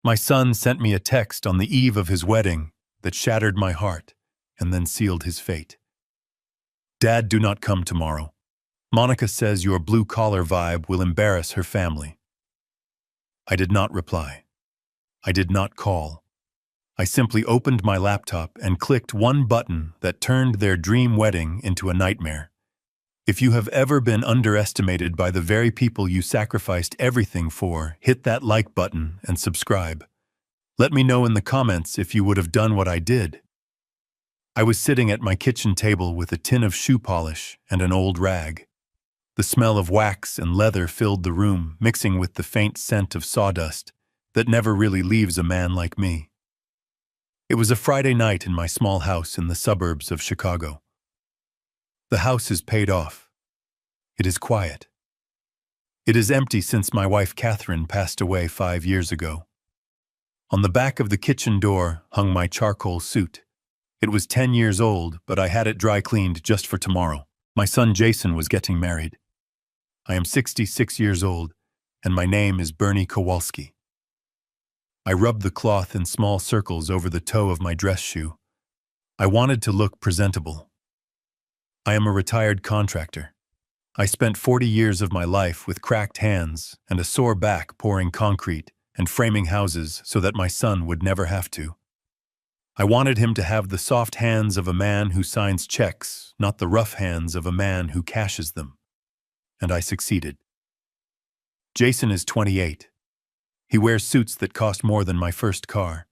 My son sent me a text on the eve of his wedding that shattered my heart and then sealed his fate. Dad, do not come tomorrow. Monica says your blue-collar vibe will embarrass her family. I did not reply. I did not call. I simply opened my laptop and clicked one button that turned their dream wedding into a nightmare. If you have ever been underestimated by the very people you sacrificed everything for, hit that like button and subscribe. Let me know in the comments if you would have done what I did. I was sitting at my kitchen table with a tin of shoe polish and an old rag. The smell of wax and leather filled the room, mixing with the faint scent of sawdust that never really leaves a man like me. It was a Friday night in my small house in the suburbs of Chicago. The house is paid off. It is quiet. It is empty since my wife Catherine passed away 5 years ago. On the back of the kitchen door hung my charcoal suit. It was 10 years old, but I had it dry cleaned just for tomorrow. My son Jason was getting married. I am 66 years old, and my name is Bernie Kowalski. I rubbed the cloth in small circles over the toe of my dress shoe. I wanted to look presentable. I am a retired contractor. I spent 40 years of my life with cracked hands and a sore back pouring concrete and framing houses so that my son would never have to. I wanted him to have the soft hands of a man who signs checks, not the rough hands of a man who cashes them. And I succeeded. Jason is 28. He wears suits that cost more than my first car.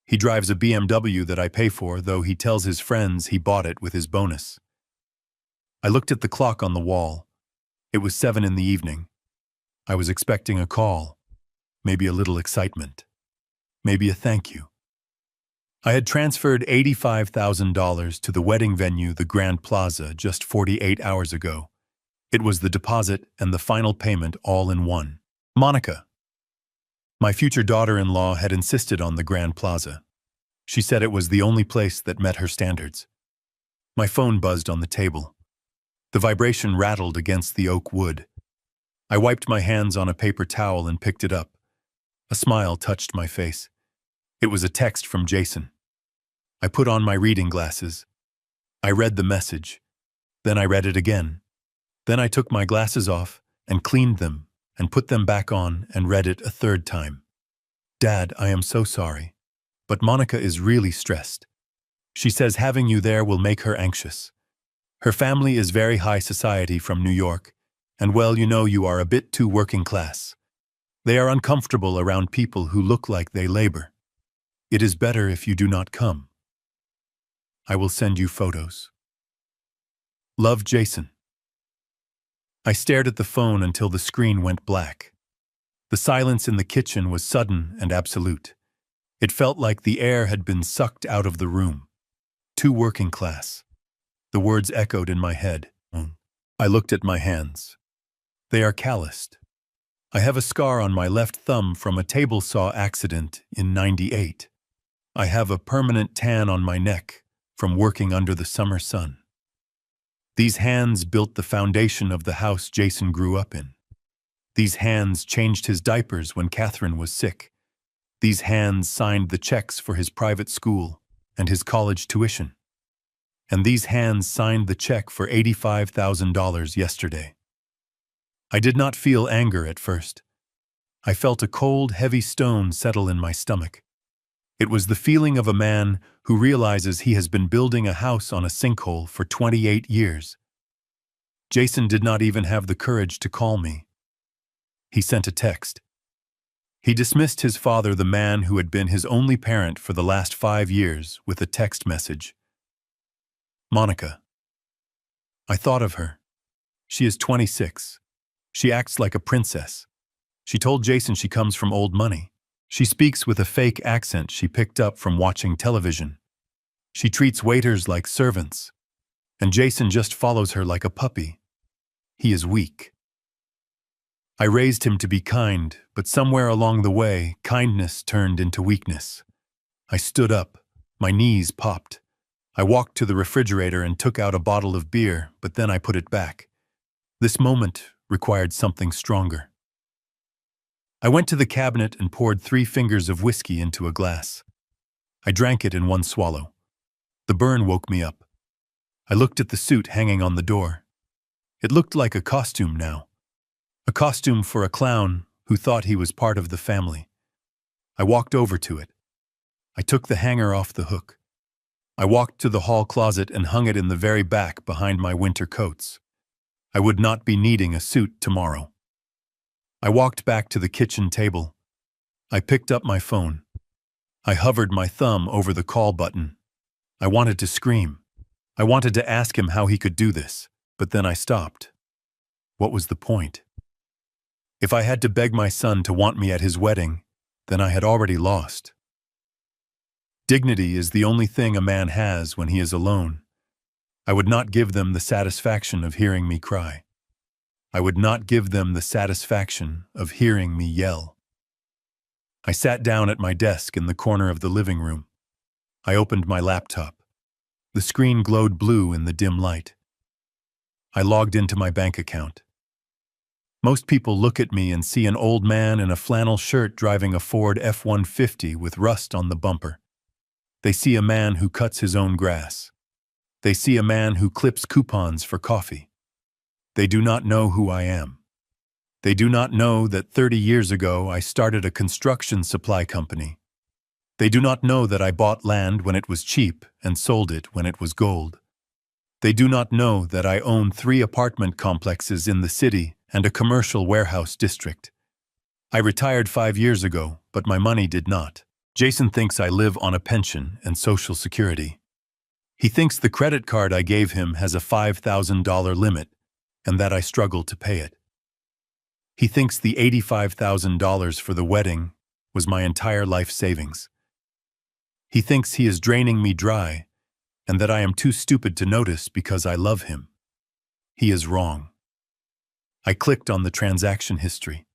He drives a BMW that I pay for, though he tells his friends he bought it with his bonus. I looked at the clock on the wall. It was 7 in the evening. I was expecting a call, maybe a little excitement, maybe a thank you. I had transferred $85,000 to the wedding venue, the Grand Plaza, just 48 hours ago. It was the deposit and the final payment all in one. Monica. My future daughter-in-law had insisted on the Grand Plaza. She said it was the only place that met her standards. My phone buzzed on the table. The vibration rattled against the oak wood. I wiped my hands on a paper towel and picked it up. A smile touched my face. It was a text from Jason. I put on my reading glasses. I read the message. Then I read it again. Then I took my glasses off and cleaned them and put them back on and read it a third time. Dad, I am so sorry, but Monica is really stressed. She says having you there will make her anxious. Her family is very high society from New York, and well, you know you are a bit too working class. They are uncomfortable around people who look like they labor. It is better if you do not come. I will send you photos. Love, Jason. I stared at the phone until the screen went black. The silence in the kitchen was sudden and absolute. It felt like the air had been sucked out of the room. Too working class. The words echoed in my head. I looked at my hands. They are calloused. I have a scar on my left thumb from a table saw accident in '98. I have a permanent tan on my neck from working under the summer sun. These hands built the foundation of the house Jason grew up in. These hands changed his diapers when Catherine was sick. These hands signed the checks for his private school and his college tuition. And these hands signed the check for $85,000 yesterday. I did not feel anger at first. I felt a cold, heavy stone settle in my stomach. It was the feeling of a man who realizes he has been building a house on a sinkhole for 28 years. Jason did not even have the courage to call me. He sent a text. He dismissed his father, the man who had been his only parent for the last 5 years, with a text message. Monica. I thought of her. She is 26. She acts like a princess. She told Jason she comes from old money. She speaks with a fake accent she picked up from watching television. She treats waiters like servants. And Jason just follows her like a puppy. He is weak. I raised him to be kind, but somewhere along the way, kindness turned into weakness. I stood up. My knees popped. I walked to the refrigerator and took out a bottle of beer, but then I put it back. This moment required something stronger. I went to the cabinet and poured 3 fingers of whiskey into a glass. I drank it in one swallow. The burn woke me up. I looked at the suit hanging on the door. It looked like a costume now. A costume for a clown who thought he was part of the family. I walked over to it. I took the hanger off the hook. I walked to the hall closet and hung it in the very back behind my winter coats. I would not be needing a suit tomorrow. I walked back to the kitchen table. I picked up my phone. I hovered my thumb over the call button. I wanted to scream. I wanted to ask him how he could do this, but then I stopped. What was the point? If I had to beg my son to want me at his wedding, then I had already lost. Dignity is the only thing a man has when he is alone. I would not give them the satisfaction of hearing me cry. I would not give them the satisfaction of hearing me yell. I sat down at my desk in the corner of the living room. I opened my laptop. The screen glowed blue in the dim light. I logged into my bank account. Most people look at me and see an old man in a flannel shirt driving a Ford F-150 with rust on the bumper. They see a man who cuts his own grass. They see a man who clips coupons for coffee. They do not know who I am. They do not know that 30 years ago I started a construction supply company. They do not know that I bought land when it was cheap and sold it when it was gold. They do not know that I own 3 apartment complexes in the city and a commercial warehouse district. I retired 5 years ago, but my money did not. Jason thinks I live on a pension and Social Security. He thinks the credit card I gave him has a $5,000 limit and that I struggle to pay it. He thinks the $85,000 for the wedding was my entire life savings. He thinks he is draining me dry and that I am too stupid to notice because I love him. He is wrong. I clicked on the transaction history.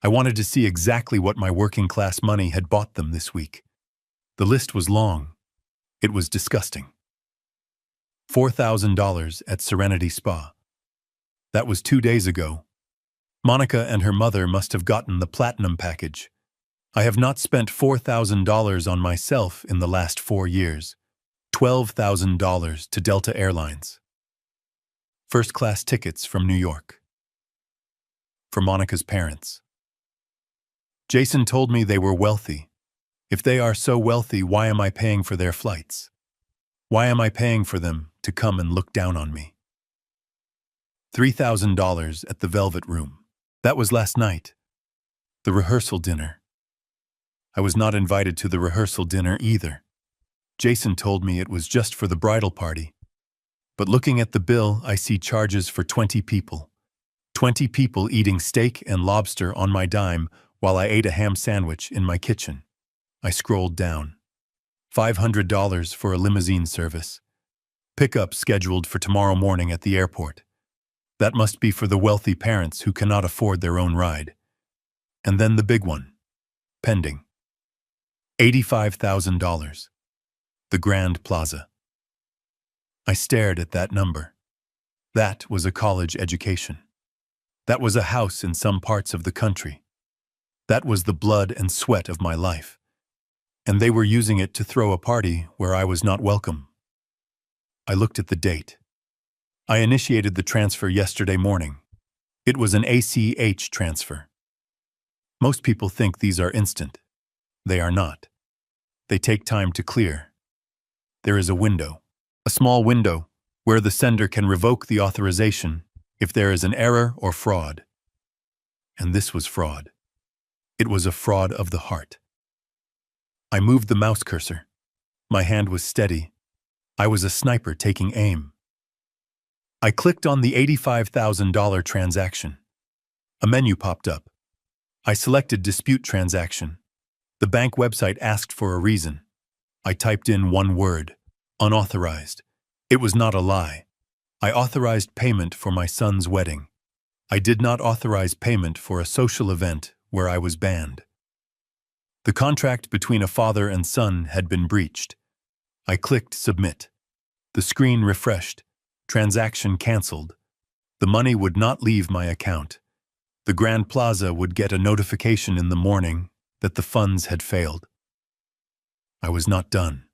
I wanted to see exactly what my working-class money had bought them this week. The list was long. It was disgusting. $4,000 at Serenity Spa. That was 2 days ago. Monica and her mother must have gotten the platinum package. I have not spent $4,000 on myself in the last 4 years. $12,000 to Delta Airlines. First-class tickets from New York. For Monica's parents. Jason told me they were wealthy. If they are so wealthy, why am I paying for their flights? Why am I paying for them to come and look down on me? $3,000 at the Velvet Room. That was last night. The rehearsal dinner. I was not invited to the rehearsal dinner either. Jason told me it was just for the bridal party. But looking at the bill, I see charges for 20 people. 20 people eating steak and lobster on my dime while I ate a ham sandwich in my kitchen. I scrolled down. $500 for a limousine service. Pickup scheduled for tomorrow morning at the airport. That must be for the wealthy parents who cannot afford their own ride. And then the big one. Pending. $85,000. The Grand Plaza. I stared at that number. That was a college education. That was a house in some parts of the country. That was the blood and sweat of my life. And they were using it to throw a party where I was not welcome. I looked at the date. I initiated the transfer yesterday morning. It was an ACH transfer. Most people think these are instant. They are not. They take time to clear. There is a window, a small window, where the sender can revoke the authorization if there is an error or fraud. And this was fraud. It was a fraud of the heart. I moved the mouse cursor. My hand was steady. I was a sniper taking aim. I clicked on the $85,000 transaction. A menu popped up. I selected Dispute Transaction. The bank website asked for a reason. I typed in one word, unauthorized. It was not a lie. I authorized payment for my son's wedding. I did not authorize payment for a social event where I was banned. The contract between a father and son had been breached. I clicked Submit. The screen refreshed. Transaction canceled. The money would not leave my account. The Grand Plaza would get a notification in the morning that the funds had failed. I was not done.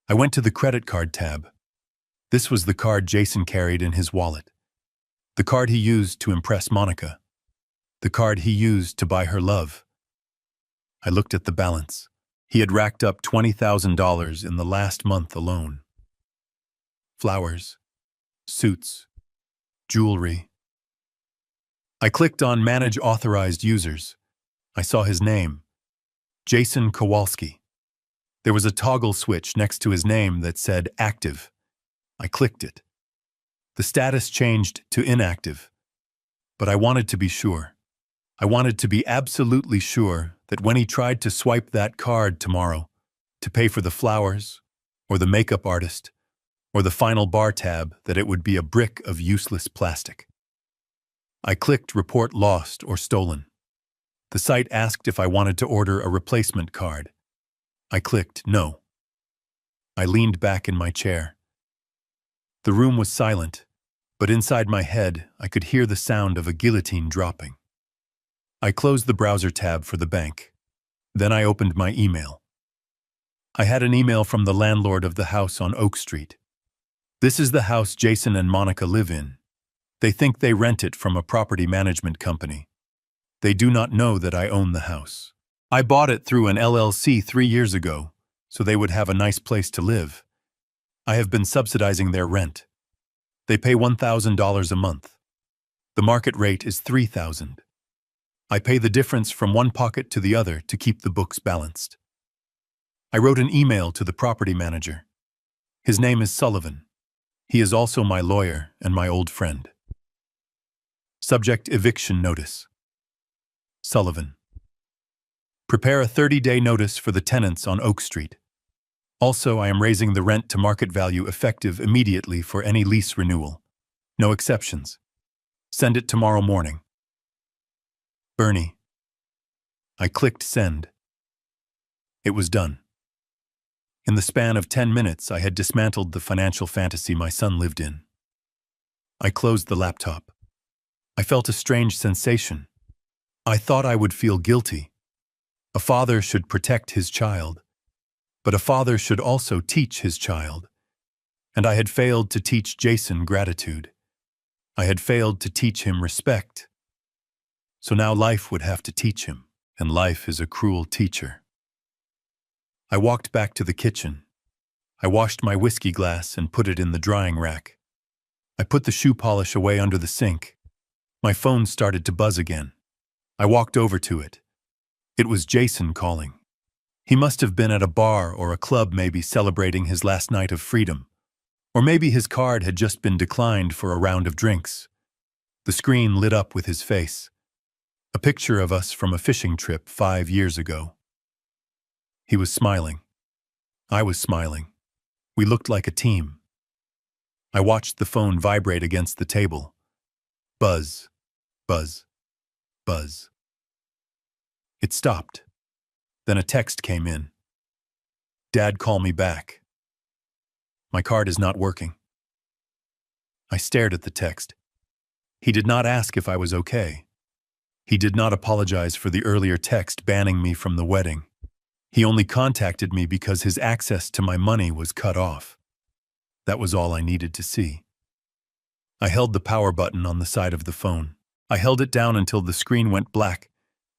I went to the credit card tab. This was the card Jason carried in his wallet. The card he used to impress Monica. The card he used to buy her love. I looked at the balance. He had racked up $20,000 in the last month alone. Flowers, suits, jewelry. I clicked on Manage Authorized Users. I saw his name, Jason Kowalski. There was a toggle switch next to his name that said Active. I clicked it. The status changed to Inactive. But I wanted to be sure. I wanted to be absolutely sure that when he tried to swipe that card tomorrow to pay for the flowers, or the makeup artist, or the final bar tab, that it would be a brick of useless plastic. I clicked Report Lost or Stolen. The site asked if I wanted to order a replacement card. I clicked No. I leaned back in my chair. The room was silent, but inside my head I could hear the sound of a guillotine dropping. I closed the browser tab for the bank. Then I opened my email. I had an email from the landlord of the house on Oak Street. This is the house Jason and Monica live in. They think they rent it from a property management company. They do not know that I own the house. I bought it through an LLC 3 years ago, so they would have a nice place to live. I have been subsidizing their rent. They pay $1,000 a month. The market rate is $3,000. I pay the difference from one pocket to the other to keep the books balanced. I wrote an email to the property manager. His name is Sullivan. He is also my lawyer and my old friend. Subject: Eviction Notice. Sullivan. Prepare a 30-day notice for the tenants on Oak Street. Also, I am raising the rent to market value effective immediately for any lease renewal. No exceptions. Send it tomorrow morning. Bernie. I clicked send. It was done. In the span of 10 minutes, I had dismantled the financial fantasy my son lived in. I closed the laptop. I felt a strange sensation. I thought I would feel guilty. A father should protect his child, but a father should also teach his child. And I had failed to teach Jason gratitude. I had failed to teach him respect. So now life would have to teach him, and life is a cruel teacher. I walked back to the kitchen. I washed my whiskey glass and put it in the drying rack. I put the shoe polish away under the sink. My phone started to buzz again. I walked over to it. It was Jason calling. He must have been at a bar or a club, maybe celebrating his last night of freedom. Or maybe his card had just been declined for a round of drinks. The screen lit up with his face. A picture of us from a fishing trip 5 years ago. He was smiling. I was smiling. We looked like a team. I watched the phone vibrate against the table. Buzz, buzz, buzz. It stopped. Then a text came in. Dad, call me back. My card is not working. I stared at the text. He did not ask if I was okay. He did not apologize for the earlier text banning me from the wedding. He only contacted me because his access to my money was cut off. That was all I needed to see. I held the power button on the side of the phone. I held it down until the screen went black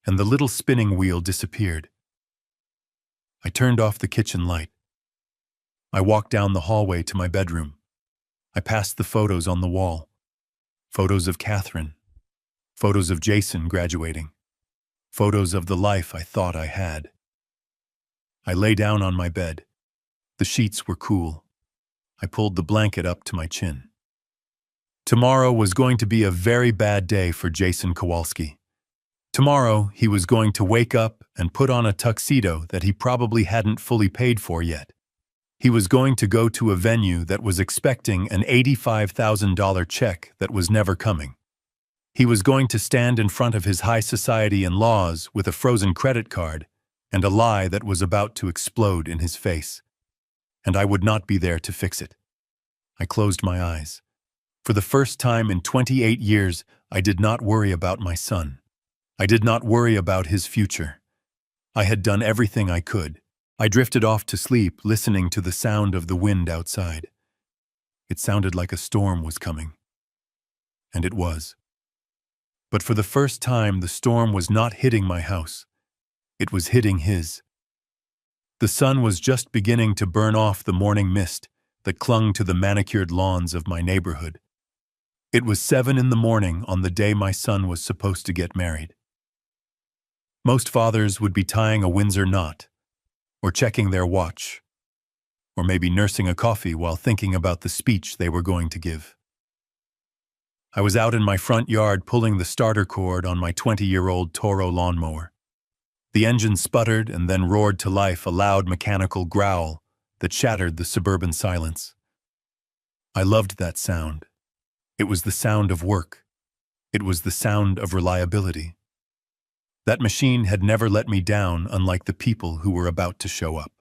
and the little spinning wheel disappeared. I turned off the kitchen light. I walked down the hallway to my bedroom. I passed the photos on the wall. Photos of Catherine. Photos of Jason graduating. Photos of the life I thought I had. I lay down on my bed. The sheets were cool. I pulled the blanket up to my chin. Tomorrow was going to be a very bad day for Jason Kowalski. Tomorrow, he was going to wake up and put on a tuxedo that he probably hadn't fully paid for yet. He was going to go to a venue that was expecting an $85,000 check that was never coming. He was going to stand in front of his high society in-laws with a frozen credit card and a lie that was about to explode in his face. And I would not be there to fix it. I closed my eyes. For the first time in 28 years, I did not worry about my son. I did not worry about his future. I had done everything I could. I drifted off to sleep, listening to the sound of the wind outside. It sounded like a storm was coming. And it was. But for the first time, the storm was not hitting my house. It was hitting his. The sun was just beginning to burn off the morning mist that clung to the manicured lawns of my neighborhood. It was 7 in the morning on the day my son was supposed to get married. Most fathers would be tying a Windsor knot, or checking their watch, or maybe nursing a coffee while thinking about the speech they were going to give. I was out in my front yard pulling the starter cord on my 20-year-old Toro lawnmower. The engine sputtered and then roared to life, a loud mechanical growl that shattered the suburban silence. I loved that sound. It was the sound of work. It was the sound of reliability. That machine had never let me down, unlike the people who were about to show up.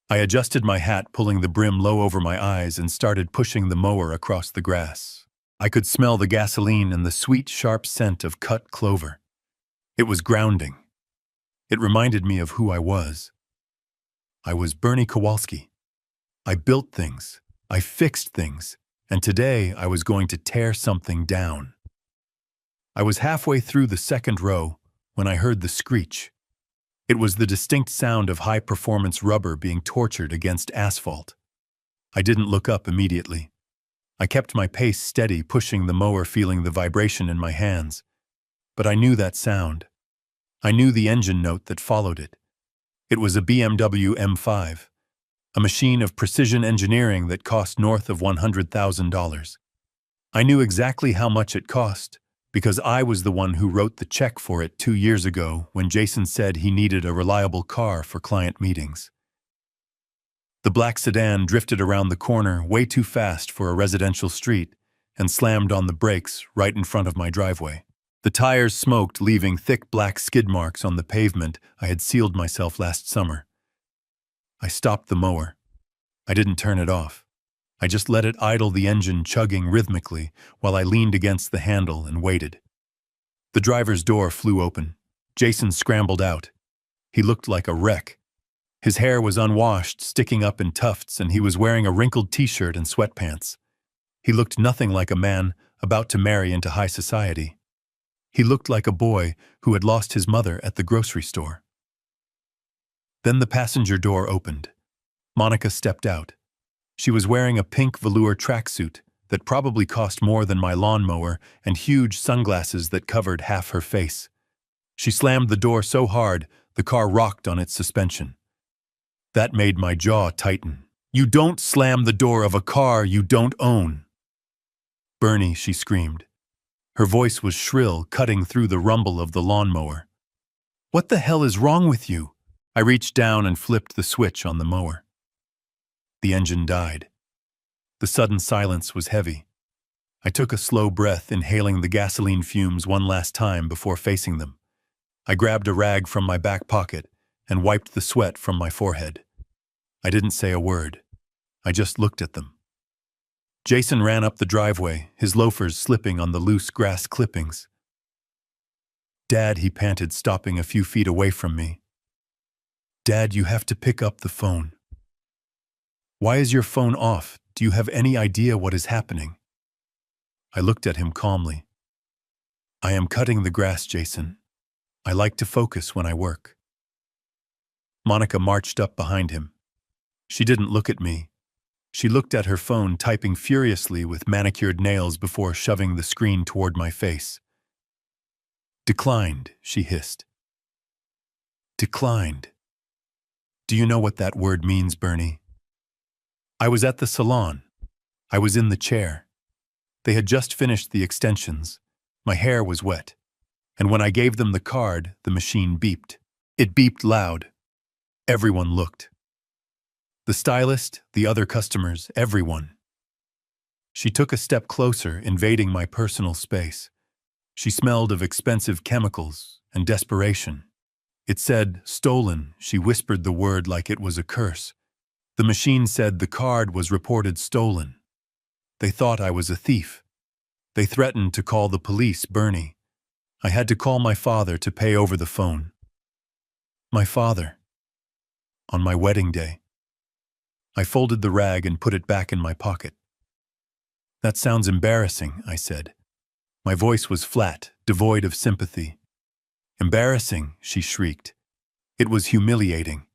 I adjusted my hat, pulling the brim low over my eyes, and started pushing the mower across the grass. I could smell the gasoline and the sweet, sharp scent of cut clover. It was grounding. It reminded me of who I was. I was Bernie Kowalski. I built things. I fixed things. And today I was going to tear something down. I was halfway through the second row when I heard the screech. It was the distinct sound of high-performance rubber being tortured against asphalt. I didn't look up immediately. I kept my pace steady, pushing the mower, feeling the vibration in my hands. But I knew that sound. I knew the engine note that followed it. It was a BMW M5, a machine of precision engineering that cost north of $100,000. I knew exactly how much it cost, because I was the one who wrote the check for it 2 years ago when Jason said he needed a reliable car for client meetings. The black sedan drifted around the corner way too fast for a residential street and slammed on the brakes right in front of my driveway. The tires smoked, leaving thick black skid marks on the pavement I had sealed myself last summer. I stopped the mower. I didn't turn it off. I just let it idle, the engine chugging rhythmically while I leaned against the handle and waited. The driver's door flew open. Jason scrambled out. He looked like a wreck. His hair was unwashed, sticking up in tufts, and he was wearing a wrinkled t-shirt and sweatpants. He looked nothing like a man about to marry into high society. He looked like a boy who had lost his mother at the grocery store. Then the passenger door opened. Monica stepped out. She was wearing a pink velour tracksuit that probably cost more than my lawnmower and huge sunglasses that covered half her face. She slammed the door so hard, the car rocked on its suspension. That made my jaw tighten. "You don't slam the door of a car you don't own." "Bernie," she screamed. Her voice was shrill, cutting through the rumble of the lawnmower. "What the hell is wrong with you?" I reached down and flipped the switch on the mower. The engine died. The sudden silence was heavy. I took a slow breath, inhaling the gasoline fumes one last time before facing them. I grabbed a rag from my back pocket and wiped the sweat from my forehead. I didn't say a word. I just looked at them. Jason ran up the driveway, his loafers slipping on the loose grass clippings. "Dad," he panted, stopping a few feet away from me. "Dad, you have to pick up the phone." "Why is your phone off? Do you have any idea what is happening?" I looked at him calmly. "I am cutting the grass, Jason. I like to focus when I work." Monica marched up behind him. She didn't look at me. She looked at her phone, typing furiously with manicured nails before shoving the screen toward my face. "Declined," she hissed. "Declined. Do you know what that word means, Bernie?" I was at the salon. I was in the chair. They had just finished the extensions. My hair was wet. And when I gave them the card, the machine beeped. It beeped loud. Everyone looked. The stylist, the other customers, everyone. She took a step closer, invading my personal space. She smelled of expensive chemicals and desperation. It said, "Stolen." She whispered the word like it was a curse. The machine said the card was reported stolen. They thought I was a thief. They threatened to call the police, Bernie. I had to call my father to pay over the phone. My father. On my wedding day. I folded the rag and put it back in my pocket. That sounds embarrassing, I said. My voice was flat, devoid of sympathy. Embarrassing, she shrieked. It was humiliating.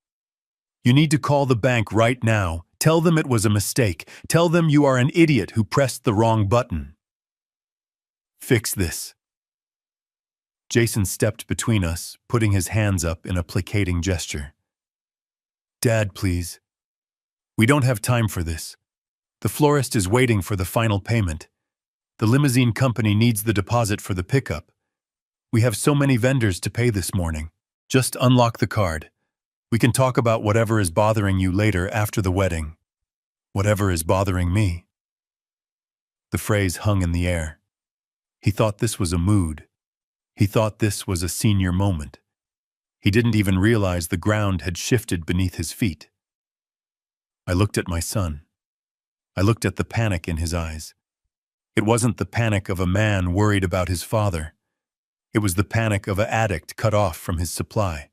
You need to call the bank right now. Tell them it was a mistake. Tell them you are an idiot who pressed the wrong button. Fix this. Jason stepped between us, putting his hands up in a placating gesture. Dad, please. We don't have time for this. The florist is waiting for the final payment. The limousine company needs the deposit for the pickup. We have so many vendors to pay this morning. Just unlock the card. We can talk about whatever is bothering you later after the wedding. Whatever is bothering me. The phrase hung in the air. He thought this was a mood. He thought this was a senior moment. He didn't even realize the ground had shifted beneath his feet. I looked at my son. I looked at the panic in his eyes. It wasn't the panic of a man worried about his father. It was the panic of an addict cut off from his supply.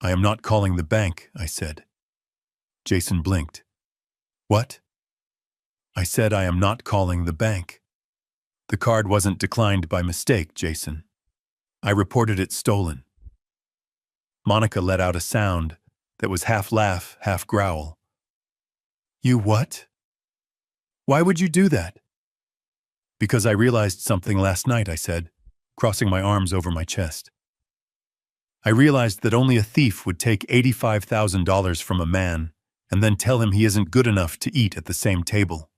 I am not calling the bank, I said. Jason blinked. What? I said I am not calling the bank. The card wasn't declined by mistake, Jason. I reported it stolen. Monica let out a sound that was half laugh, half growl. You what? Why would you do that? Because I realized something last night, I said, crossing my arms over my chest. I realized that only a thief would take $85,000 from a man and then tell him he isn't good enough to eat at the same table.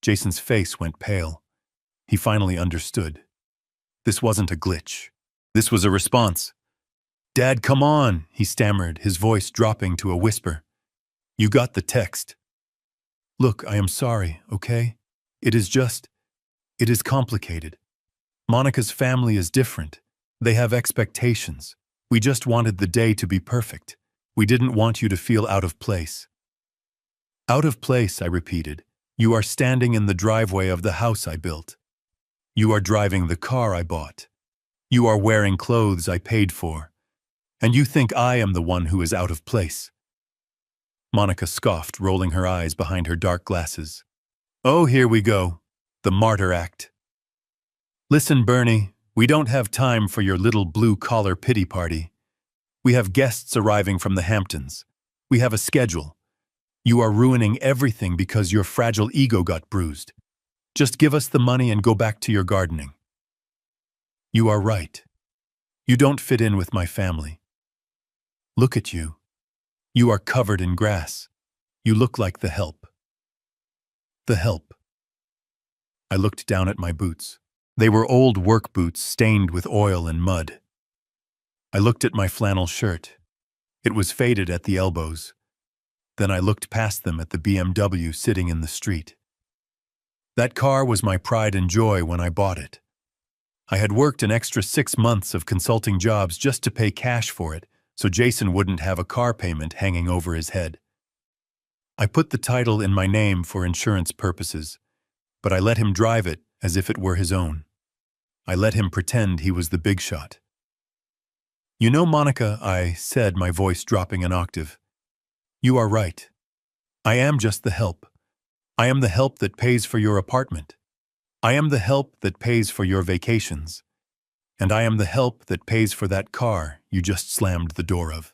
Jason's face went pale. He finally understood. This wasn't a glitch. This was a response. Dad, come on, he stammered, his voice dropping to a whisper. You got the text. Look, I am sorry, okay? It is complicated. Monica's family is different. They have expectations. We just wanted the day to be perfect. We didn't want you to feel out of place. Out of place, I repeated. You are standing in the driveway of the house I built. You are driving the car I bought. You are wearing clothes I paid for. And you think I am the one who is out of place. Monica scoffed, rolling her eyes behind her dark glasses. Oh, here we go. The martyr act. Listen, Bernie. We don't have time for your little blue-collar pity party. We have guests arriving from the Hamptons. We have a schedule. You are ruining everything because your fragile ego got bruised. Just give us the money and go back to your gardening. You are right. You don't fit in with my family. Look at you. You are covered in grass. You look like the help. The help. I looked down at my boots. They were old work boots stained with oil and mud. I looked at my flannel shirt. It was faded at the elbows. Then I looked past them at the BMW sitting in the street. That car was my pride and joy when I bought it. I had worked an extra 6 months of consulting jobs just to pay cash for it, so Jason wouldn't have a car payment hanging over his head. I put the title in my name for insurance purposes, but I let him drive it as if it were his own. I let him pretend he was the big shot. You know, Monica, I said, my voice dropping an octave. You are right. I am just the help. I am the help that pays for your apartment. I am the help that pays for your vacations. And I am the help that pays for that car you just slammed the door of.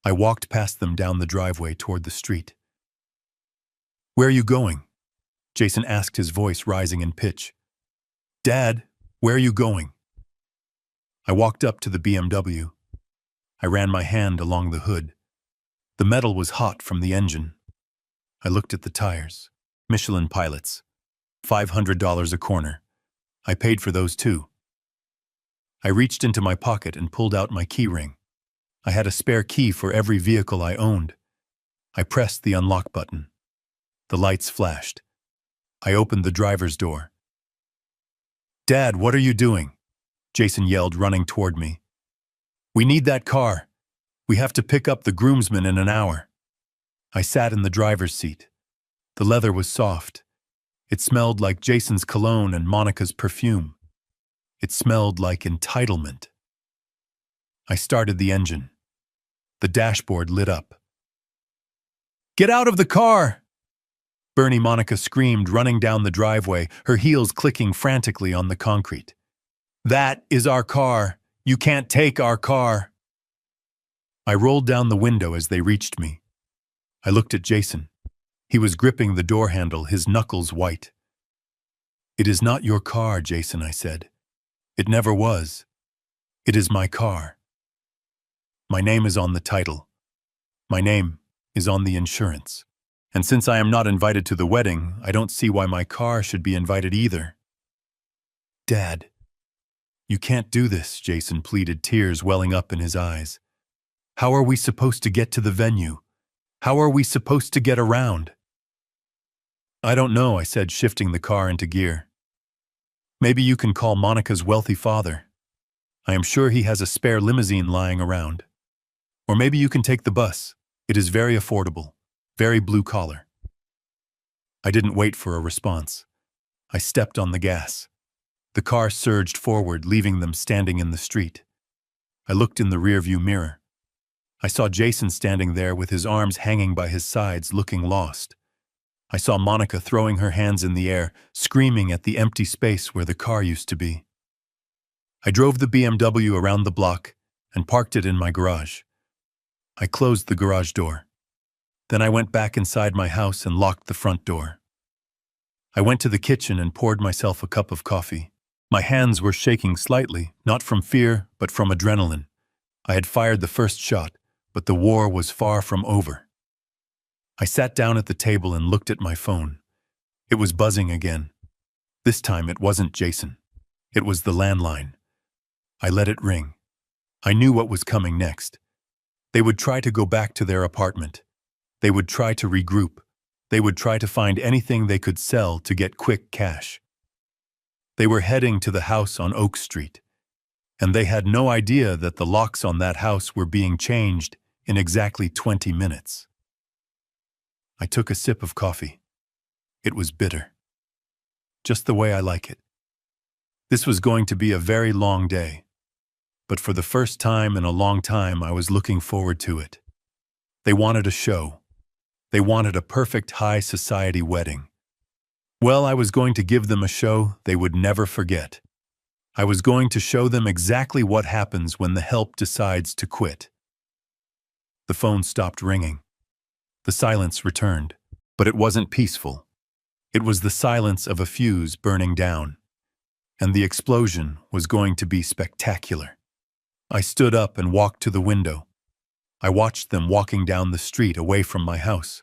I walked past them down the driveway toward the street. Where are you going? Jason asked, his voice rising in pitch. Dad, where are you going? I walked up to the BMW. I ran my hand along the hood. The metal was hot from the engine. I looked at the tires. Michelin pilots. $500 a corner. I paid for those too. I reached into my pocket and pulled out my key ring. I had a spare key for every vehicle I owned. I pressed the unlock button. The lights flashed. I opened the driver's door. Dad, what are you doing? Jason yelled, running toward me. We need that car. We have to pick up the groomsmen in an hour. I sat in the driver's seat. The leather was soft. It smelled like Jason's cologne and Monica's perfume. It smelled like entitlement. I started the engine. The dashboard lit up. "Get out of the car!" Bernie Monica screamed, running down the driveway, her heels clicking frantically on the concrete. "That is our car. You can't take our car." I rolled down the window as they reached me. I looked at Jason. He was gripping the door handle, his knuckles white. "It is not your car, Jason," I said. "It never was. It is my car. My name is on the title. My name is on the insurance. And since I am not invited to the wedding, I don't see why my car should be invited either." "Dad, you can't do this," Jason pleaded, tears welling up in his eyes. "How are we supposed to get to the venue? How are we supposed to get around?" "I don't know," I said, shifting the car into gear. "Maybe you can call Monica's wealthy father. I am sure he has a spare limousine lying around. Or maybe you can take the bus. It is very affordable, very blue-collar." I didn't wait for a response. I stepped on the gas. The car surged forward, leaving them standing in the street. I looked in the rearview mirror. I saw Jason standing there with his arms hanging by his sides, looking lost. I saw Monica throwing her hands in the air, screaming at the empty space where the car used to be. I drove the BMW around the block and parked it in my garage. I closed the garage door. Then I went back inside my house and locked the front door. I went to the kitchen and poured myself a cup of coffee. My hands were shaking slightly, not from fear, but from adrenaline. I had fired the first shot, but the war was far from over. I sat down at the table and looked at my phone. It was buzzing again. This time it wasn't Jason. It was the landline. I let it ring. I knew what was coming next. They would try to go back to their apartment. They would try to regroup. They would try to find anything they could sell to get quick cash. They were heading to the house on Oak Street, and they had no idea that the locks on that house were being changed in exactly 20 minutes. I took a sip of coffee. It was bitter. Just the way I like it. This was going to be a very long day, but for the first time in a long time I was looking forward to it. They wanted a show. They wanted a perfect high society wedding. Well, I was going to give them a show they would never forget. I was going to show them exactly what happens when the help decides to quit. The phone stopped ringing. The silence returned, but it wasn't peaceful. It was the silence of a fuse burning down, and the explosion was going to be spectacular. I stood up and walked to the window. I watched them walking down the street away from my house.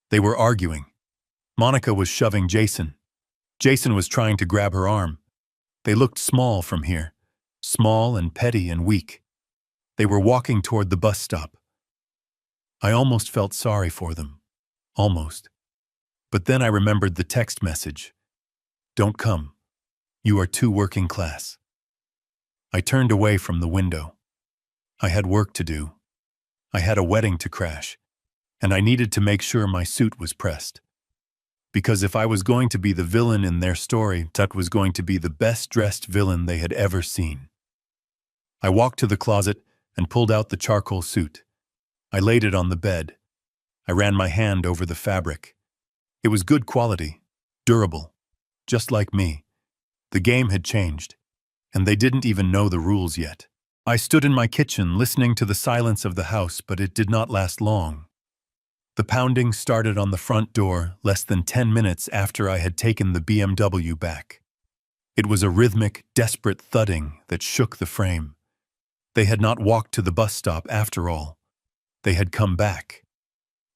They were arguing. Monica was shoving Jason. Jason was trying to grab her arm. They looked small from here, small and petty and weak. They were walking toward the bus stop. I almost felt sorry for them. Almost. But then I remembered the text message. "Don't come. You are too working class." I turned away from the window. I had work to do. I had a wedding to crash, and I needed to make sure my suit was pressed. Because if I was going to be the villain in their story, that was going to be the best-dressed villain they had ever seen. I walked to the closet and pulled out the charcoal suit. I laid it on the bed. I ran my hand over the fabric. It was good quality, durable, just like me. The game had changed, and they didn't even know the rules yet. I stood in my kitchen listening to the silence of the house, but it did not last long. The pounding started on the front door less than 10 minutes after I had taken the BMW back. It was a rhythmic, desperate thudding that shook the frame. They had not walked to the bus stop after all. They had come back.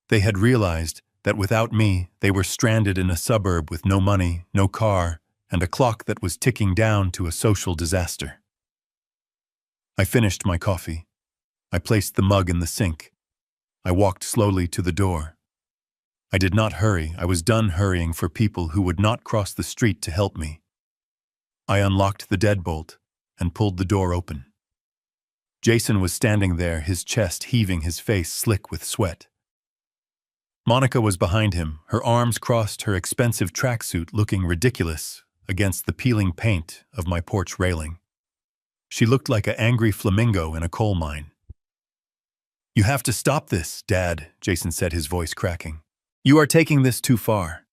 They had realized that without me, they were stranded in a suburb with no money, no car, and a clock that was ticking down to a social disaster. I finished my coffee. I placed the mug in the sink. I walked slowly to the door. I did not hurry. I was done hurrying for people who would not cross the street to help me. I unlocked the deadbolt and pulled the door open. Jason was standing there, his chest heaving, his face slick with sweat. Monica was behind him, her arms crossed, her expensive tracksuit looking ridiculous against the peeling paint of my porch railing. She looked like an angry flamingo in a coal mine. "You have to stop this, Dad," Jason said, his voice cracking. "You are taking this too far.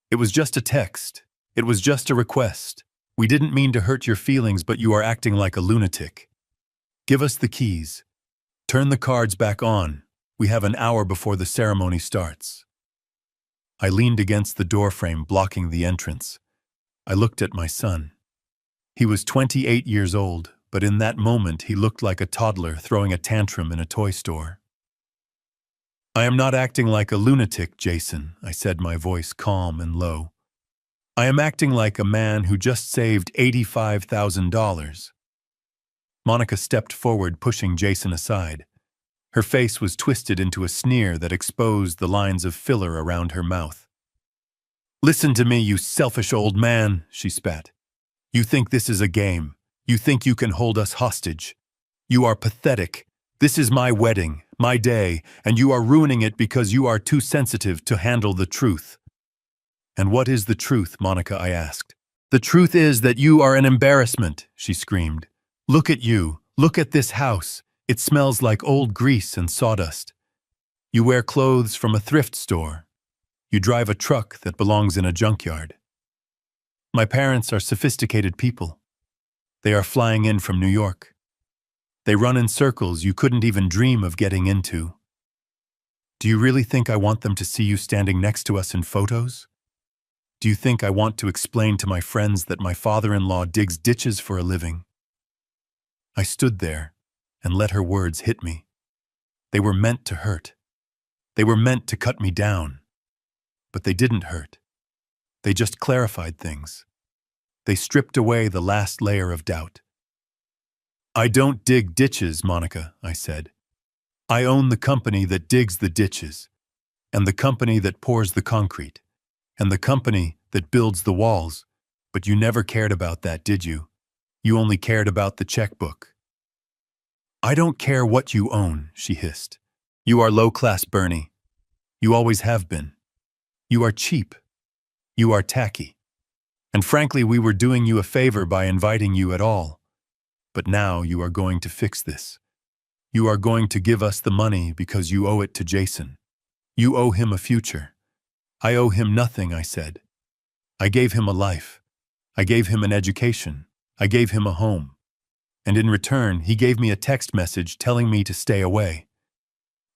It was just a text. It was just a request. We didn't mean to hurt your feelings, but you are acting like a lunatic. Give us the keys. Turn the cards back on. We have an hour before the ceremony starts." I leaned against the doorframe, blocking the entrance. I looked at my son. He was 28 years old, but in that moment he looked like a toddler throwing a tantrum in a toy store. "I am not acting like a lunatic, Jason," I said, my voice calm and low. "I am acting like a man who just saved $85,000. Monica stepped forward, pushing Jason aside. Her face was twisted into a sneer that exposed the lines of filler around her mouth. "Listen to me, you selfish old man," she spat. "You think this is a game. You think you can hold us hostage. You are pathetic. This is my wedding, my day, and you are ruining it because you are too sensitive to handle the truth." "And what is the truth, Monica?" I asked. "The truth is that you are an embarrassment," she screamed. "Look at you. Look at this house. It smells like old grease and sawdust. You wear clothes from a thrift store. You drive a truck that belongs in a junkyard. My parents are sophisticated people. They are flying in from New York. They run in circles you couldn't even dream of getting into. Do you really think I want them to see you standing next to us in photos? Do you think I want to explain to my friends that my father-in-law digs ditches for a living?" I stood there and let her words hit me. They were meant to hurt. They were meant to cut me down. But they didn't hurt. They just clarified things. They stripped away the last layer of doubt. "I don't dig ditches, Monica," I said. "I own the company that digs the ditches, and the company that pours the concrete, and the company that builds the walls. But you never cared about that, did you? You only cared about the checkbook." "I don't care what you own," she hissed. "You are low-class, Bernie. You always have been. You are cheap. You are tacky. And frankly, we were doing you a favor by inviting you at all. But now you are going to fix this. You are going to give us the money because you owe it to Jason. You owe him a future." "I owe him nothing," I said. "I gave him a life. I gave him an education. I gave him a home. And in return, he gave me a text message telling me to stay away."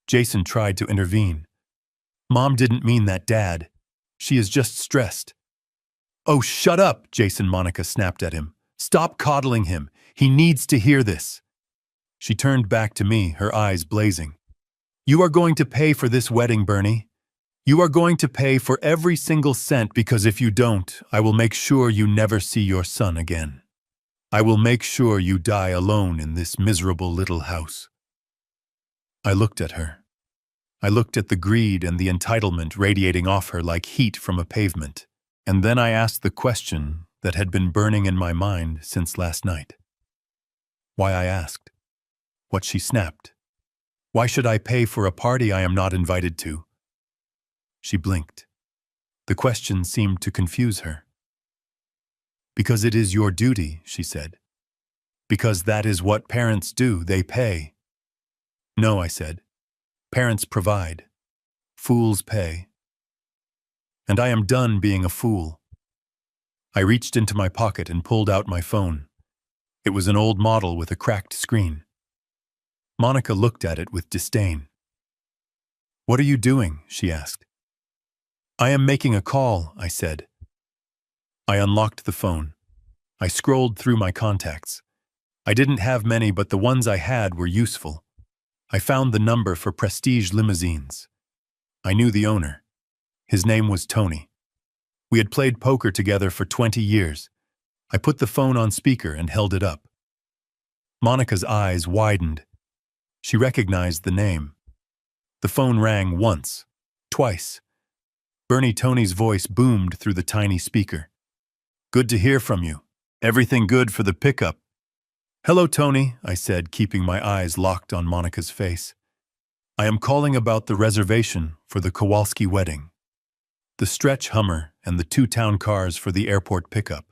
Jason tried to intervene. "Mom didn't mean that, Dad. She is just stressed." "Oh, shut up," Monica snapped at him. "Stop coddling him. He needs to hear this." She turned back to me, her eyes blazing. "You are going to pay for this wedding, Bernie. You are going to pay for every single cent, because if you don't, I will make sure you never see your son again. I will make sure you die alone in this miserable little house." I looked at her. I looked at the greed and the entitlement radiating off her like heat from a pavement. And then I asked the question that had been burning in my mind since last night. Why, I asked. What, she snapped. Why should I pay for a party I am not invited to? She blinked. The question seemed to confuse her. "Because it is your duty," she said. "Because that is what parents do, they pay." "No," I said. "Parents provide. Fools pay. And I am done being a fool." I reached into my pocket and pulled out my phone. It was an old model with a cracked screen. Monica looked at it with disdain. "What are you doing?" she asked. "I am making a call," I said. I unlocked the phone. I scrolled through my contacts. I didn't have many, but the ones I had were useful. I found the number for Prestige Limousines. I knew the owner. His name was Tony. We had played poker together for 20 years. I put the phone on speaker and held it up. Monica's eyes widened. She recognized the name. The phone rang once, twice. Bernie Tony's voice boomed through the tiny speaker. "Good to hear from you. Everything good for the pickup?" "Hello, Tony," I said, keeping my eyes locked on Monica's face. I am calling about the reservation for the Kowalski wedding. The stretch Hummer and the 2 town cars for the airport pickup.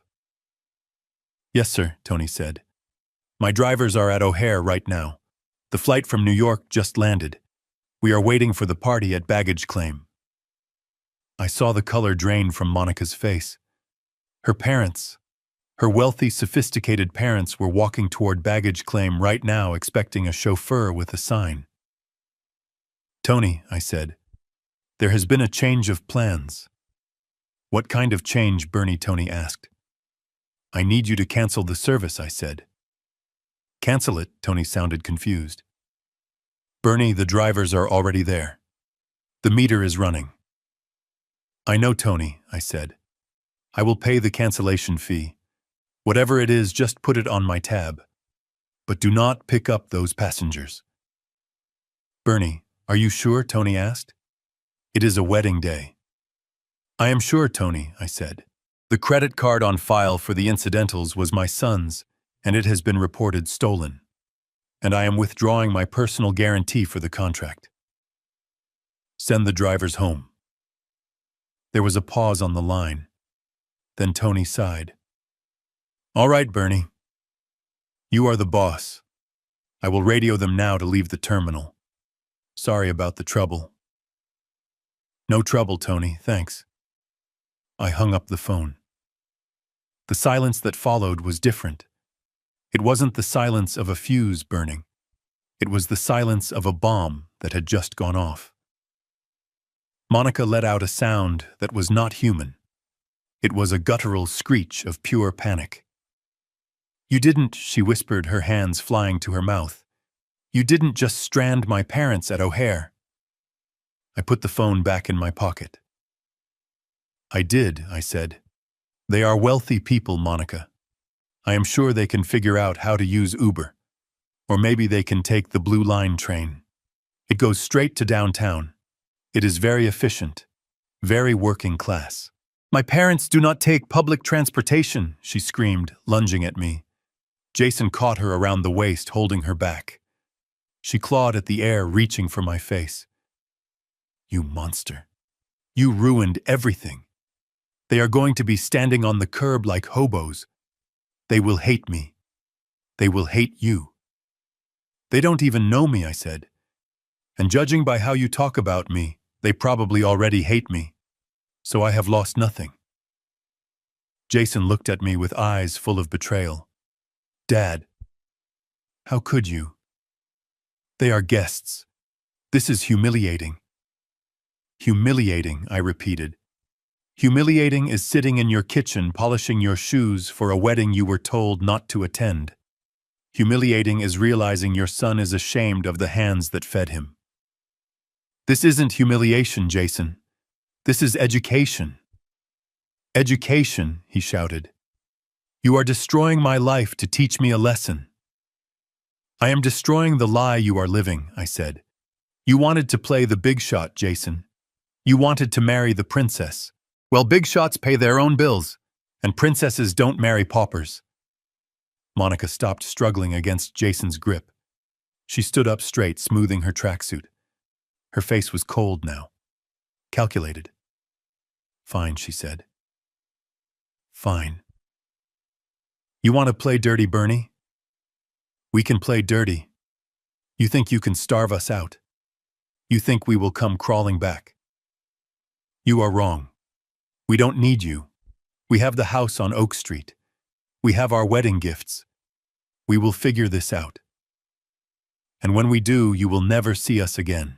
Yes, sir, Tony said. My drivers are at O'Hare right now. The flight from New York just landed. We are waiting for the party at baggage claim. I saw the color drain from Monica's face. Her parents, her wealthy, sophisticated parents, were walking toward baggage claim right now, expecting a chauffeur with a sign. Tony, I said, there has been a change of plans. What kind of change, Bernie? Tony asked. I need you to cancel the service, I said. Cancel it? Tony sounded confused. Bernie, the drivers are already there. The meter is running. I know, Tony, I said. I will pay the cancellation fee. Whatever it is, just put it on my tab. But do not pick up those passengers. Bernie, are you sure? Tony asked. It is a wedding day. I am sure, Tony, I said. The credit card on file for the incidentals was my son's, and it has been reported stolen. And I am withdrawing my personal guarantee for the contract. Send the drivers home. There was a pause on the line. Then Tony sighed. All right, Bernie. You are the boss. I will radio them now to leave the terminal. Sorry about the trouble. No trouble, Tony, thanks. I hung up the phone. The silence that followed was different. It wasn't the silence of a fuse burning. It was the silence of a bomb that had just gone off. Monica let out a sound that was not human. It was a guttural screech of pure panic. You didn't, she whispered, her hands flying to her mouth. You didn't just strand my parents at O'Hare. I put the phone back in my pocket. I did, I said. They are wealthy people, Monica. I am sure they can figure out how to use Uber. Or maybe they can take the Blue Line train. It goes straight to downtown. It is very efficient, very working class. My parents do not take public transportation, she screamed, lunging at me. Jason caught her around the waist, holding her back. She clawed at the air, reaching for my face. You monster. You ruined everything. They are going to be standing on the curb like hobos. They will hate me. They will hate you. They don't even know me, I said. And judging by how you talk about me, they probably already hate me. So I have lost nothing. Jason looked at me with eyes full of betrayal. Dad, how could you? They are guests. This is humiliating. Humiliating, I repeated. Humiliating is sitting in your kitchen polishing your shoes for a wedding you were told not to attend. Humiliating is realizing your son is ashamed of the hands that fed him. This isn't humiliation, Jason. This is education. Education, he shouted. You are destroying my life to teach me a lesson. I am destroying the lie you are living, I said. You wanted to play the big shot, Jason. You wanted to marry the princess. Well, big shots pay their own bills, and princesses don't marry paupers. Monica stopped struggling against Jason's grip. She stood up straight, smoothing her tracksuit. Her face was cold now, calculated. Fine, she said. Fine. You want to play dirty, Bernie? We can play dirty. You think you can starve us out? You think we will come crawling back? You are wrong. We don't need you. We have the house on Oak Street. We have our wedding gifts. We will figure this out. And when we do, you will never see us again.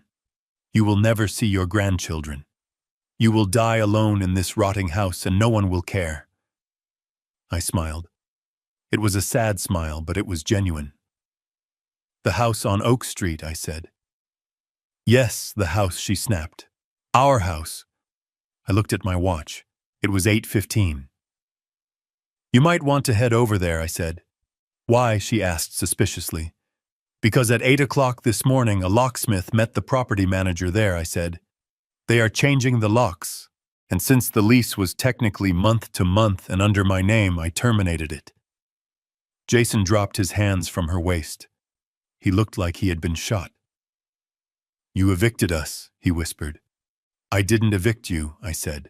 You will never see your grandchildren. You will die alone in this rotting house and no one will care. I smiled. It was a sad smile, but it was genuine. The house on Oak Street, I said. Yes, the house, she snapped. Our house. I looked at my watch. It was 8:15. You might want to head over there, I said. Why? She asked suspiciously. Because at 8 o'clock this morning, a locksmith met the property manager there, I said. They are changing the locks, and since the lease was technically month to month and under my name, I terminated it. Jason dropped his hands from her waist. He looked like he had been shot. You evicted us, he whispered. I didn't evict you, I said.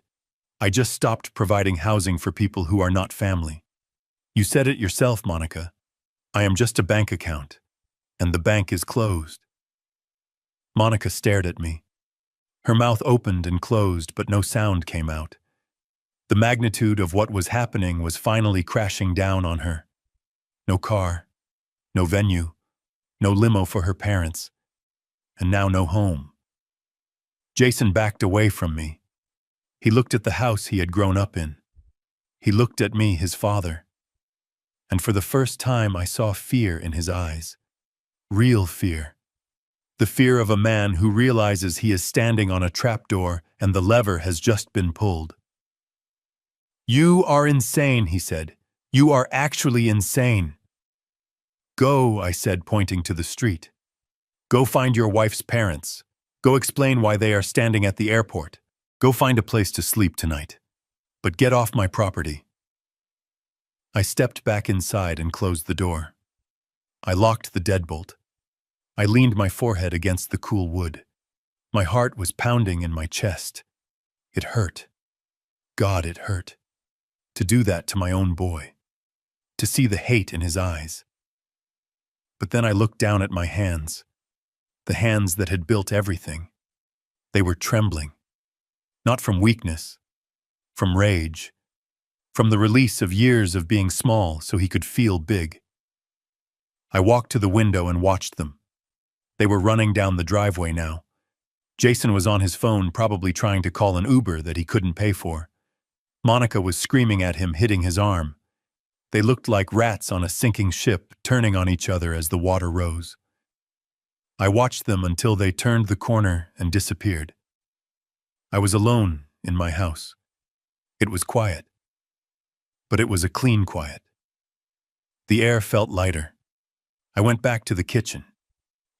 I just stopped providing housing for people who are not family. You said it yourself, Monica. I am just a bank account, and the bank is closed. Monica stared at me. Her mouth opened and closed, but no sound came out. The magnitude of what was happening was finally crashing down on her. No car, no venue, no limo for her parents, and now no home. Jason backed away from me. He looked at the house he had grown up in. He looked at me, his father. And for the first time, I saw fear in his eyes. Real fear. The fear of a man who realizes he is standing on a trapdoor and the lever has just been pulled. You are insane, he said. You are actually insane. Go, I said, pointing to the street. Go find your wife's parents. Go explain why they are standing at the airport. Go find a place to sleep tonight. But get off my property. I stepped back inside and closed the door. I locked the deadbolt. I leaned my forehead against the cool wood. My heart was pounding in my chest. It hurt. God, it hurt. To do that to my own boy. To see the hate in his eyes. But then I looked down at my hands. The hands that had built everything. They were trembling. Not from weakness. From rage. From the release of years of being small so he could feel big. I walked to the window and watched them. They were running down the driveway now. Jason was on his phone, probably trying to call an Uber that he couldn't pay for. Monica was screaming at him, hitting his arm. They looked like rats on a sinking ship, turning on each other as the water rose. I watched them until they turned the corner and disappeared. I was alone in my house. It was quiet. But it was a clean quiet. The air felt lighter. I went back to the kitchen.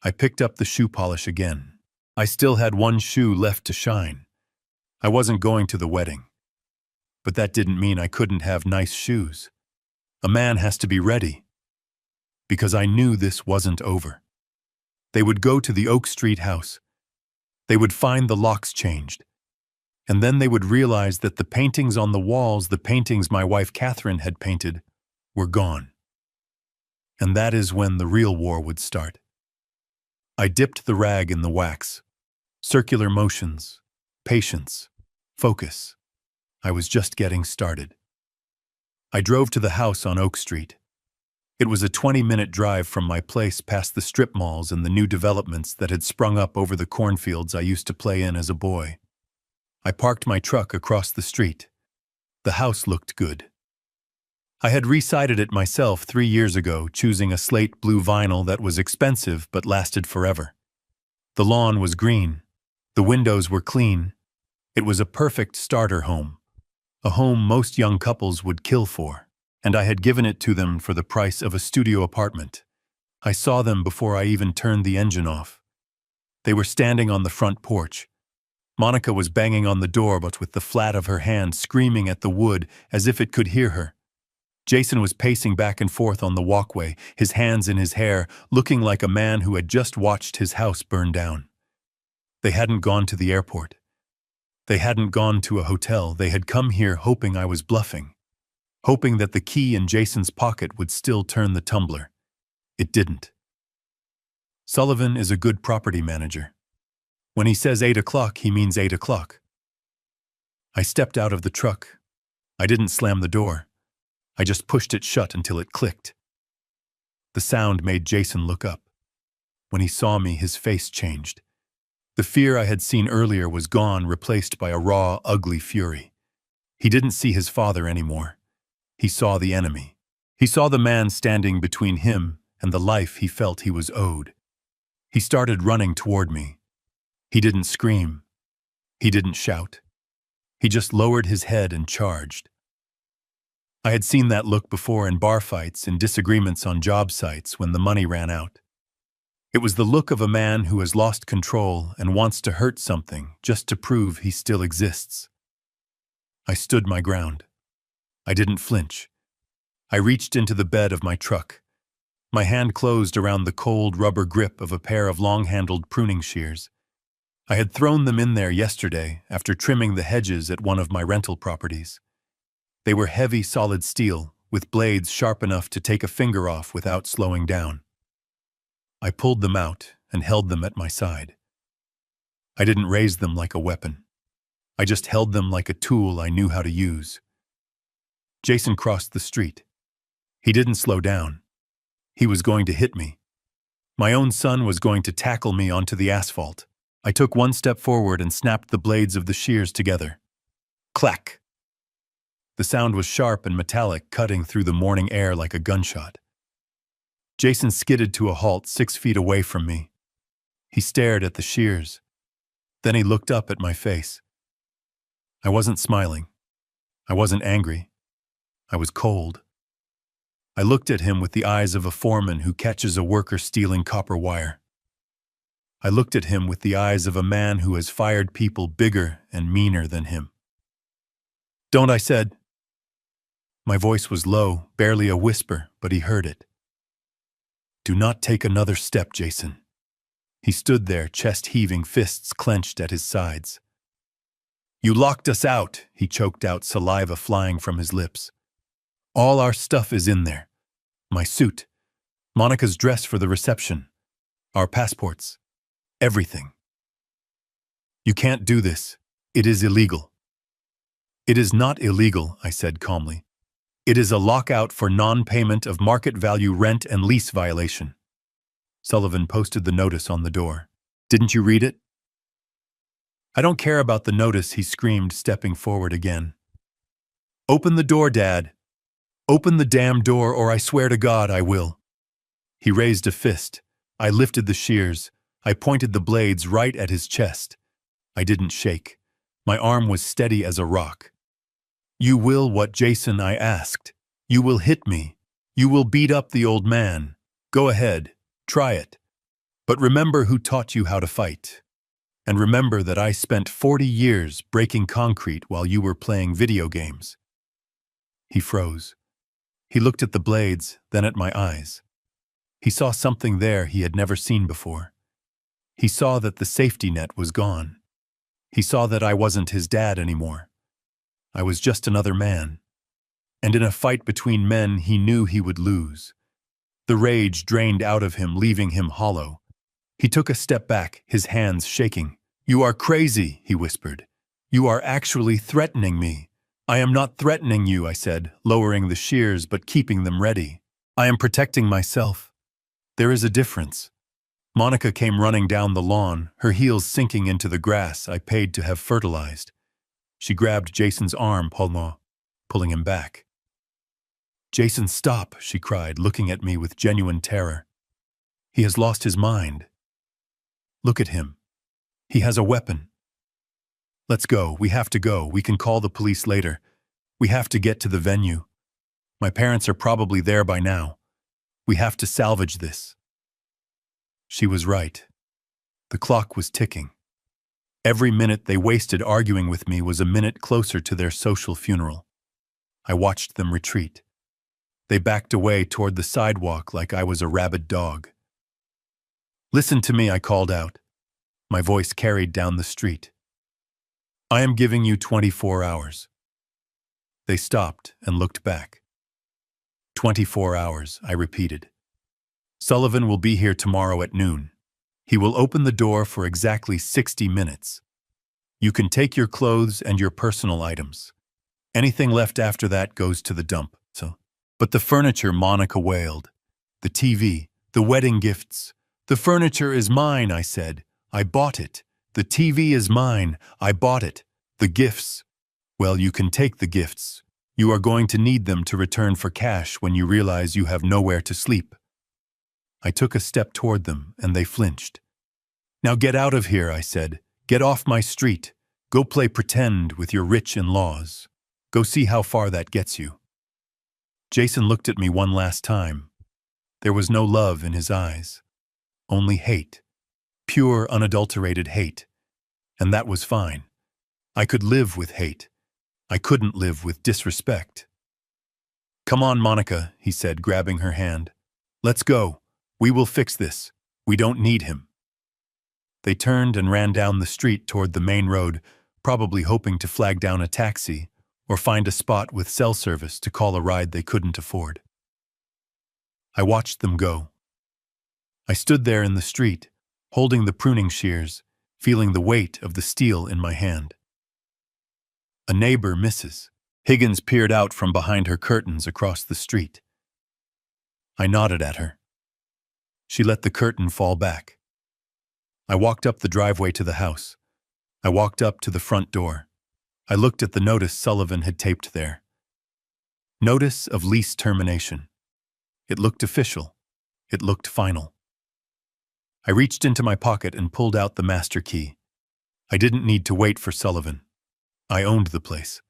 I picked up the shoe polish again. I still had one shoe left to shine. I wasn't going to the wedding. But that didn't mean I couldn't have nice shoes. A man has to be ready. Because I knew this wasn't over. They would go to the Oak Street house. They would find the locks changed. And then they would realize that the paintings on the walls, the paintings my wife Catherine had painted, were gone. And that is when the real war would start. I dipped the rag in the wax. Circular motions, patience, focus. I was just getting started. I drove to the house on Oak Street. It was a 20-minute drive from my place past the strip malls and the new developments that had sprung up over the cornfields I used to play in as a boy. I parked my truck across the street. The house looked good. I had resided it myself 3 years ago, choosing a slate blue vinyl that was expensive but lasted forever. The lawn was green. The windows were clean. It was a perfect starter home. A home most young couples would kill for, and I had given it to them for the price of a studio apartment. I saw them before I even turned the engine off. They were standing on the front porch. Monica was banging on the door, but with the flat of her hand screaming at the wood as if it could hear her. Jason was pacing back and forth on the walkway, his hands in his hair, looking like a man who had just watched his house burn down. They hadn't gone to the airport. They hadn't gone to a hotel. They had come here hoping I was bluffing, hoping that the key in Jason's pocket would still turn the tumbler. It didn't. Sullivan is a good property manager. When he says 8 o'clock, he means 8 o'clock. I stepped out of the truck. I didn't slam the door. I just pushed it shut until it clicked. The sound made Jason look up. When he saw me, his face changed. The fear I had seen earlier was gone, replaced by a raw, ugly fury. He didn't see his father anymore. He saw the enemy. He saw the man standing between him and the life he felt he was owed. He started running toward me. He didn't scream. He didn't shout. He just lowered his head and charged. I had seen that look before in bar fights and disagreements on job sites when the money ran out. It was the look of a man who has lost control and wants to hurt something just to prove he still exists. I stood my ground. I didn't flinch. I reached into the bed of my truck. My hand closed around the cold rubber grip of a pair of long-handled pruning shears. I had thrown them in there yesterday after trimming the hedges at one of my rental properties. They were heavy, solid steel, with blades sharp enough to take a finger off without slowing down. I pulled them out and held them at my side. I didn't raise them like a weapon. I just held them like a tool I knew how to use. Jason crossed the street. He didn't slow down. He was going to hit me. My own son was going to tackle me onto the asphalt. I took one step forward and snapped the blades of the shears together. Clack! The sound was sharp and metallic, cutting through the morning air like a gunshot. Jason skidded to a halt 6 feet away from me. He stared at the shears. Then he looked up at my face. I wasn't smiling. I wasn't angry. I was cold. I looked at him with the eyes of a foreman who catches a worker stealing copper wire. I looked at him with the eyes of a man who has fired people bigger and meaner than him. "Don't," I said. My voice was low, barely a whisper, but he heard it. "Do not take another step, Jason." He stood there, chest heaving, fists clenched at his sides. "You locked us out," he choked out, saliva flying from his lips. "All our stuff is in there. My suit, Monica's dress for the reception, our passports, everything. You can't do this. It is illegal." "It is not illegal," I said calmly. "It is a lockout for non-payment of market value rent and lease violation." Sullivan posted the notice on the door. "Didn't you read it?" "I don't care about the notice," he screamed, stepping forward again. "Open the door, Dad. Open the damn door, or I swear to God I will." He raised a fist. I lifted the shears. I pointed the blades right at his chest. I didn't shake. My arm was steady as a rock. "You will what, Jason?" I asked. "You will hit me. You will beat up the old man. Go ahead. Try it. But remember who taught you how to fight. And remember that I spent 40 years breaking concrete while you were playing video games." He froze. He looked at the blades, then at my eyes. He saw something there he had never seen before. He saw that the safety net was gone. He saw that I wasn't his dad anymore. I was just another man. And in a fight between men, he knew he would lose. The rage drained out of him, leaving him hollow. He took a step back, his hands shaking. "You are crazy," he whispered. "You are actually threatening me." "I am not threatening you," I said, lowering the shears but keeping them ready. "I am protecting myself. There is a difference." Monica came running down the lawn, her heels sinking into the grass I paid to have fertilized. She grabbed Jason's arm, pulling him back. "Jason, stop," she cried, looking at me with genuine terror. "He has lost his mind. Look at him. He has a weapon. Let's go. We have to go. We can call the police later. We have to get to the venue. My parents are probably there by now. We have to salvage this." She was right. The clock was ticking. Every minute they wasted arguing with me was a minute closer to their social funeral. I watched them retreat. They backed away toward the sidewalk like I was a rabid dog. "Listen to me," I called out. My voice carried down the street. "I am giving you 24 hours. They stopped and looked back. 24 hours, I repeated. "Sullivan will be here tomorrow at noon. He will open the door for exactly 60 minutes. You can take your clothes and your personal items. Anything left after that goes to the dump." "But the furniture," Monica wailed. "The TV, the wedding gifts. The furniture is mine," I said. "I bought it. The TV is mine. I bought it. The gifts. Well, you can take the gifts. You are going to need them to return for cash when you realize you have nowhere to sleep." I took a step toward them, and they flinched. "Now get out of here," I said. "Get off my street. Go play pretend with your rich in-laws. Go see how far that gets you." Jason looked at me one last time. There was no love in his eyes. Only hate. Pure, unadulterated hate. And that was fine. I could live with hate. I couldn't live with disrespect. "Come on, Monica," he said, grabbing her hand. "Let's go. We will fix this. We don't need him." They turned and ran down the street toward the main road, probably hoping to flag down a taxi or find a spot with cell service to call a ride they couldn't afford. I watched them go. I stood there in the street, holding the pruning shears, feeling the weight of the steel in my hand. A neighbor, Mrs. Higgins, peered out from behind her curtains across the street. I nodded at her. She let the curtain fall back. I walked up the driveway to the house. I walked up to the front door. I looked at the notice Sullivan had taped there. Notice of lease termination. It looked official. It looked final. I reached into my pocket and pulled out the master key. I didn't need to wait for Sullivan. I owned the place.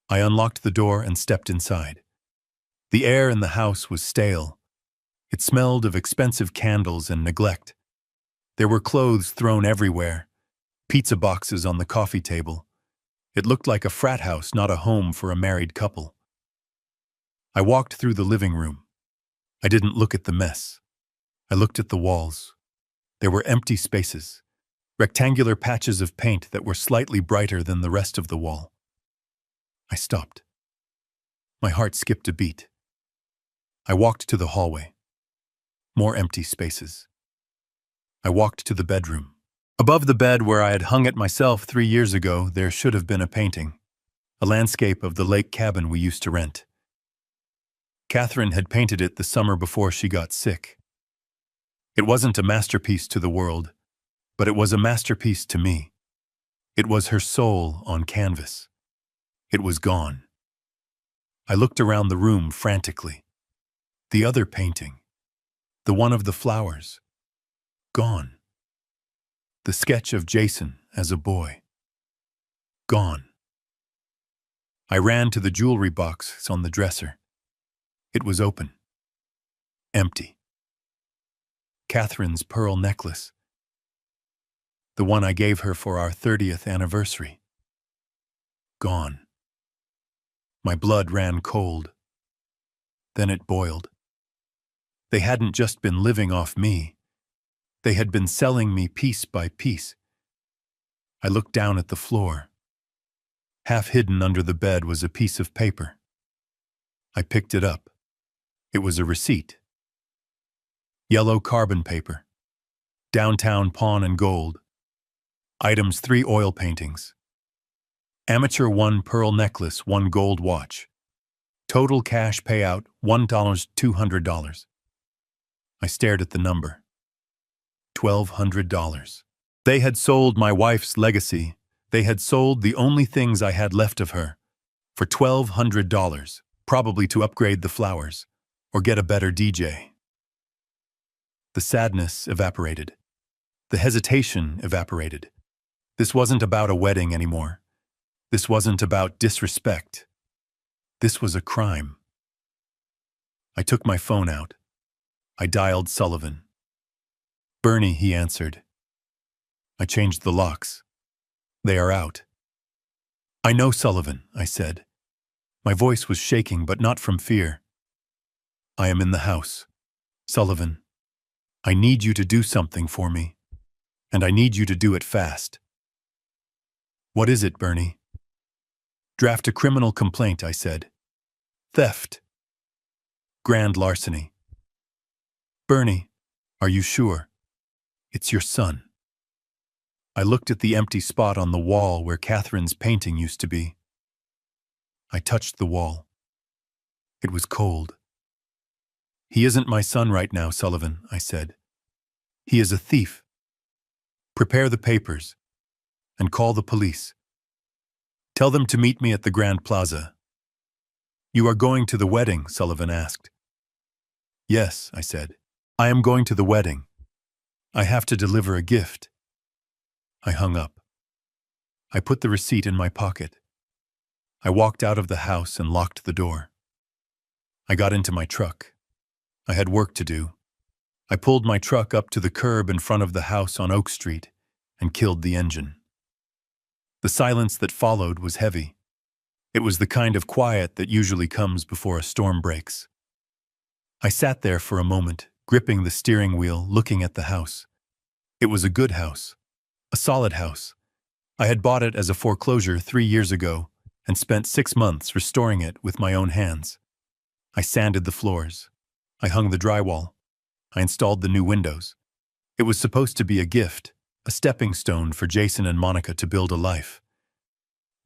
I unlocked the door and stepped inside. The air in the house was stale. It smelled of expensive candles and neglect. There were clothes thrown everywhere, pizza boxes on the coffee table. It looked like a frat house, not a home for a married couple. I walked through the living room. I didn't look at the mess. I looked at the walls. There were empty spaces, rectangular patches of paint that were slightly brighter than the rest of the wall. I stopped. My heart skipped a beat. I walked to the hallway. More empty spaces. I walked to the bedroom. Above the bed where I had hung it myself 3 years ago, there should have been a painting, a landscape of the lake cabin we used to rent. Catherine had painted it the summer before she got sick. It wasn't a masterpiece to the world, but it was a masterpiece to me. It was her soul on canvas. It was gone. I looked around the room frantically. The other painting, the one of the flowers, gone. The sketch of Jason as a boy, gone. I ran to the jewelry box on the dresser. It was open. Empty. Catherine's pearl necklace. The one I gave her for our 30th anniversary. Gone. My blood ran cold. Then it boiled. They hadn't just been living off me. They had been selling me piece by piece. I looked down at the floor. Half hidden under the bed was a piece of paper. I picked it up. It was a receipt. Yellow carbon paper. Downtown pawn and gold. Items 3 oil paintings. Amateur 1 pearl necklace, 1 gold watch. Total cash payout $1,200. I stared at the number. $1,200. They had sold my wife's legacy. They had sold the only things I had left of her for $1,200, probably to upgrade the flowers or get a better DJ. The sadness evaporated. The hesitation evaporated. This wasn't about a wedding anymore. This wasn't about disrespect. This was a crime. I took my phone out. I dialed Sullivan. "Bernie," he answered. I changed the locks. "They are out." "I know, Sullivan," I said. My voice was shaking, but not from fear. "I am in the house. Sullivan, I need you to do something for me, and I need you to do it fast." "What is it, Bernie?" "Draft a criminal complaint," I said. "Theft. Grand larceny." "Bernie, are you sure? It's your son." I looked at the empty spot on the wall where Catherine's painting used to be. I touched the wall. It was cold. "He isn't my son right now, Sullivan," I said. "He is a thief. Prepare the papers and call the police. Tell them to meet me at the Grand Plaza." "You are going to the wedding?" Sullivan asked. "Yes," I said. "I am going to the wedding. I have to deliver a gift." I hung up. I put the receipt in my pocket. I walked out of the house and locked the door. I got into my truck. I had work to do. I pulled my truck up to the curb in front of the house on Oak Street and killed the engine. The silence that followed was heavy. It was the kind of quiet that usually comes before a storm breaks. I sat there for a moment, gripping the steering wheel, looking at the house. It was a good house, a solid house. I had bought it as a foreclosure 3 years ago and spent 6 months restoring it with my own hands. I sanded the floors. I hung the drywall. I installed the new windows. It was supposed to be a gift, a stepping stone for Jason and Monica to build a life.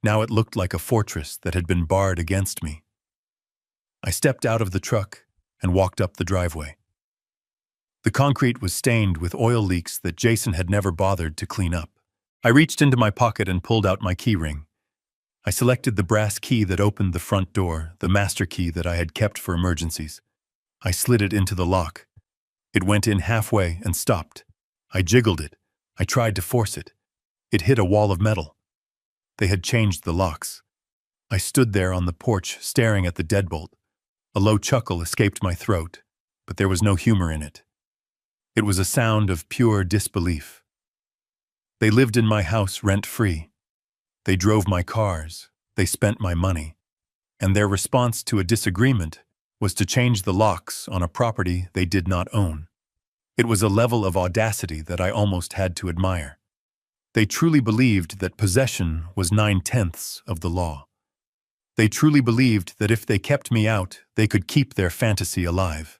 Now it looked like a fortress that had been barred against me. I stepped out of the truck and walked up the driveway. The concrete was stained with oil leaks that Jason had never bothered to clean up. I reached into my pocket and pulled out my key ring. I selected the brass key that opened the front door, the master key that I had kept for emergencies. I slid it into the lock. It went in halfway and stopped. I jiggled it. I tried to force it. It hit a wall of metal. They had changed the locks. I stood there on the porch staring at the deadbolt. A low chuckle escaped my throat, but there was no humor in it. It was a sound of pure disbelief. They lived in my house rent-free. They drove my cars. They spent my money. And their response to a disagreement was to change the locks on a property they did not own. It was a level of audacity that I almost had to admire. They truly believed that possession was 9/10 of the law. They truly believed that if they kept me out, they could keep their fantasy alive.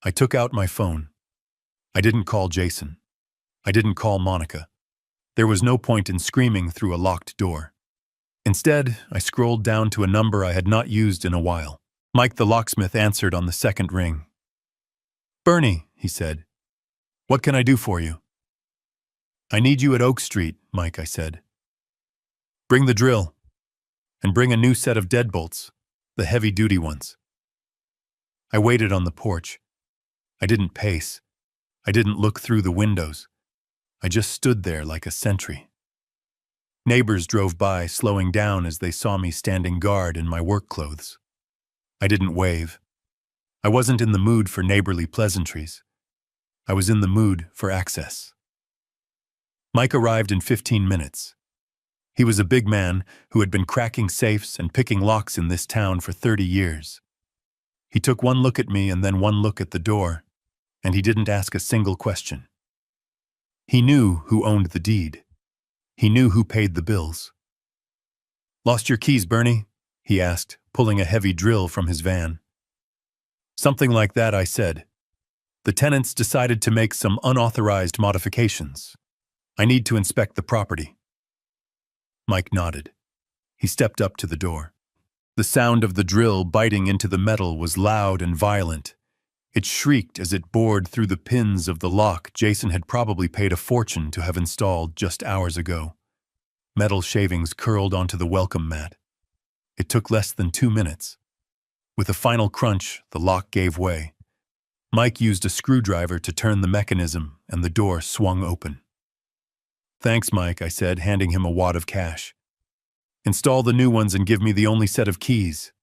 I took out my phone. I didn't call Jason. I didn't call Monica. There was no point in screaming through a locked door. Instead, I scrolled down to a number I had not used in a while. Mike the locksmith answered on the second ring. "Bernie," he said, "what can I do for you?" "I need you at Oak Street, Mike," I said. "Bring the drill, and bring a new set of deadbolts, the heavy-duty ones." I waited on the porch. I didn't pace. I didn't look through the windows. I just stood there like a sentry. Neighbors drove by, slowing down as they saw me standing guard in my work clothes. I didn't wave. I wasn't in the mood for neighborly pleasantries. I was in the mood for access. Mike arrived in 15 minutes. He was a big man who had been cracking safes and picking locks in this town for 30 years. He took one look at me and then one look at the door, and he didn't ask a single question. He knew who owned the deed. He knew who paid the bills. "Lost your keys, Bernie?" he asked, pulling a heavy drill from his van. "Something like that," I said. "The tenants decided to make some unauthorized modifications. I need to inspect the property." Mike nodded. He stepped up to the door. The sound of the drill biting into the metal was loud and violent. It shrieked as it bored through the pins of the lock Jason had probably paid a fortune to have installed just hours ago. Metal shavings curled onto the welcome mat. It took less than 2 minutes. With a final crunch, the lock gave way. Mike used a screwdriver to turn the mechanism, and the door swung open. "Thanks, Mike," I said, handing him a wad of cash. "Install the new ones and give me the only set of keys."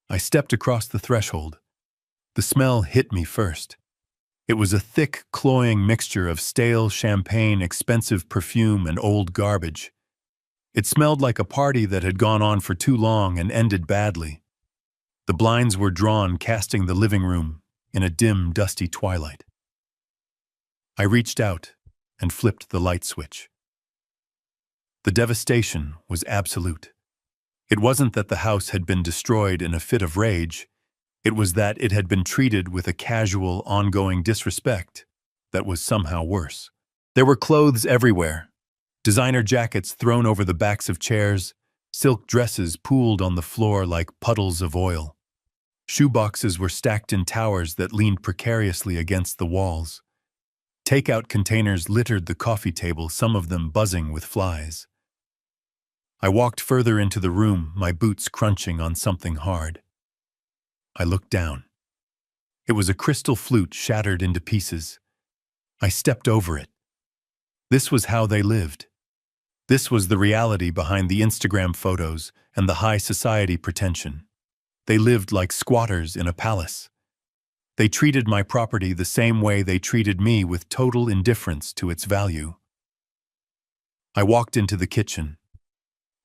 I stepped across the threshold. The smell hit me first. It was a thick, cloying mixture of stale champagne, expensive perfume, and old garbage. It smelled like a party that had gone on for too long and ended badly. The blinds were drawn, casting the living room in a dim, dusty twilight. I reached out and flipped the light switch. The devastation was absolute. It wasn't that the house had been destroyed in a fit of rage. It was that it had been treated with a casual, ongoing disrespect that was somehow worse. There were clothes everywhere. Designer jackets thrown over the backs of chairs, silk dresses pooled on the floor like puddles of oil. Shoeboxes were stacked in towers that leaned precariously against the walls. Takeout containers littered the coffee table, some of them buzzing with flies. I walked further into the room, my boots crunching on something hard. I looked down. It was a crystal flute shattered into pieces. I stepped over it. This was how they lived. This was the reality behind the Instagram photos and the high society pretension. They lived like squatters in a palace. They treated my property the same way they treated me, with total indifference to its value. I walked into the kitchen.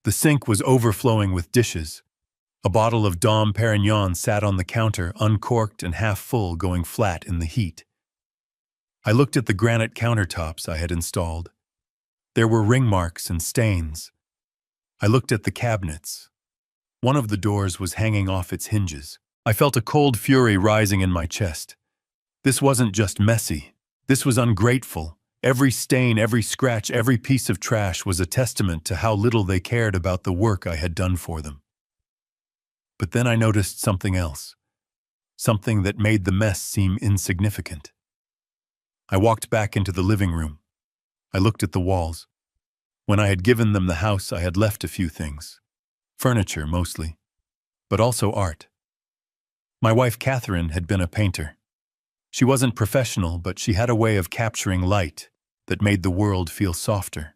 The sink was overflowing with dishes. A bottle of Dom Perignon sat on the counter, uncorked and half full, going flat in the heat. I looked at the granite countertops I had installed. There were ring marks and stains. I looked at the cabinets. One of the doors was hanging off its hinges. I felt a cold fury rising in my chest. This wasn't just messy. This was ungrateful. Every stain, every scratch, every piece of trash was a testament to how little they cared about the work I had done for them. But then I noticed something else. Something that made the mess seem insignificant. I walked back into the living room. I looked at the walls. When I had given them the house, I had left a few things. Furniture, mostly. But also art. My wife, Catherine, had been a painter. She wasn't professional, but she had a way of capturing light that made the world feel softer.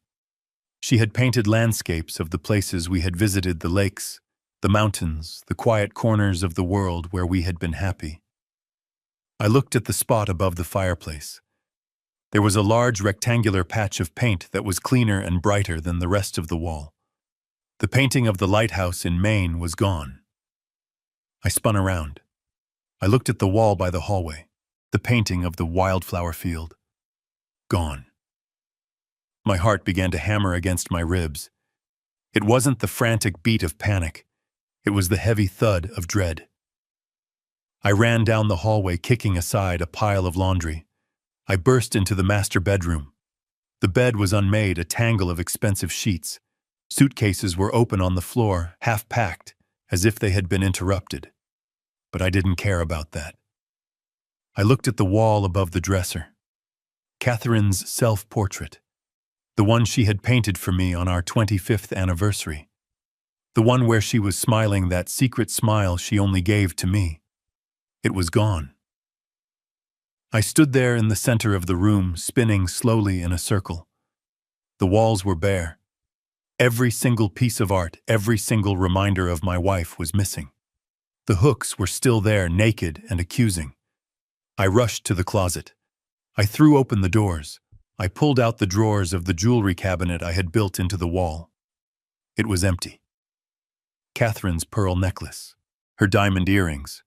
She had painted landscapes of the places we had visited, the lakes, the mountains, the quiet corners of the world where we had been happy. I looked at the spot above the fireplace. There was a large rectangular patch of paint that was cleaner and brighter than the rest of the wall. The painting of the lighthouse in Maine was gone. I spun around. I looked at the wall by the hallway. The painting of the wildflower field. Gone. My heart began to hammer against my ribs. It wasn't the frantic beat of panic. It was the heavy thud of dread. I ran down the hallway, kicking aside a pile of laundry. I burst into the master bedroom. The bed was unmade, a tangle of expensive sheets. Suitcases were open on the floor, half-packed, as if they had been interrupted. But I didn't care about that. I looked at the wall above the dresser. Catherine's self-portrait. The one she had painted for me on our 25th anniversary. The one where she was smiling that secret smile she only gave to me. It was gone. I stood there in the center of the room, spinning slowly in a circle. The walls were bare. Every single piece of art, every single reminder of my wife was missing. The hooks were still there, naked and accusing. I rushed to the closet. I threw open the doors. I pulled out the drawers of the jewelry cabinet I had built into the wall. It was empty. Catherine's pearl necklace, her diamond earrings,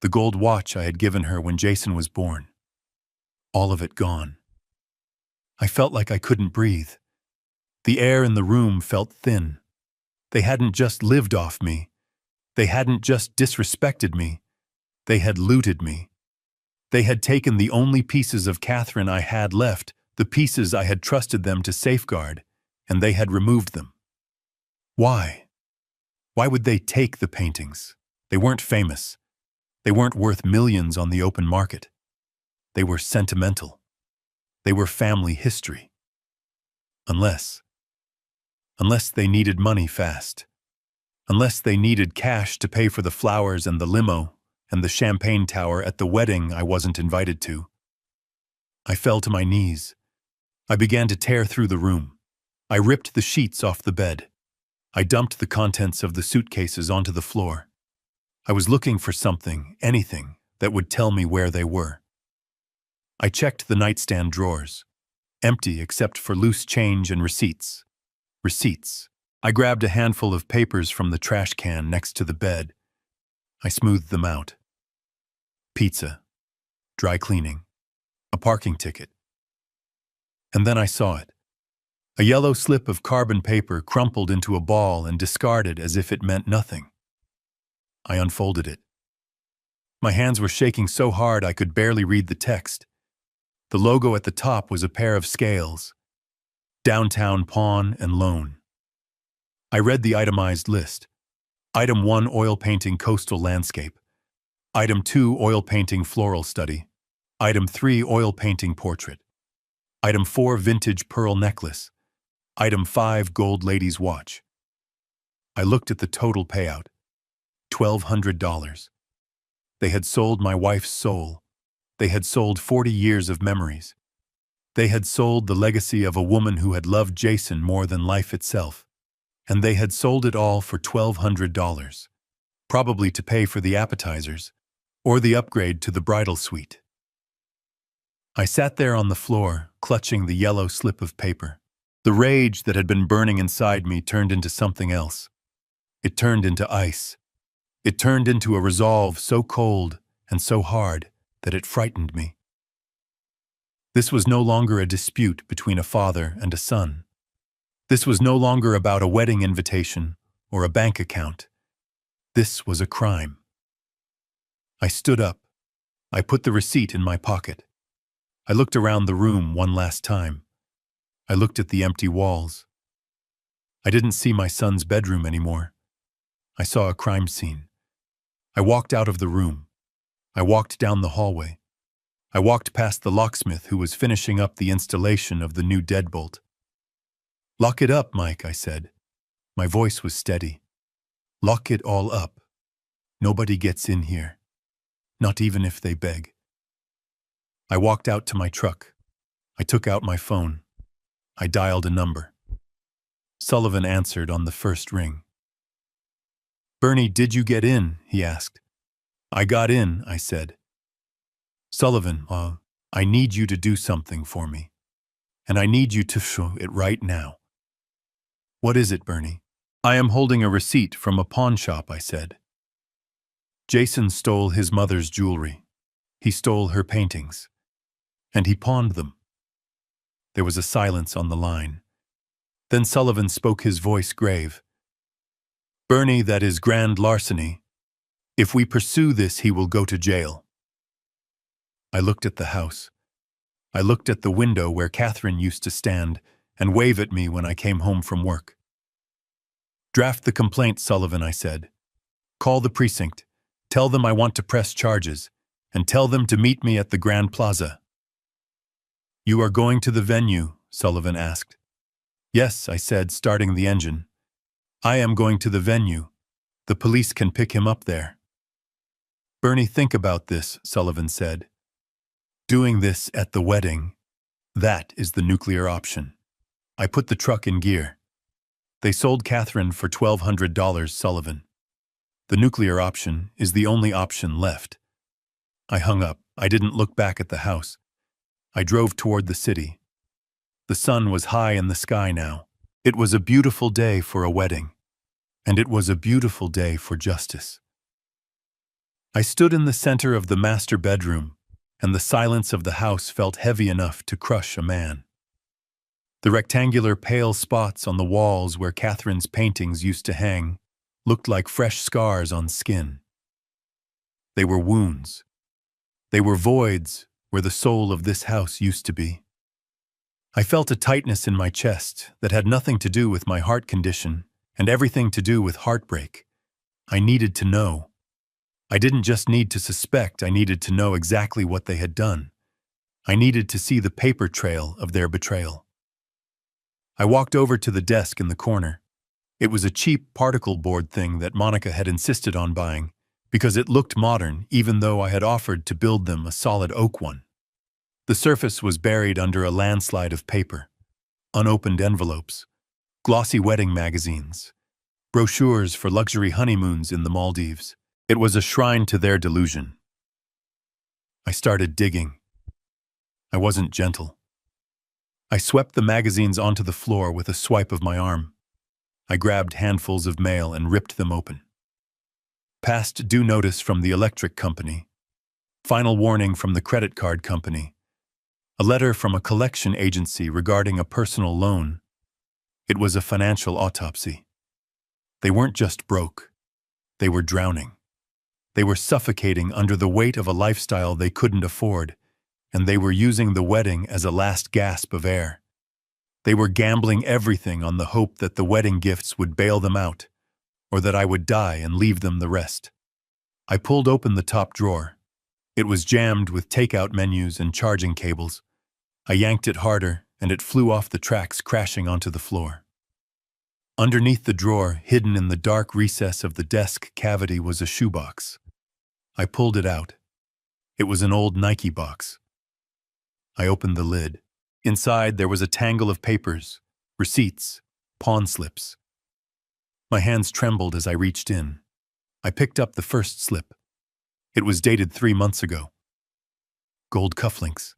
the gold watch I had given her when Jason was born. All of it gone. I felt like I couldn't breathe. The air in the room felt thin. They hadn't just lived off me. They hadn't just disrespected me. They had looted me. They had taken the only pieces of Catherine I had left, the pieces I had trusted them to safeguard, and they had removed them. Why? Why would they take the paintings? They weren't famous. They weren't worth millions on the open market. They were sentimental. They were family history. Unless they needed money fast. Unless they needed cash to pay for the flowers and the limo and the champagne tower at the wedding I wasn't invited to. I fell to my knees. I began to tear through the room. I ripped the sheets off the bed. I dumped the contents of the suitcases onto the floor. I was looking for something, anything, that would tell me where they were. I checked the nightstand drawers. Empty except for loose change and receipts. Receipts. I grabbed a handful of papers from the trash can next to the bed. I smoothed them out. Pizza. Dry cleaning. A parking ticket. And then I saw it. A yellow slip of carbon paper crumpled into a ball and discarded as if it meant nothing. I unfolded it. My hands were shaking so hard I could barely read the text. The logo at the top was a pair of scales. Downtown Pawn and Loan. I read the itemized list. Item 1, oil painting coastal landscape. Item 2, oil painting floral study. Item 3, oil painting portrait. Item 4, vintage pearl necklace. Item 5, gold lady's watch. I looked at the total payout. $1,200. They had sold my wife's soul. They had sold 40 years of memories. They had sold the legacy of a woman who had loved Jason more than life itself. And they had sold it all for $1,200, probably to pay for the appetizers, or the upgrade to the bridal suite. I sat there on the floor, clutching the yellow slip of paper. The rage that had been burning inside me turned into something else. It turned into ice. It turned into a resolve so cold and so hard that it frightened me. This was no longer a dispute between a father and a son. This was no longer about a wedding invitation or a bank account. This was a crime. I stood up. I put the receipt in my pocket. I looked around the room one last time. I looked at the empty walls. I didn't see my son's bedroom anymore. I saw a crime scene. I walked out of the room. I walked down the hallway. I walked past the locksmith who was finishing up the installation of the new deadbolt. "Lock it up, Mike," I said. My voice was steady. "Lock it all up. Nobody gets in here. Not even if they beg." I walked out to my truck. I took out my phone. I dialed a number. Sullivan answered on the first ring. "Bernie, did you get in?" he asked. "I got in," I said. "Sullivan, I need you to do something for me. And I need you to show it right now." "What is it, Bernie?" "I am holding a receipt from a pawn shop," I said. "Jason stole his mother's jewelry. He stole her paintings. And he pawned them." There was a silence on the line. Then Sullivan spoke, his voice grave. "Bernie, that is grand larceny. If we pursue this, he will go to jail." I looked at the house. I looked at the window where Catherine used to stand and wave at me when I came home from work. "Draft the complaint, Sullivan," I said. "Call the precinct. Tell them I want to press charges, and tell them to meet me at the Grand Plaza." "You are going to the venue?" Sullivan asked. "Yes," I said, starting the engine. "I am going to the venue. The police can pick him up there." "Bernie, think about this," Sullivan said. "Doing this at the wedding, that is the nuclear option." I put the truck in gear. "They sold Catherine for $1,200, Sullivan. The nuclear option is the only option left." I hung up. I didn't look back at the house. I drove toward the city. The sun was high in the sky now. It was a beautiful day for a wedding. And it was a beautiful day for justice. I stood in the center of the master bedroom, and the silence of the house felt heavy enough to crush a man. The rectangular pale spots on the walls where Catherine's paintings used to hang looked like fresh scars on skin. They were wounds. They were voids where the soul of this house used to be. I felt a tightness in my chest that had nothing to do with my heart condition and everything to do with heartbreak. I needed to know. I didn't just need to suspect, I needed to know exactly what they had done. I needed to see the paper trail of their betrayal. I walked over to the desk in the corner. It was a cheap particle board thing that Monica had insisted on buying, because it looked modern even though I had offered to build them a solid oak one. The surface was buried under a landslide of paper, unopened envelopes, glossy wedding magazines, brochures for luxury honeymoons in the Maldives. It was a shrine to their delusion. I started digging. I wasn't gentle. I swept the magazines onto the floor with a swipe of my arm. I grabbed handfuls of mail and ripped them open. Past due notice from the electric company. Final warning from the credit card company. A letter from a collection agency regarding a personal loan. It was a financial autopsy. They weren't just broke. They were drowning. They were suffocating under the weight of a lifestyle they couldn't afford, and they were using the wedding as a last gasp of air. They were gambling everything on the hope that the wedding gifts would bail them out, or that I would die and leave them the rest. I pulled open the top drawer. It was jammed with takeout menus and charging cables. I yanked it harder, and it flew off the tracks, crashing onto the floor. Underneath the drawer, hidden in the dark recess of the desk cavity, was a shoebox. I pulled it out. It was an old Nike box. I opened the lid. Inside, there was a tangle of papers, receipts, pawn slips. My hands trembled as I reached in. I picked up the first slip. It was dated 3 months ago. Gold cufflinks.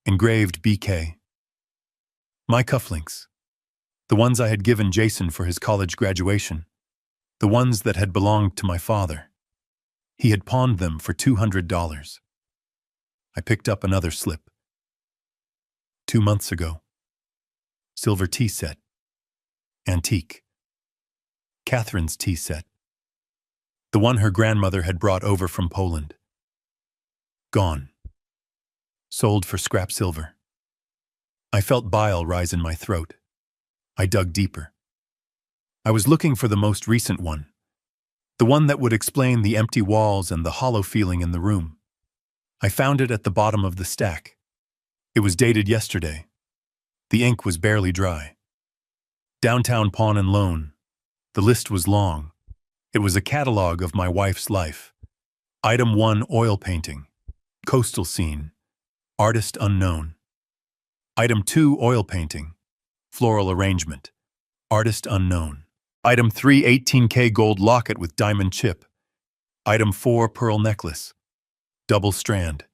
Engraved BK. My cufflinks. The ones I had given Jason for his college graduation. The ones that had belonged to my father. He had pawned them for $200. I picked up another slip. 2 months ago. Silver tea set. Antique. Catherine's tea set. The one her grandmother had brought over from Poland. Gone. Sold for scrap silver. I felt bile rise in my throat. I dug deeper. I was looking for the most recent one. The one that would explain the empty walls and the hollow feeling in the room. I found it at the bottom of the stack. It was dated yesterday. The ink was barely dry. Downtown Pawn and Loan. The list was long. It was a catalog of my wife's life. Item 1, oil painting. Coastal scene. Artist unknown. Item 2, oil painting. Floral arrangement. Artist unknown. Item 3, 18K gold locket with diamond chip. Item 4, pearl necklace. Double strand.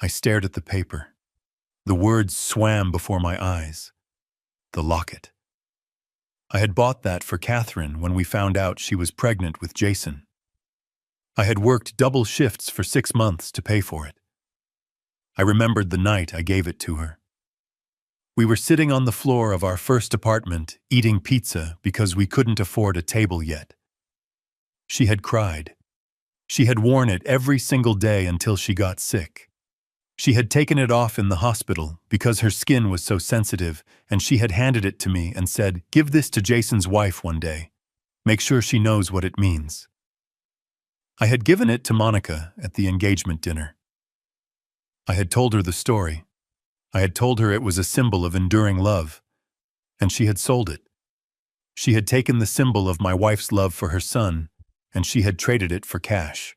I stared at the paper. The words swam before my eyes. The locket. I had bought that for Catherine when we found out she was pregnant with Jason. I had worked double shifts for 6 months to pay for it. I remembered the night I gave it to her. We were sitting on the floor of our first apartment, eating pizza because we couldn't afford a table yet. She had cried. She had worn it every single day until she got sick. She had taken it off in the hospital because her skin was so sensitive, and she had handed it to me and said, "Give this to Jason's wife one day. Make sure she knows what it means." I had given it to Monica at the engagement dinner. I had told her the story. I had told her it was a symbol of enduring love, and she had sold it. She had taken the symbol of my wife's love for her son, and she had traded it for cash.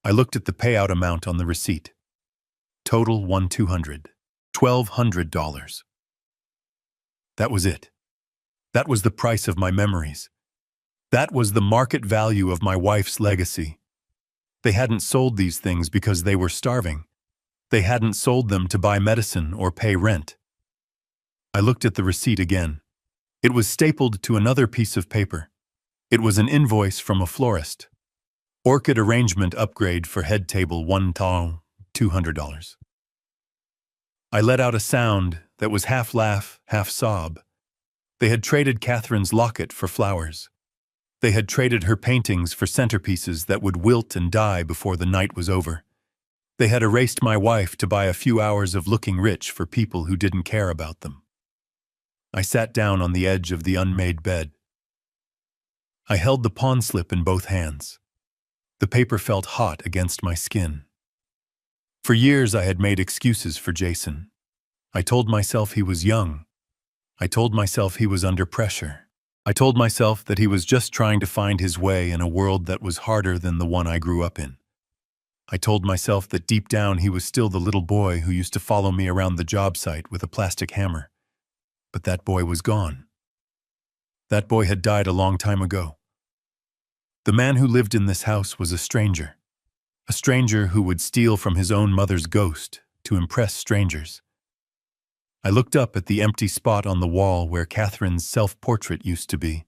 I looked at the payout amount on the receipt. Total $1,200. That was it. That was the price of my memories. That was the market value of my wife's legacy. They hadn't sold these things because they were starving. They hadn't sold them to buy medicine or pay rent. I looked at the receipt again. It was stapled to another piece of paper. It was an invoice from a florist. Orchid arrangement upgrade for head table $1,200. I let out a sound that was half laugh, half sob. They had traded Catherine's locket for flowers. They had traded her paintings for centerpieces that would wilt and die before the night was over. They had erased my wife to buy a few hours of looking rich for people who didn't care about them. I sat down on the edge of the unmade bed. I held the pawn slip in both hands. The paper felt hot against my skin. For years I had made excuses for Jason. I told myself he was young. I told myself he was under pressure. I told myself that he was just trying to find his way in a world that was harder than the one I grew up in. I told myself that deep down he was still the little boy who used to follow me around the job site with a plastic hammer. But that boy was gone. That boy had died a long time ago. The man who lived in this house was a stranger who would steal from his own mother's ghost to impress strangers. I looked up at the empty spot on the wall where Catherine's self-portrait used to be.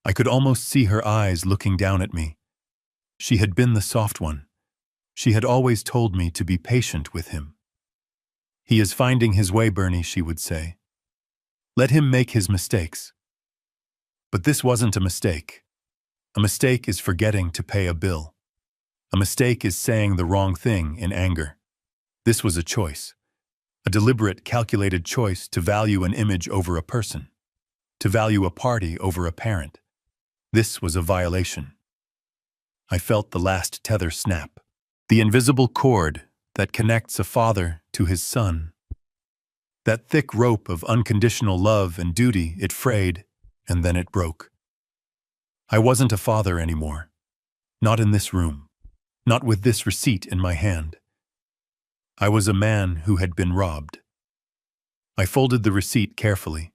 I could almost see her eyes looking down at me. She had been the soft one. She had always told me to be patient with him. "He is finding his way, Bernie," she would say. "Let him make his mistakes." But this wasn't a mistake. A mistake is forgetting to pay a bill. A mistake is saying the wrong thing in anger. This was a choice. A deliberate, calculated choice to value an image over a person. To value a party over a parent. This was a violation. I felt the last tether snap. The invisible cord that connects a father to his son. That thick rope of unconditional love and duty, it frayed, and then it broke. I wasn't a father anymore. Not in this room. Not with this receipt in my hand. I was a man who had been robbed. I folded the receipt carefully.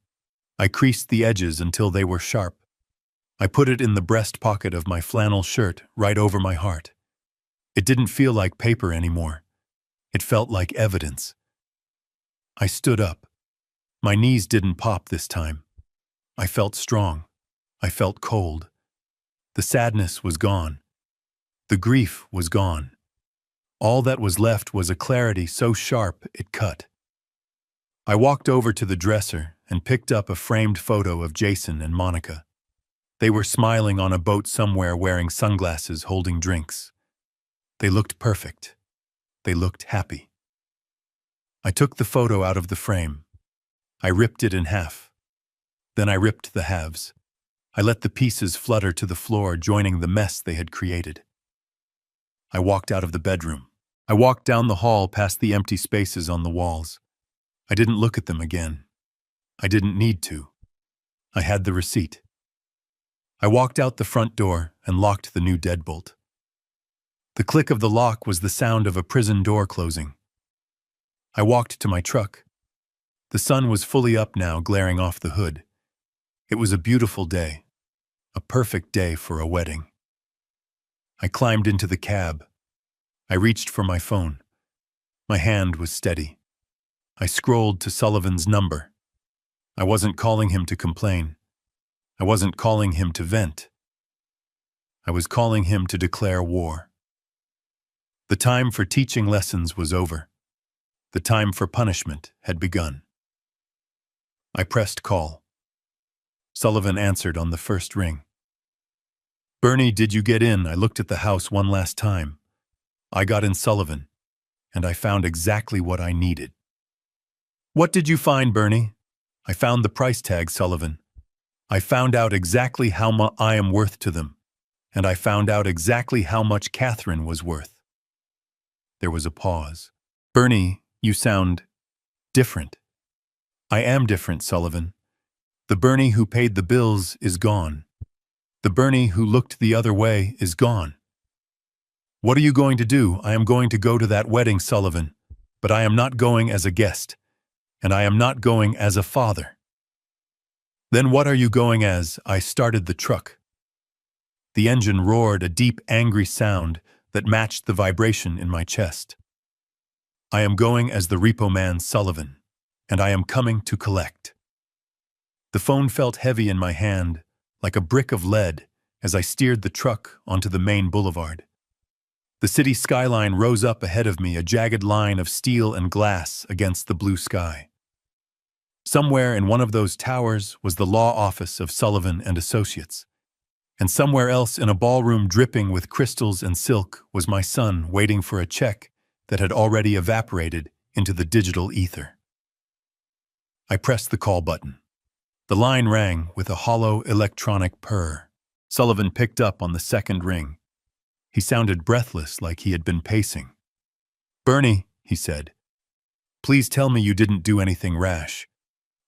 I creased the edges until they were sharp. I put it in the breast pocket of my flannel shirt right over my heart. It didn't feel like paper anymore. It felt like evidence. I stood up. My knees didn't pop this time. I felt strong. I felt cold. The sadness was gone. The grief was gone. All that was left was a clarity so sharp it cut. I walked over to the dresser and picked up a framed photo of Jason and Monica. They were smiling on a boat somewhere wearing sunglasses, holding drinks. They looked perfect. They looked happy. I took the photo out of the frame. I ripped it in half. Then I ripped the halves. I let the pieces flutter to the floor, joining the mess they had created. I walked out of the bedroom. I walked down the hall past the empty spaces on the walls. I didn't look at them again. I didn't need to. I had the receipt. I walked out the front door and locked the new deadbolt. The click of the lock was the sound of a prison door closing. I walked to my truck. The sun was fully up now, glaring off the hood. It was a beautiful day, a perfect day for a wedding. I climbed into the cab. I reached for my phone. My hand was steady. I scrolled to Sullivan's number. I wasn't calling him to complain. I wasn't calling him to vent. I was calling him to declare war. The time for teaching lessons was over. The time for punishment had begun. I pressed call. Sullivan answered on the first ring. "Bernie, did you get in? I looked at the house one last time. I got in, Sullivan, and I found exactly what I needed." "What did you find, Bernie?" "I found the price tag, Sullivan. I found out exactly how much I am worth to them, and I found out exactly how much Catherine was worth." There was a pause. "Bernie, you sound different." "I am different, Sullivan. The Bernie who paid the bills is gone. The Bernie who looked the other way is gone." "What are you going to do?" "I am going to go to that wedding, Sullivan, but I am not going as a guest, and I am not going as a father." "Then what are you going as?" I started the truck. The engine roared, a deep, angry sound that matched the vibration in my chest. "I am going as the repo man, Sullivan, and I am coming to collect." The phone felt heavy in my hand, like a brick of lead, as I steered the truck onto the main boulevard. The city skyline rose up ahead of me, a jagged line of steel and glass against the blue sky. Somewhere in one of those towers was the law office of Sullivan and Associates, and somewhere else in a ballroom dripping with crystals and silk was my son waiting for a check that had already evaporated into the digital ether. I pressed the call button. The line rang with a hollow electronic purr. Sullivan picked up on the second ring. He sounded breathless, like he had been pacing. "Bernie," he said, "please tell me you didn't do anything rash.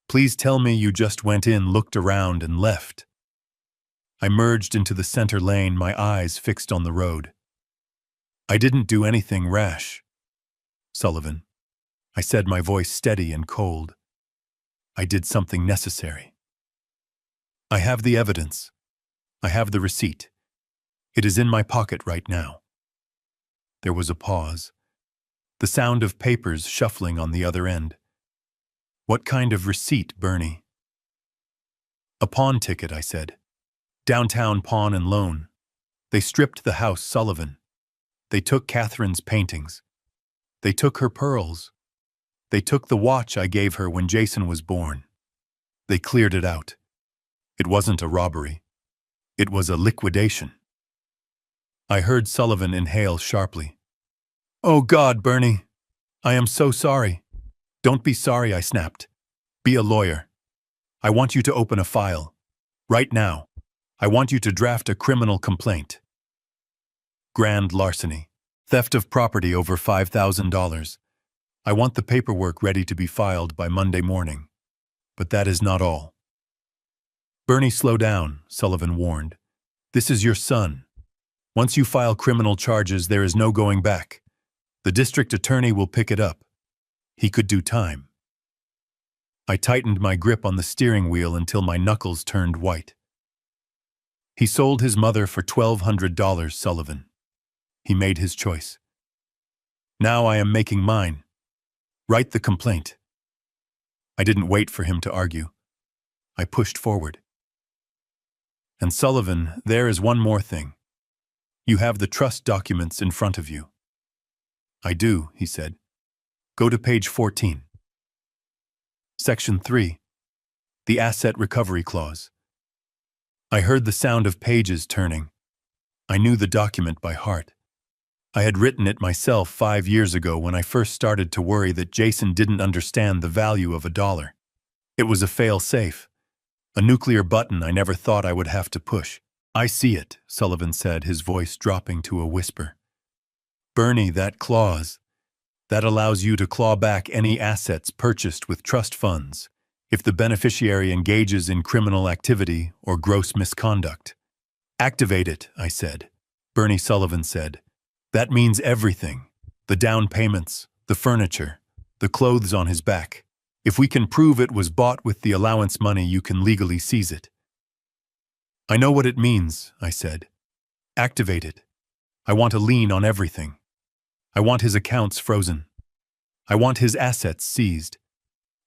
Please tell me you just went in, looked around, and left." I merged into the center lane, my eyes fixed on the road. "I didn't do anything rash, Sullivan," I said, my voice steady and cold. "I did something necessary. I have the evidence. I have the receipt. It is in my pocket right now." There was a pause. The sound of papers shuffling on the other end. "What kind of receipt, Bernie?" "A pawn ticket," I said. "Downtown pawn and loan. They stripped the house, Sullivan. They took Catherine's paintings. They took her pearls. They took the watch I gave her when Jason was born. They cleared it out. It wasn't a robbery. It was a liquidation." I heard Sullivan inhale sharply. "Oh God, Bernie, I am so sorry." "Don't be sorry," I snapped. "Be a lawyer. I want you to open a file. Right now. I want you to draft a criminal complaint. Grand larceny. Theft of property over $5,000. I want the paperwork ready to be filed by Monday morning. But that is not all." "Bernie, slow down," Sullivan warned. "This is your son. Once you file criminal charges, there is no going back. The district attorney will pick it up. He could do time." I tightened my grip on the steering wheel until my knuckles turned white. "He sold his mother for $1,200, Sullivan. He made his choice. Now I am making mine. Write the complaint." I didn't wait for him to argue. I pushed forward. "And Sullivan, there is one more thing. You have the trust documents in front of you. I do, he said. Go to page 14. Section 3. The Asset Recovery Clause. I heard the sound of pages turning. I knew the document by heart. I had written it myself 5 years ago when I first started to worry that Jason didn't understand the value of $1. It was a fail-safe, a nuclear button I never thought I would have to push. I see it, Sullivan said, his voice dropping to a whisper. Bernie, that clause, that allows you to claw back any assets purchased with trust funds if the beneficiary engages in criminal activity or gross misconduct. Activate it, I said. Bernie Sullivan said. That means everything. The down payments, the furniture, the clothes on his back. If we can prove it was bought with the allowance money, you can legally seize it. I know what it means, I said. Activate it. I want a lien on everything. I want his accounts frozen. I want his assets seized.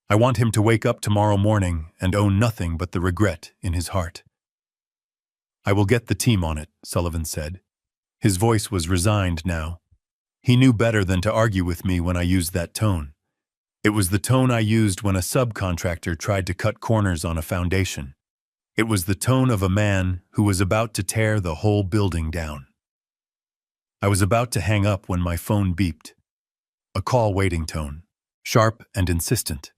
I want him to wake up tomorrow morning and own nothing but the regret in his heart. I will get the team on it, Sullivan said. His voice was resigned now. He knew better than to argue with me when I used that tone. It was the tone I used when a subcontractor tried to cut corners on a foundation. It was the tone of a man who was about to tear the whole building down. I was about to hang up when my phone beeped. A call waiting tone, sharp and insistent.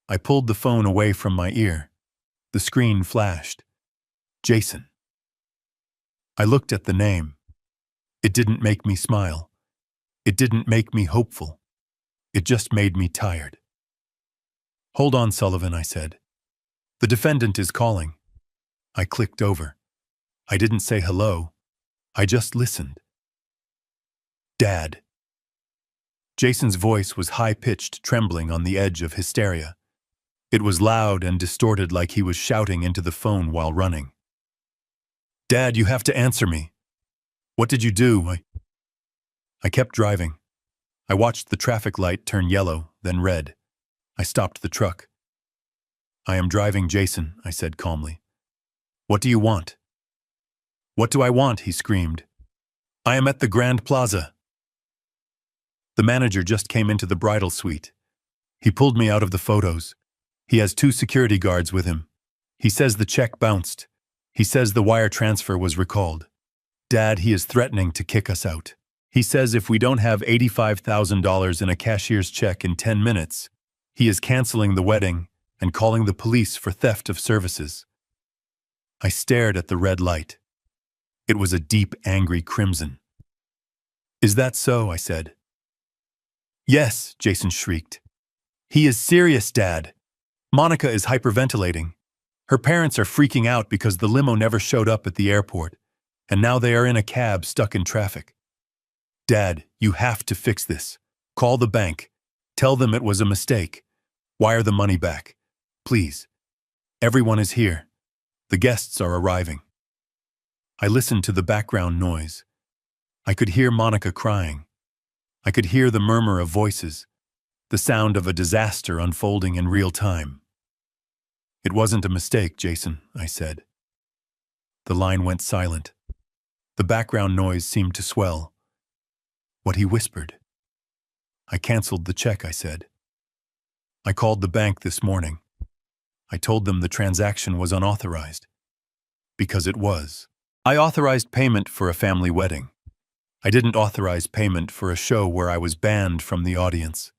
I pulled the phone away from my ear. The screen flashed. Jason. I looked at the name. It didn't make me smile. It didn't make me hopeful. It just made me tired. Hold on, Sullivan, I said. The defendant is calling. I clicked over. I didn't say hello. I just listened. Dad. Jason's voice was high-pitched, trembling on the edge of hysteria. It was loud and distorted, like he was shouting into the phone while running. Dad, you have to answer me. What did you do? I kept driving. I watched the traffic light turn yellow, then red. I stopped the truck. I am driving Jason, I said calmly. What do you want? What do I want? He screamed. I am at the Grand Plaza. The manager just came into the bridal suite. He pulled me out of the photos. He has 2 security guards with him. He says the check bounced. He says the wire transfer was recalled. Dad, he is threatening to kick us out. He says if we don't have $85,000 in a cashier's check in 10 minutes, he is canceling the wedding and calling the police for theft of services. I stared at the red light. It was a deep, angry crimson. Is that so? I said. Yes, Jason shrieked. He is serious, Dad. Monica is hyperventilating. Her parents are freaking out because the limo never showed up at the airport, and now they are in a cab stuck in traffic. Dad, you have to fix this. Call the bank. Tell them it was a mistake. Wire the money back. Please. Everyone is here. The guests are arriving. I listened to the background noise. I could hear Monica crying. I could hear the murmur of voices, the sound of a disaster unfolding in real time. It wasn't a mistake, Jason, I said. The line went silent. The background noise seemed to swell. What he whispered. I canceled the check, I said. I called the bank this morning. I told them the transaction was unauthorized. Because it was. I authorized payment for a family wedding. I didn't authorize payment for a show where I was banned from the audience.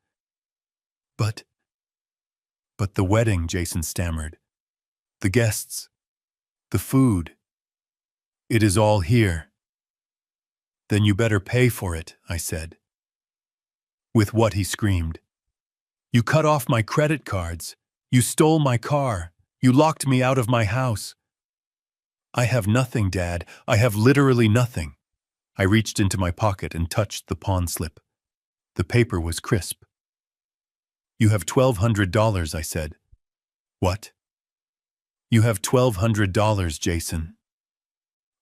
But the wedding, Jason stammered. The guests. The food. It is all here. Then you better pay for it, I said. With what? He screamed. You cut off my credit cards. You stole my car. You locked me out of my house. I have nothing, Dad. I have literally nothing. I reached into my pocket and touched the pawn slip. The paper was crisp. You have $1,200, I said. What? You have $1,200, Jason.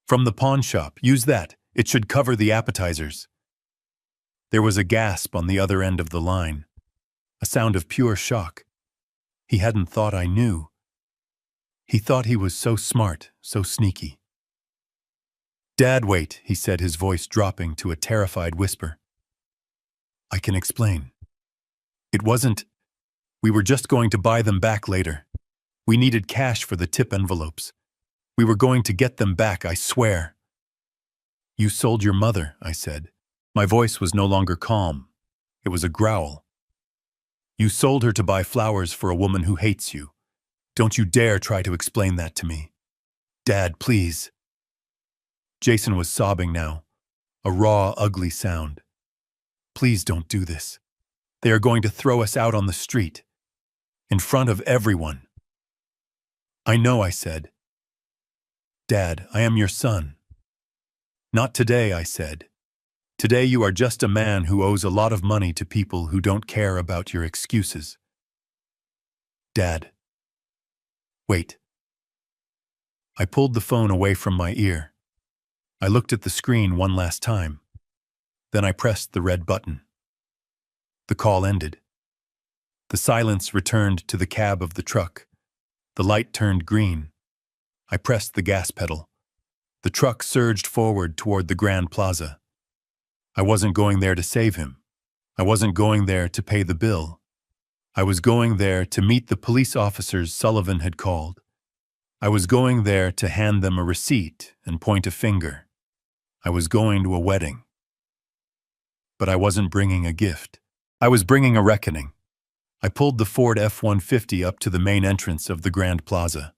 From the pawn shop. Use that. It should cover the appetizers. There was a gasp on the other end of the line. A sound of pure shock. He hadn't thought I knew. He thought he was so smart, so sneaky. Dad, wait, he said, his voice dropping to a terrified whisper. I can explain. It wasn't. We were just going to buy them back later. We needed cash for the tip envelopes. We were going to get them back, I swear. You sold your mother, I said. My voice was no longer calm. It was a growl. You sold her to buy flowers for a woman who hates you. Don't you dare try to explain that to me. Dad, please. Jason was sobbing now, a raw, ugly sound. Please don't do this. They are going to throw us out on the street, in front of everyone. I know, I said. Dad, I am your son. Not today, I said. Today you are just a man who owes a lot of money to people who don't care about your excuses. Dad. Wait. I pulled the phone away from my ear. I looked at the screen one last time. Then I pressed the red button. The call ended. The silence returned to the cab of the truck. The light turned green. I pressed the gas pedal. The truck surged forward toward the Grand Plaza. I wasn't going there to save him. I wasn't going there to pay the bill. I was going there to meet the police officers Sullivan had called. I was going there to hand them a receipt and point a finger. I was going to a wedding. But I wasn't bringing a gift. I was bringing a reckoning. I pulled the Ford F-150 up to the main entrance of the Grand Plaza.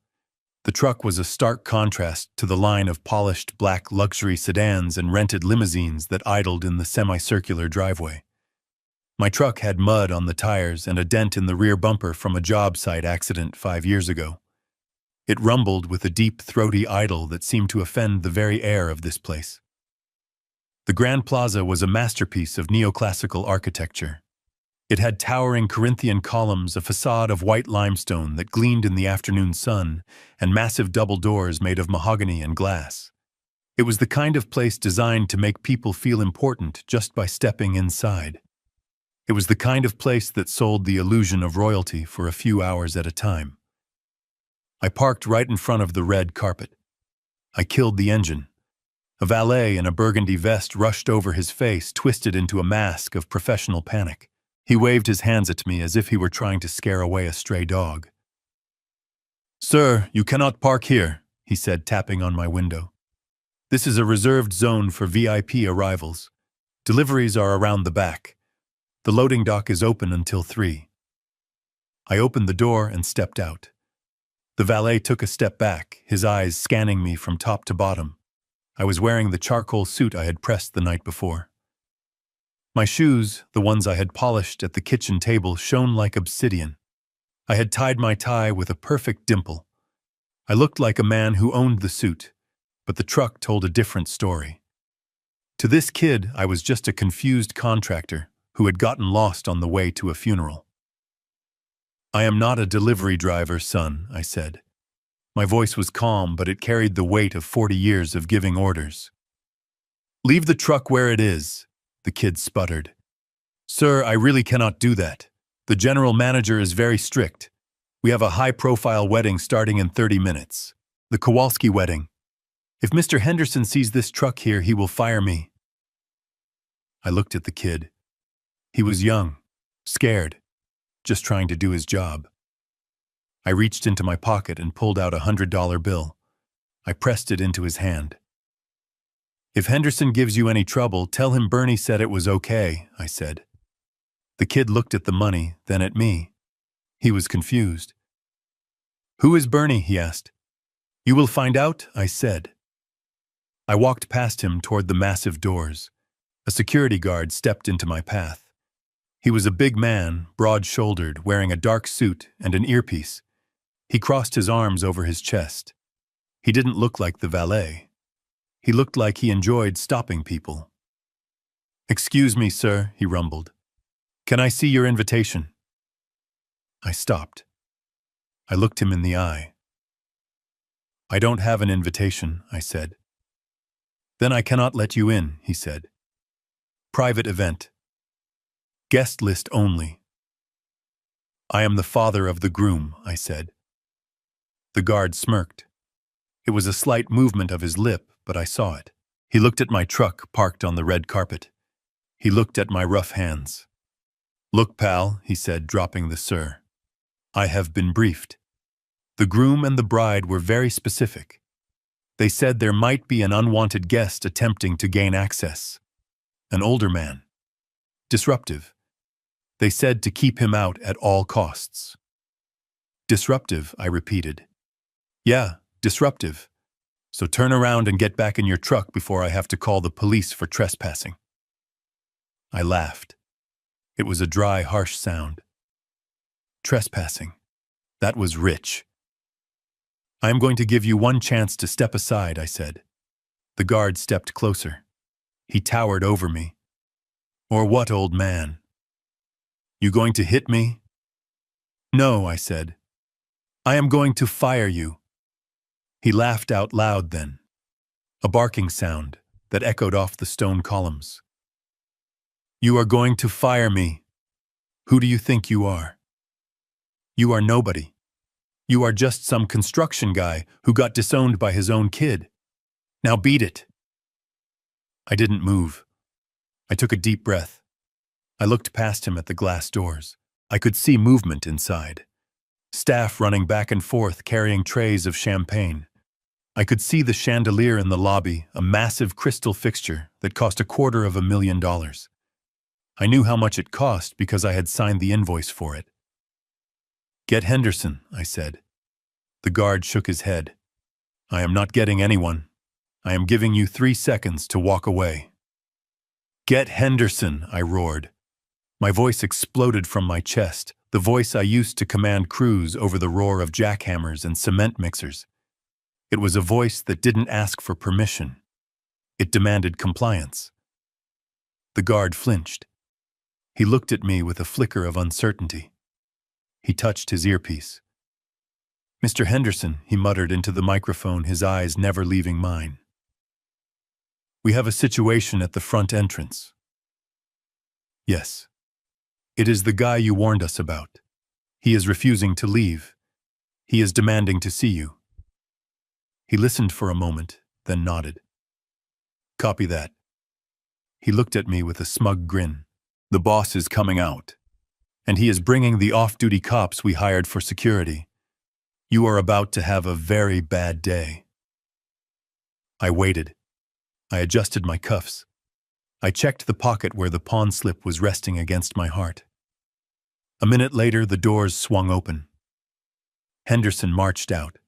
The truck was a stark contrast to the line of polished black luxury sedans and rented limousines that idled in the semicircular driveway. My truck had mud on the tires and a dent in the rear bumper from a job site accident 5 years ago. It rumbled with a deep, throaty idle that seemed to offend the very air of this place. The Grand Plaza was a masterpiece of neoclassical architecture. It had towering Corinthian columns, a facade of white limestone that gleamed in the afternoon sun, and massive double doors made of mahogany and glass. It was the kind of place designed to make people feel important just by stepping inside. It was the kind of place that sold the illusion of royalty for a few hours at a time. I parked right in front of the red carpet. I killed the engine. A valet in a burgundy vest rushed over his face, twisted into a mask of professional panic. He waved his hands at me as if he were trying to scare away a stray dog. "Sir, you cannot park here," he said, tapping on my window. "This is a reserved zone for VIP arrivals. Deliveries are around the back. The loading dock is open until 3. I opened the door and stepped out. The valet took a step back, his eyes scanning me from top to bottom. I was wearing the charcoal suit I had pressed the night before. My shoes, the ones I had polished at the kitchen table, shone like obsidian. I had tied my tie with a perfect dimple. I looked like a man who owned the suit, but the truck told a different story. To this kid, I was just a confused contractor who had gotten lost on the way to a funeral. "I am not a delivery driver, son," I said. My voice was calm, but it carried the weight of 40 years of giving orders. "Leave the truck where it is," the kid sputtered. "Sir, I really cannot do that. The general manager is very strict. We have a high-profile wedding starting in 30 minutes. The Kowalski wedding. If Mr. Henderson sees this truck here, he will fire me." I looked at the kid. He was young, scared, just trying to do his job. I reached into my pocket and pulled out a $100 bill. I pressed it into his hand. "If Henderson gives you any trouble, tell him Bernie said it was okay," I said. The kid looked at the money, then at me. He was confused. "Who is Bernie?" he asked. "You will find out," I said. I walked past him toward the massive doors. A security guard stepped into my path. He was a big man, broad-shouldered, wearing a dark suit and an earpiece. He crossed his arms over his chest. He didn't look like the valet. He looked like he enjoyed stopping people. "Excuse me, sir," he rumbled. "Can I see your invitation?" I stopped. I looked him in the eye. "I don't have an invitation," I said. "Then I cannot let you in," he said. "Private event. Guest list only." "I am the father of the groom," I said. The guard smirked. It was a slight movement of his lip, but I saw it. He looked at my truck parked on the red carpet. He looked at my rough hands. "Look, pal," he said, dropping the sir. "I have been briefed. The groom and the bride were very specific. They said there might be an unwanted guest attempting to gain access. An older man. Disruptive. They said to keep him out at all costs." "Disruptive," I repeated. "Yeah, disruptive. So turn around and get back in your truck before I have to call the police for trespassing." I laughed. It was a dry, harsh sound. Trespassing. That was rich. "I am going to give you one chance to step aside," I said. The guard stepped closer. He towered over me. "Or what, old man? You going to hit me?" "No," I said. "I am going to fire you." He laughed out loud then. A barking sound that echoed off the stone columns. "You are going to fire me. Who do you think you are? You are nobody. You are just some construction guy who got disowned by his own kid. Now beat it." I didn't move. I took a deep breath. I looked past him at the glass doors. I could see movement inside. Staff running back and forth carrying trays of champagne. I could see the chandelier in the lobby, a massive crystal fixture that cost $250,000. I knew how much it cost because I had signed the invoice for it. "Get Henderson," I said. The guard shook his head. "I am not getting anyone. I am giving you 3 seconds to walk away." "Get Henderson," I roared. My voice exploded from my chest, the voice I used to command crews over the roar of jackhammers and cement mixers. It was a voice that didn't ask for permission. It demanded compliance. The guard flinched. He looked at me with a flicker of uncertainty. He touched his earpiece. "Mr. Henderson," he muttered into the microphone, his eyes never leaving mine. "We have a situation at the front entrance." "Yes. It is the guy you warned us about. He is refusing to leave. He is demanding to see you." He listened for a moment, then nodded. "Copy that." He looked at me with a smug grin. "The boss is coming out, and he is bringing the off-duty cops we hired for security. You are about to have a very bad day." I waited. I adjusted my cuffs. I checked the pocket where the pawn slip was resting against my heart. A minute later, the doors swung open. Henderson marched out.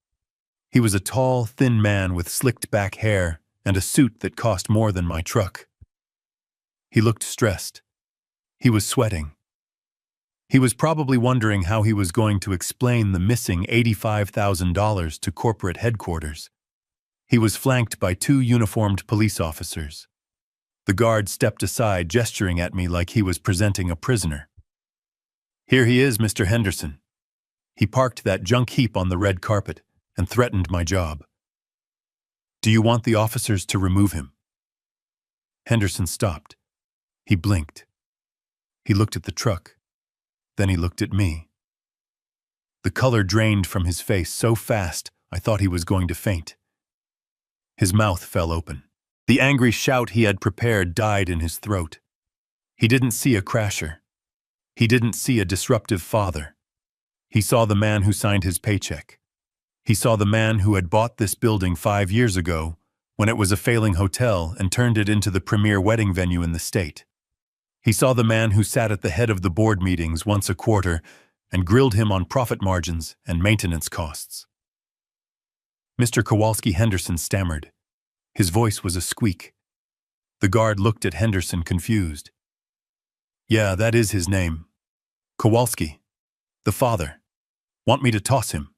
He was a tall, thin man with slicked back hair and a suit that cost more than my truck. He looked stressed. He was sweating. He was probably wondering how he was going to explain the missing $85,000 to corporate headquarters. He was flanked by 2 uniformed police officers. The guard stepped aside, gesturing at me like he was presenting a prisoner. "Here he is, Mr. Henderson." He parked that junk heap on the red carpet and threatened my job. "Do you want the officers to remove him?" Henderson stopped. He blinked. He looked at the truck. Then he looked at me. The color drained from his face so fast I thought he was going to faint. His mouth fell open. The angry shout he had prepared died in his throat. He didn't see a crasher. He didn't see a disruptive father. He saw the man who signed his paycheck. He saw the man who had bought this building 5 years ago when it was a failing hotel and turned it into the premier wedding venue in the state. He saw the man who sat at the head of the board meetings once a quarter and grilled him on profit margins and maintenance costs. Mr. Kowalski Henderson stammered. His voice was a squeak. The guard looked at Henderson confused. "Yeah, that is his name. Kowalski. The father. Want me to toss him?"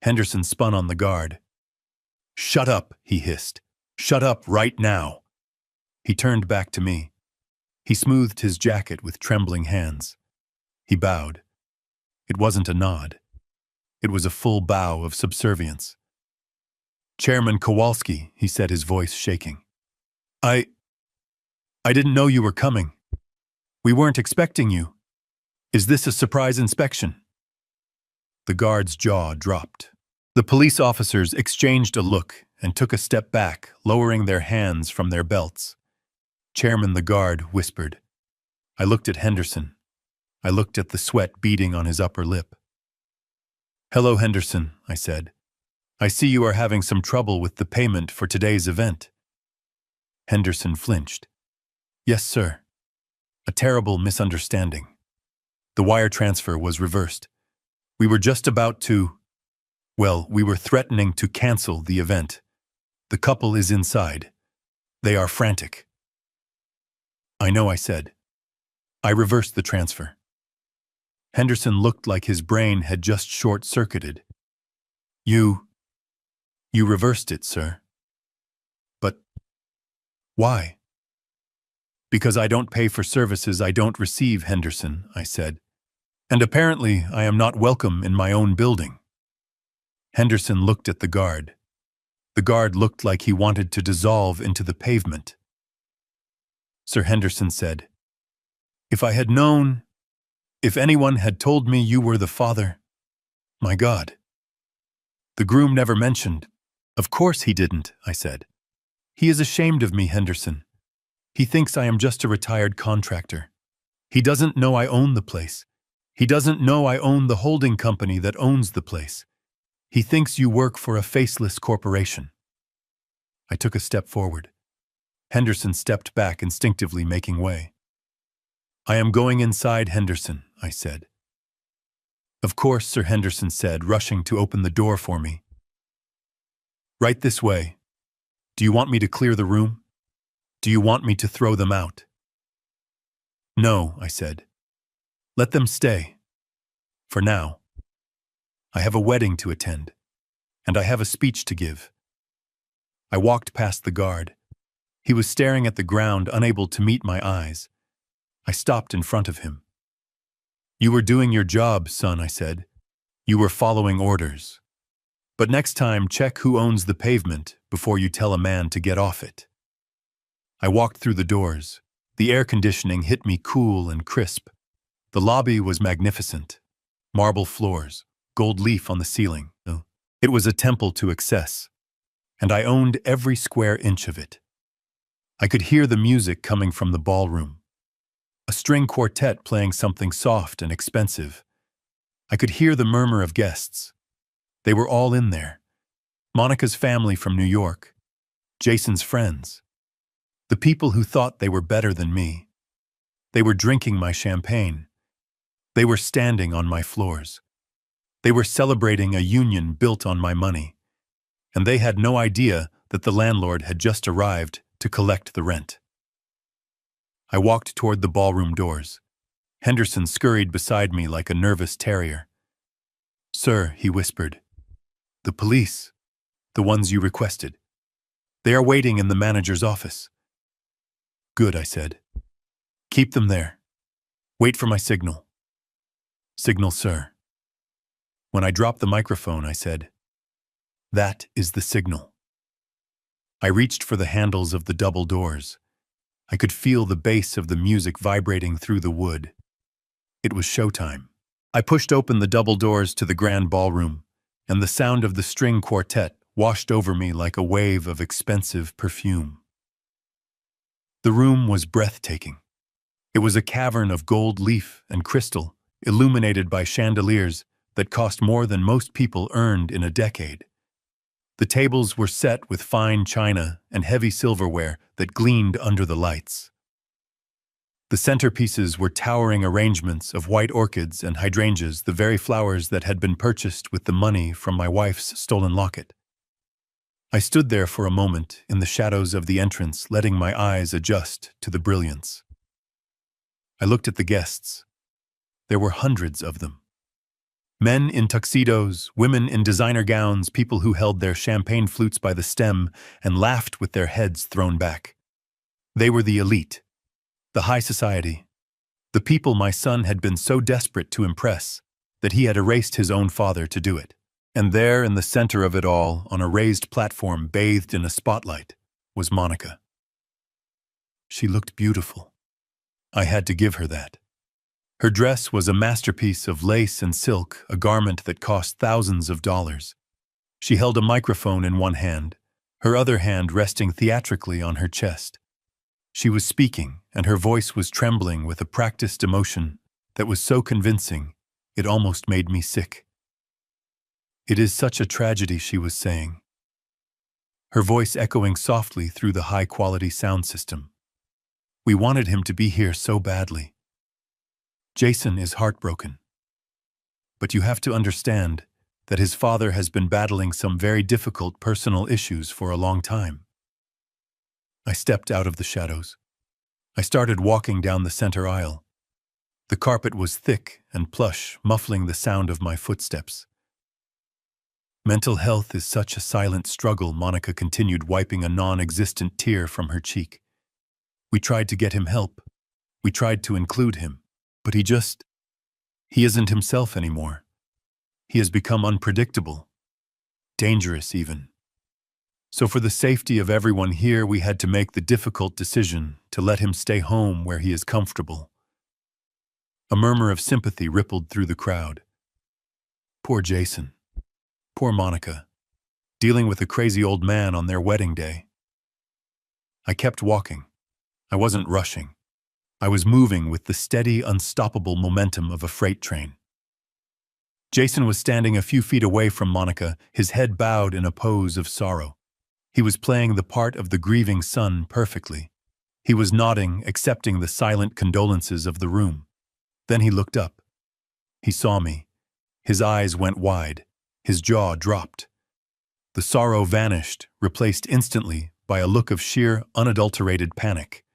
Henderson spun on the guard. "Shut up," he hissed. "Shut up right now." He turned back to me. He smoothed his jacket with trembling hands. He bowed. It wasn't a nod. It was a full bow of subservience. "Chairman Kowalski," he said, his voice shaking. I didn't know you were coming. We weren't expecting you. Is this a surprise inspection?" The guard's jaw dropped. The police officers exchanged a look and took a step back, lowering their hands from their belts. Chairman the guard whispered. I looked at Henderson. I looked at the sweat beading on his upper lip. Hello, Henderson, I said. I see you are having some trouble with the payment for today's event. Henderson flinched. Yes, sir. A terrible misunderstanding. The wire transfer was reversed. We were just about to... Well, we were threatening to cancel the event. The couple is inside. They are frantic. I know, I said. I reversed the transfer. Henderson looked like his brain had just short-circuited. You reversed it, sir. But why? Because I don't pay for services I don't receive, Henderson, I said. And apparently I am not welcome in my own building. Henderson looked at the guard. The guard looked like he wanted to dissolve into the pavement. Sir Henderson said, If I had known, if anyone had told me you were the father, my God. The groom never mentioned. Of course he didn't, I said. He is ashamed of me, Henderson. He thinks I am just a retired contractor. He doesn't know I own the place. He doesn't know I own the holding company that owns the place. He thinks you work for a faceless corporation. I took a step forward. Henderson stepped back, instinctively making way. I am going inside, Henderson, I said. Of course, Sir Henderson said, rushing to open the door for me. Right this way. Do you want me to clear the room? Do you want me to throw them out? No, I said. Let them stay. For now. I have a wedding to attend, and I have a speech to give. I walked past the guard. He was staring at the ground, unable to meet my eyes. I stopped in front of him. You were doing your job, son, I said. You were following orders. But next time, check who owns the pavement before you tell a man to get off it. I walked through the doors. The air conditioning hit me cool and crisp. The lobby was magnificent. Marble floors, gold leaf on the ceiling. It was a temple to excess, and I owned every square inch of it. I could hear the music coming from the ballroom. A string quartet playing something soft and expensive. I could hear the murmur of guests. They were all in there. Monica's family from New York. Jason's friends. The people who thought they were better than me. They were drinking my champagne. They were standing on my floors. They were celebrating a union built on my money. And they had no idea that the landlord had just arrived to collect the rent. I walked toward the ballroom doors. Henderson scurried beside me like a nervous terrier. Sir, he whispered. The police. The ones you requested. They are waiting in the manager's office. Good, I said. Keep them there. Wait for my signal. Signal, sir. When I dropped the microphone, I said, That is the signal. I reached for the handles of the double doors. I could feel the bass of the music vibrating through the wood. It was showtime. I pushed open the double doors to the grand ballroom, and the sound of the string quartet washed over me like a wave of expensive perfume. The room was breathtaking. It was a cavern of gold leaf and crystal, illuminated by chandeliers that cost more than most people earned in a decade. The tables were set with fine china and heavy silverware that gleamed under the lights. The centerpieces were towering arrangements of white orchids and hydrangeas, the very flowers that had been purchased with the money from my wife's stolen locket. I stood there for a moment in the shadows of the entrance, letting my eyes adjust to the brilliance. I looked at the guests. There were hundreds of them. Men in tuxedos, women in designer gowns, people who held their champagne flutes by the stem and laughed with their heads thrown back. They were the elite, the high society, the people my son had been so desperate to impress that he had erased his own father to do it. And there, in the center of it all, on a raised platform bathed in a spotlight, was Monica. She looked beautiful. I had to give her that. Her dress was a masterpiece of lace and silk, a garment that cost thousands of dollars. She held a microphone in one hand, her other hand resting theatrically on her chest. She was speaking, and her voice was trembling with a practiced emotion that was so convincing, it almost made me sick. "It is such a tragedy," she was saying, her voice echoing softly through the high-quality sound system. "We wanted him to be here so badly. Jason is heartbroken. But you have to understand that his father has been battling some very difficult personal issues for a long time." I stepped out of the shadows. I started walking down the center aisle. The carpet was thick and plush, muffling the sound of my footsteps. "Mental health is such a silent struggle," Monica continued, wiping a non-existent tear from her cheek. "We tried to get him help. We tried to include him. But he isn't himself anymore. He has become unpredictable. Dangerous, even. So for the safety of everyone here, we had to make the difficult decision to let him stay home where he is comfortable." A murmur of sympathy rippled through the crowd. Poor Jason. Poor Monica, dealing with a crazy old man on their wedding day. I kept walking. I wasn't rushing. I was moving with the steady, unstoppable momentum of a freight train. Jason was standing a few feet away from Monica, his head bowed in a pose of sorrow. He was playing the part of the grieving son perfectly. He was nodding, accepting the silent condolences of the room. Then he looked up. He saw me. His eyes went wide. His jaw dropped. The sorrow vanished, replaced instantly by a look of sheer, unadulterated panic.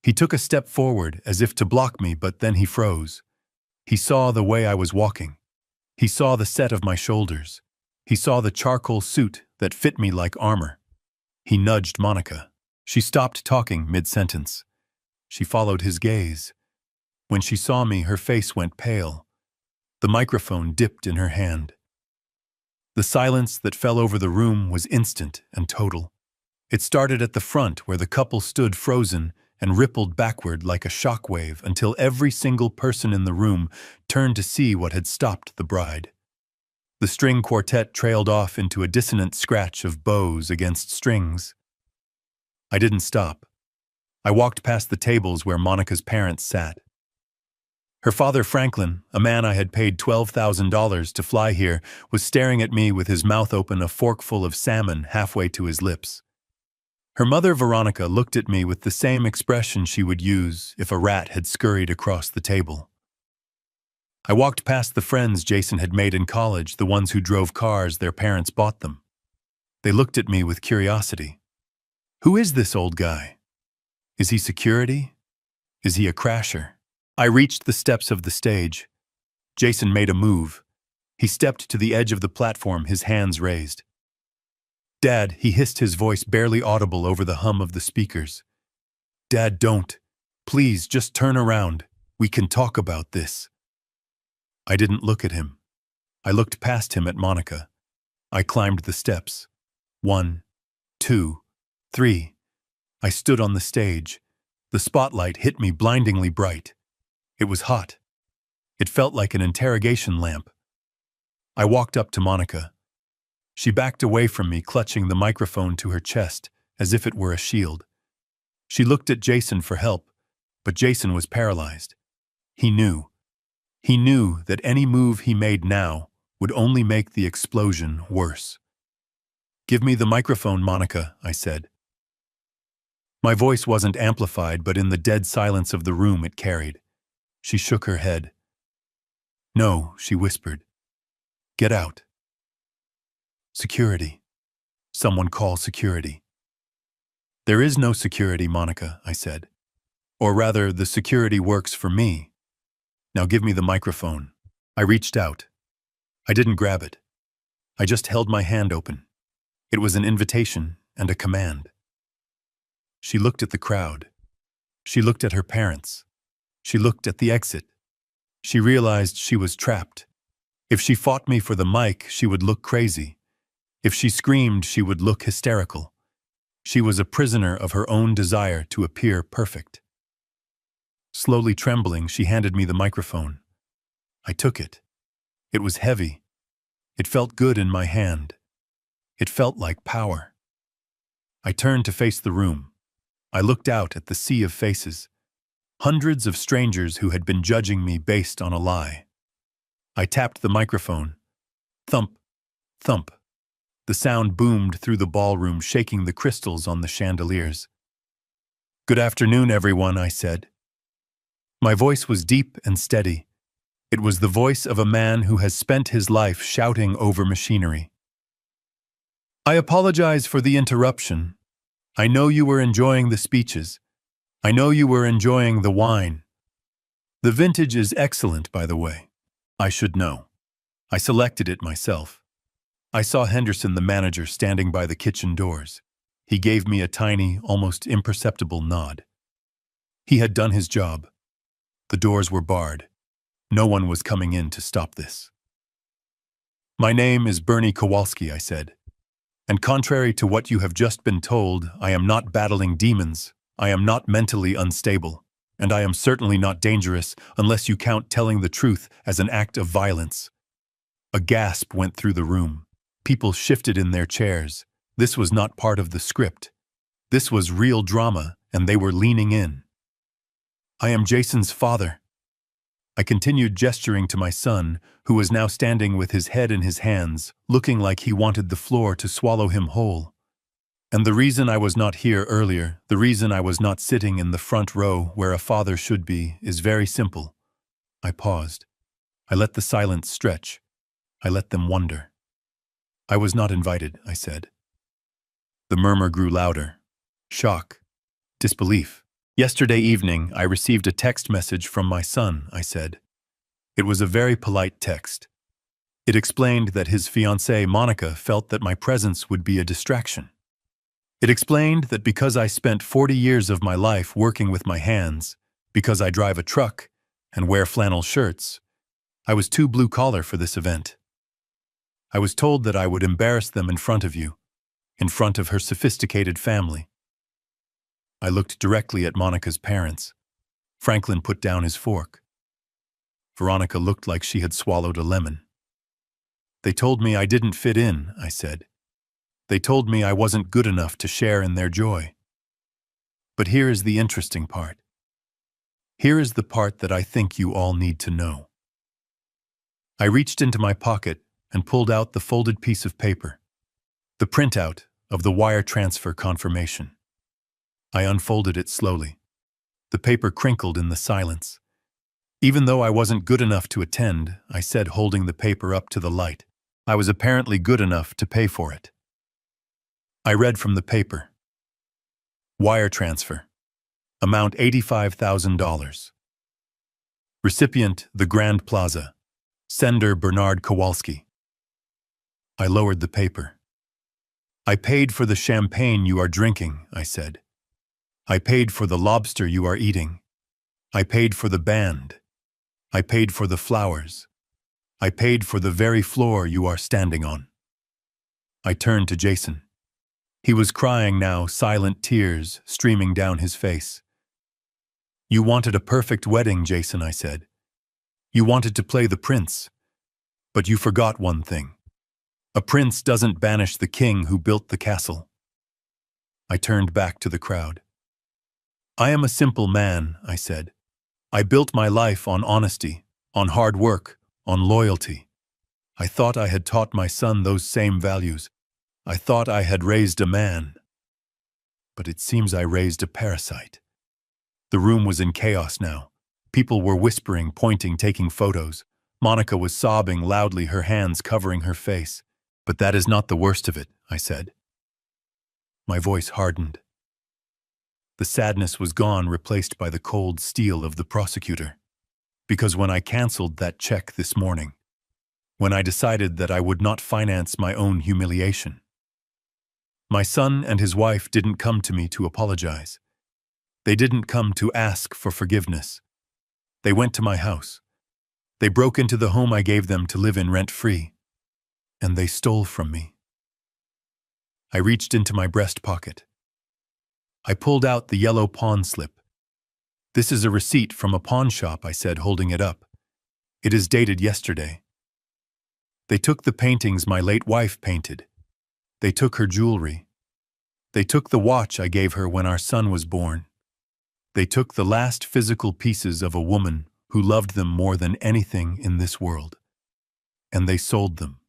He took a step forward as if to block me, but then he froze. He saw the way I was walking. He saw the set of my shoulders. He saw the charcoal suit that fit me like armor. He nudged Monica. She stopped talking mid-sentence. She followed his gaze. When she saw me, her face went pale. The microphone dipped in her hand. The silence that fell over the room was instant and total. It started at the front, where the couple stood frozen, and rippled backward like a shockwave until every single person in the room turned to see what had stopped the bride. The string quartet trailed off into a dissonant scratch of bows against strings. I didn't stop. I walked past the tables where Monica's parents sat. Her father, Franklin, a man I had paid $12,000 to fly here, was staring at me with his mouth open, a forkful of salmon halfway to his lips. Her mother, Veronica, looked at me with the same expression she would use if a rat had scurried across the table. I walked past the friends Jason had made in college, the ones who drove cars their parents bought them. They looked at me with curiosity. Who is this old guy? Is he security? Is he a crasher? I reached the steps of the stage. Jason made a move. He stepped to the edge of the platform, his hands raised. "Dad," he hissed, his voice barely audible over the hum of the speakers. "Dad, don't. Please, just turn around. We can talk about this." I didn't look at him. I looked past him at Monica. I climbed the steps. 1, 2, 3. I stood on the stage. The spotlight hit me blindingly bright. It was hot. It felt like an interrogation lamp. I walked up to Monica. She backed away from me, clutching the microphone to her chest as if it were a shield. She looked at Jason for help, but Jason was paralyzed. He knew. He knew that any move he made now would only make the explosion worse. "Give me the microphone, Monica," I said. My voice wasn't amplified, but in the dead silence of the room it carried. She shook her head. "No," she whispered. "Get out." "Security. Someone call security." "There is no security, Monica," I said. "Or rather, the security works for me. Now give me the microphone." I reached out. I didn't grab it. I just held my hand open. It was an invitation and a command. She looked at the crowd. She looked at her parents. She looked at the exit. She realized she was trapped. If she fought me for the mic, she would look crazy. If she screamed, she would look hysterical. She was a prisoner of her own desire to appear perfect. Slowly trembling, she handed me the microphone. I took it. It was heavy. It felt good in my hand. It felt like power. I turned to face the room. I looked out at the sea of faces, hundreds of strangers who had been judging me based on a lie. I tapped the microphone. Thump, thump. The sound boomed through the ballroom, shaking the crystals on the chandeliers. "Good afternoon, everyone," I said. My voice was deep and steady. It was the voice of a man who has spent his life shouting over machinery. "I apologize for the interruption. I know you were enjoying the speeches. I know you were enjoying the wine. The vintage is excellent, by the way. I should know. I selected it myself." I saw Henderson, the manager, standing by the kitchen doors. He gave me a tiny, almost imperceptible nod. He had done his job. The doors were barred. No one was coming in to stop this. "My name is Bernie Kowalski," I said. "And contrary to what you have just been told, I am not battling demons. I am not mentally unstable. And I am certainly not dangerous unless you count telling the truth as an act of violence." A gasp went through the room. People shifted in their chairs. This was not part of the script. This was real drama, and they were leaning in. "I am Jason's father." I continued gesturing to my son, who was now standing with his head in his hands, looking like he wanted the floor to swallow him whole. "And the reason I was not here earlier, the reason I was not sitting in the front row where a father should be, is very simple." I paused. I let the silence stretch. I let them wonder. "I was not invited," I said. The murmur grew louder. Shock. Disbelief. "Yesterday evening, I received a text message from my son," I said. It was a very polite text. It explained that his fiancée, Monica, felt that my presence would be a distraction. It explained that because I spent 40 years of my life working with my hands, because I drive a truck and wear flannel shirts, I was too blue-collar for this event. I was told that I would embarrass them in front of you, in front of her sophisticated family. I looked directly at Monica's parents. Franklin put down his fork. Veronica looked like she had swallowed a lemon. "They told me I didn't fit in," I said. "They told me I wasn't good enough to share in their joy." But here is the interesting part. Here is the part that I think you all need to know. I reached into my pocket and pulled out the folded piece of paper, the printout of the wire transfer confirmation. I unfolded it slowly. The paper crinkled in the silence. "Even though I wasn't good enough to attend," I said, holding the paper up to the light, "I was apparently good enough to pay for it." I read from the paper. Wire transfer. Amount $85,000. Recipient, the Grand Plaza. Sender, Bernard Kowalski. I lowered the paper. "I paid for the champagne you are drinking," I said. "I paid for the lobster you are eating. I paid for the band. I paid for the flowers. I paid for the very floor you are standing on." I turned to Jason. He was crying now, silent tears streaming down his face. "You wanted a perfect wedding, Jason," I said. "You wanted to play the prince. But you forgot one thing. A prince doesn't banish the king who built the castle." I turned back to the crowd. "I am a simple man," I said. "I built my life on honesty, on hard work, on loyalty. I thought I had taught my son those same values. I thought I had raised a man. But it seems I raised a parasite." The room was in chaos now. People were whispering, pointing, taking photos. Monica was sobbing loudly, her hands covering her face. "But that is not the worst of it," I said. My voice hardened. The sadness was gone, replaced by the cold steel of the prosecutor. Because when I canceled that check this morning, when I decided that I would not finance my own humiliation, my son and his wife didn't come to me to apologize. They didn't come to ask for forgiveness. They went to my house. They broke into the home I gave them to live in rent-free. And they stole from me. I reached into my breast pocket. I pulled out the yellow pawn slip. "This is a receipt from a pawn shop," I said, holding it up. "It is dated yesterday. They took the paintings my late wife painted. They took her jewelry. They took the watch I gave her when our son was born. They took the last physical pieces of a woman who loved them more than anything in this world. And they sold them.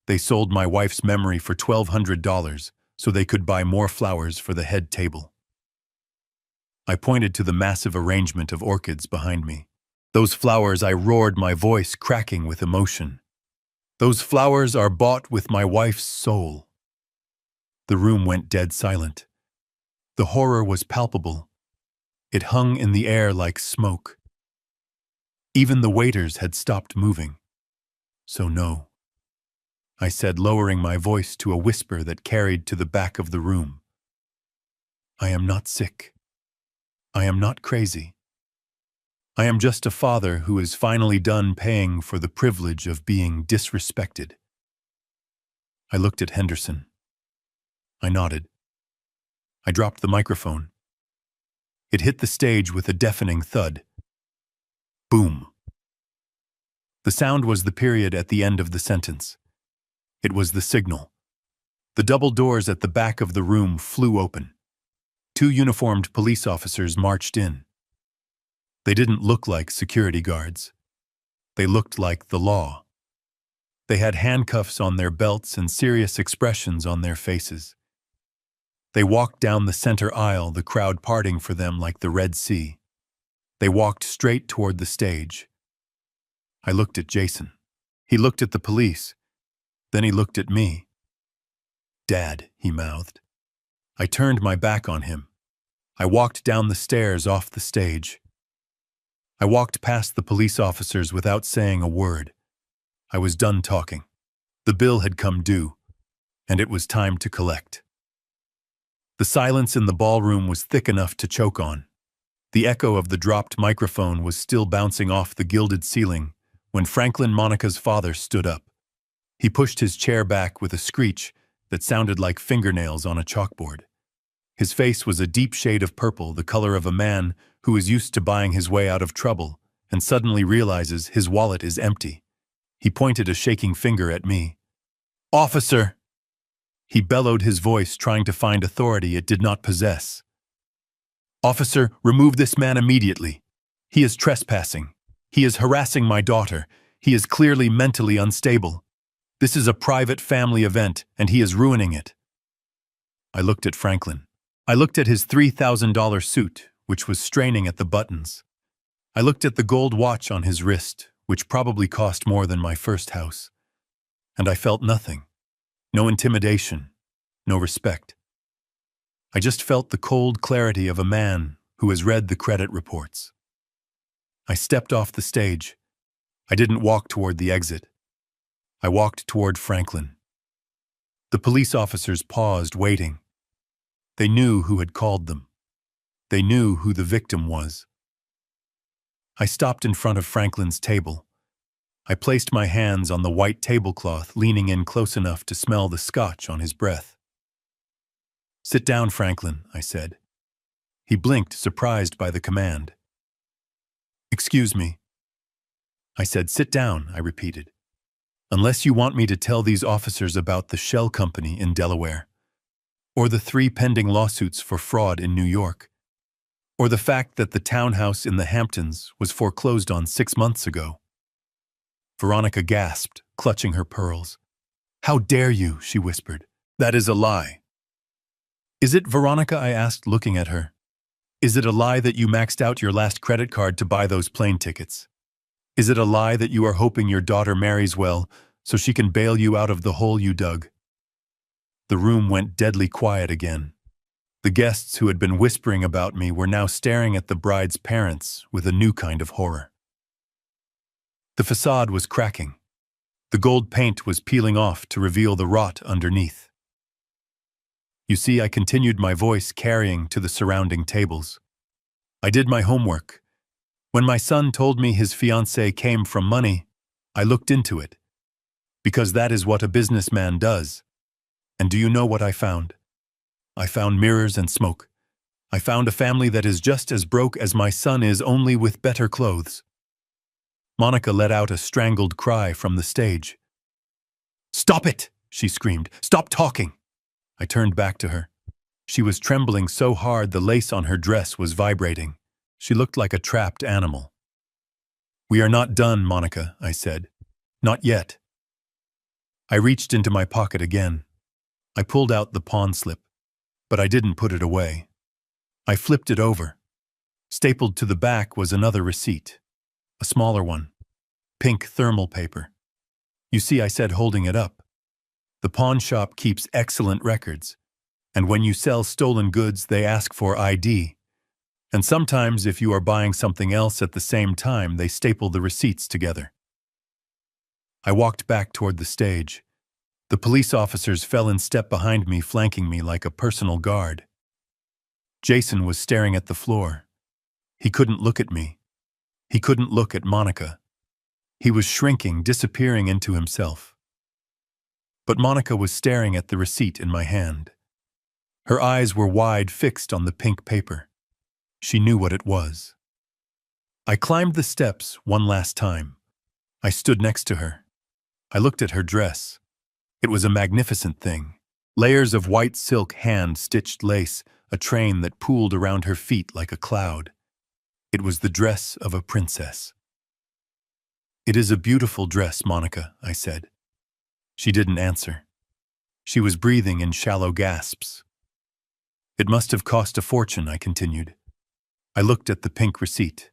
They sold my wife's memory for $1,200 so they could buy more flowers for the head table. I pointed to the massive arrangement of orchids behind me. Those flowers, I roared, my voice cracking with emotion. Those flowers are bought with my wife's soul. The room went dead silent. The horror was palpable. It hung in the air like smoke. Even the waiters had stopped moving. So no, I said, lowering my voice to a whisper that carried to the back of the room. I am not sick. I am not crazy. I am just a father who is finally done paying for the privilege of being disrespected. I looked at Henderson. I nodded. I dropped the microphone. It hit the stage with a deafening thud. Boom. The sound was the period at the end of the sentence. It was the signal. The double doors at the back of the room flew open. 2 uniformed police officers marched in. They didn't look like security guards. They looked like the law. They had handcuffs on their belts and serious expressions on their faces. They walked down the center aisle, the crowd parting for them like the Red Sea. They walked straight toward the stage. I looked at Jason. He looked at the police. Then he looked at me. "Dad," he mouthed. I turned my back on him. I walked down the stairs off the stage. I walked past the police officers without saying a word. I was done talking. The bill had come due, and it was time to collect. The silence in the ballroom was thick enough to choke on. The echo of the dropped microphone was still bouncing off the gilded ceiling when Franklin, Monica's father, stood up. He pushed his chair back with a screech that sounded like fingernails on a chalkboard. His face was a deep shade of purple, the color of a man who is used to buying his way out of trouble and suddenly realizes his wallet is empty. He pointed a shaking finger at me. "Officer!" He bellowed, his voice trying to find authority it did not possess. "Officer, remove this man immediately. He is trespassing. He is harassing my daughter. He is clearly mentally unstable. This is a private family event, and he is ruining it." I looked at Franklin. I looked at his $3,000 suit, which was straining at the buttons. I looked at the gold watch on his wrist, which probably cost more than my first house. And I felt nothing. No intimidation. No respect. I just felt the cold clarity of a man who has read the credit reports. I stepped off the stage. I didn't walk toward the exit. I walked toward Franklin. The police officers paused, waiting. They knew who had called them. They knew who the victim was. I stopped in front of Franklin's table. I placed my hands on the white tablecloth, leaning in close enough to smell the scotch on his breath. "Sit down, Franklin," I said. He blinked, surprised by the command. "Excuse me." I said, "Sit down," I repeated. "Unless you want me to tell these officers about the shell company in Delaware, or the 3 pending lawsuits for fraud in New York, or the fact that the townhouse in the Hamptons was foreclosed on 6 months ago." Veronica gasped, clutching her pearls. "How dare you?" she whispered. "That is a lie." "Is it, Veronica?" I asked, looking at her. "Is it a lie that you maxed out your last credit card to buy those plane tickets? Is it a lie that you are hoping your daughter marries well so she can bail you out of the hole you dug?" The room went deadly quiet again. The guests who had been whispering about me were now staring at the bride's parents with a new kind of horror. The facade was cracking. The gold paint was peeling off to reveal the rot underneath. You see, I continued, my voice carrying to the surrounding tables. I did my homework. When my son told me his fiancée came from money, I looked into it. Because that is what a businessman does. And do you know what I found? I found mirrors and smoke. I found a family that is just as broke as my son is, only with better clothes. Monica let out a strangled cry from the stage. "Stop it!" she screamed. "Stop talking!" I turned back to her. She was trembling so hard the lace on her dress was vibrating. She looked like a trapped animal. "We are not done, Monica," I said. "Not yet." I reached into my pocket again. I pulled out the pawn slip, but I didn't put it away. I flipped it over. Stapled to the back was another receipt, a smaller one, pink thermal paper. "You see," I said, holding it up. "The pawn shop keeps excellent records, and when you sell stolen goods, they ask for ID. And sometimes, if you are buying something else at the same time, they staple the receipts together." I walked back toward the stage. The police officers fell in step behind me, flanking me like a personal guard. Jason was staring at the floor. He couldn't look at me. He couldn't look at Monica. He was shrinking, disappearing into himself. But Monica was staring at the receipt in my hand. Her eyes were wide, fixed on the pink paper. She knew what it was. I climbed the steps one last time. I stood next to her. I looked at her dress. It was a magnificent thing. Layers of white silk hand-stitched lace, a train that pooled around her feet like a cloud. It was the dress of a princess. "It is a beautiful dress, Monica," I said. She didn't answer. She was breathing in shallow gasps. "It must have cost a fortune," I continued. I looked at the pink receipt.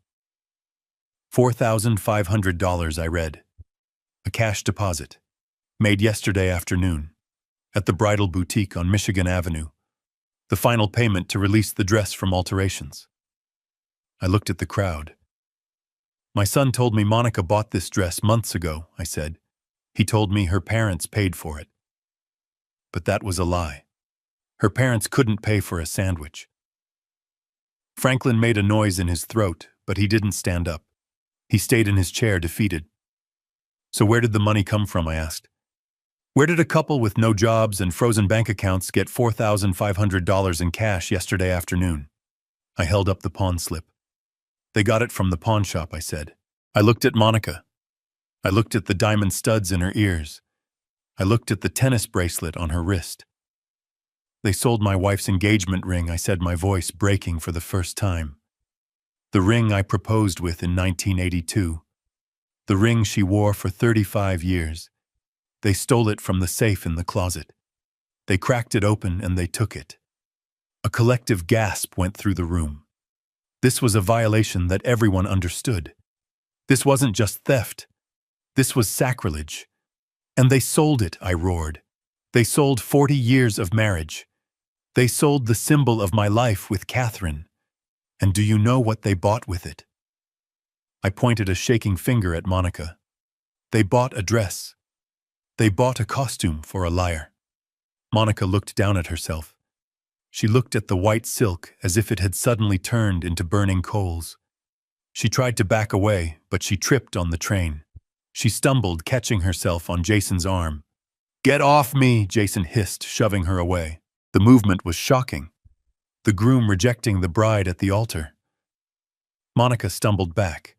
$4,500, I read. A cash deposit. Made yesterday afternoon. At the bridal boutique on Michigan Avenue. The final payment to release the dress from alterations. I looked at the crowd. "My son told me Monica bought this dress months ago," I said. "He told me her parents paid for it." But that was a lie. Her parents couldn't pay for a sandwich. Franklin made a noise in his throat, but he didn't stand up. He stayed in his chair, defeated. "So where did the money come from?" I asked. "Where did a couple with no jobs and frozen bank accounts get $4,500 in cash yesterday afternoon?" I held up the pawn slip. "They got it from the pawn shop," I said. I looked at Monica. I looked at the diamond studs in her ears. I looked at the tennis bracelet on her wrist. "They sold my wife's engagement ring," I said, my voice breaking for the first time. "The ring I proposed with in 1982. The ring she wore for 35 years. They stole it from the safe in the closet. They cracked it open and they took it." A collective gasp went through the room. This was a violation that everyone understood. This wasn't just theft. This was sacrilege. "And they sold it," I roared. "They sold 40 years of marriage. They sold the symbol of my life with Catherine. And do you know what they bought with it?" I pointed a shaking finger at Monica. "They bought a dress. They bought a costume for a liar." Monica looked down at herself. She looked at the white silk as if it had suddenly turned into burning coals. She tried to back away, but she tripped on the train. She stumbled, catching herself on Jason's arm. "Get off me!" Jason hissed, shoving her away. The movement was shocking. The groom rejecting the bride at the altar. Monica stumbled back.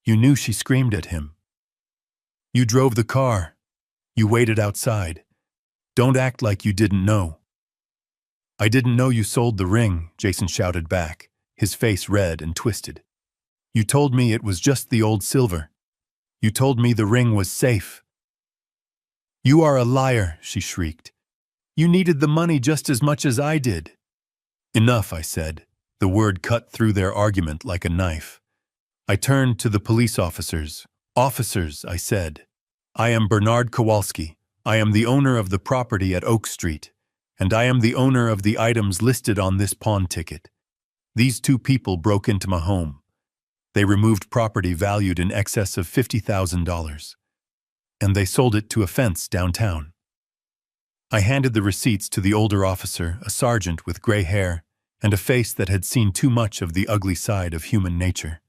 "You knew," she screamed at him. "You drove the car. You waited outside. Don't act like you didn't know." "I didn't know you sold the ring," Jason shouted back, his face red and twisted. "You told me it was just the old silver. You told me the ring was safe." "You are a liar," she shrieked. "You needed the money just as much as I did." "Enough," I said. The word cut through their argument like a knife. I turned to the police officers. "Officers," I said, "I am Bernard Kowalski. I am the owner of the property at Oak Street, and I am the owner of the items listed on this pawn ticket. These two people broke into my home. They removed property valued in excess of $50,000, and they sold it to a fence downtown." I handed the receipts to the older officer, a sergeant with gray hair and a face that had seen too much of the ugly side of human nature.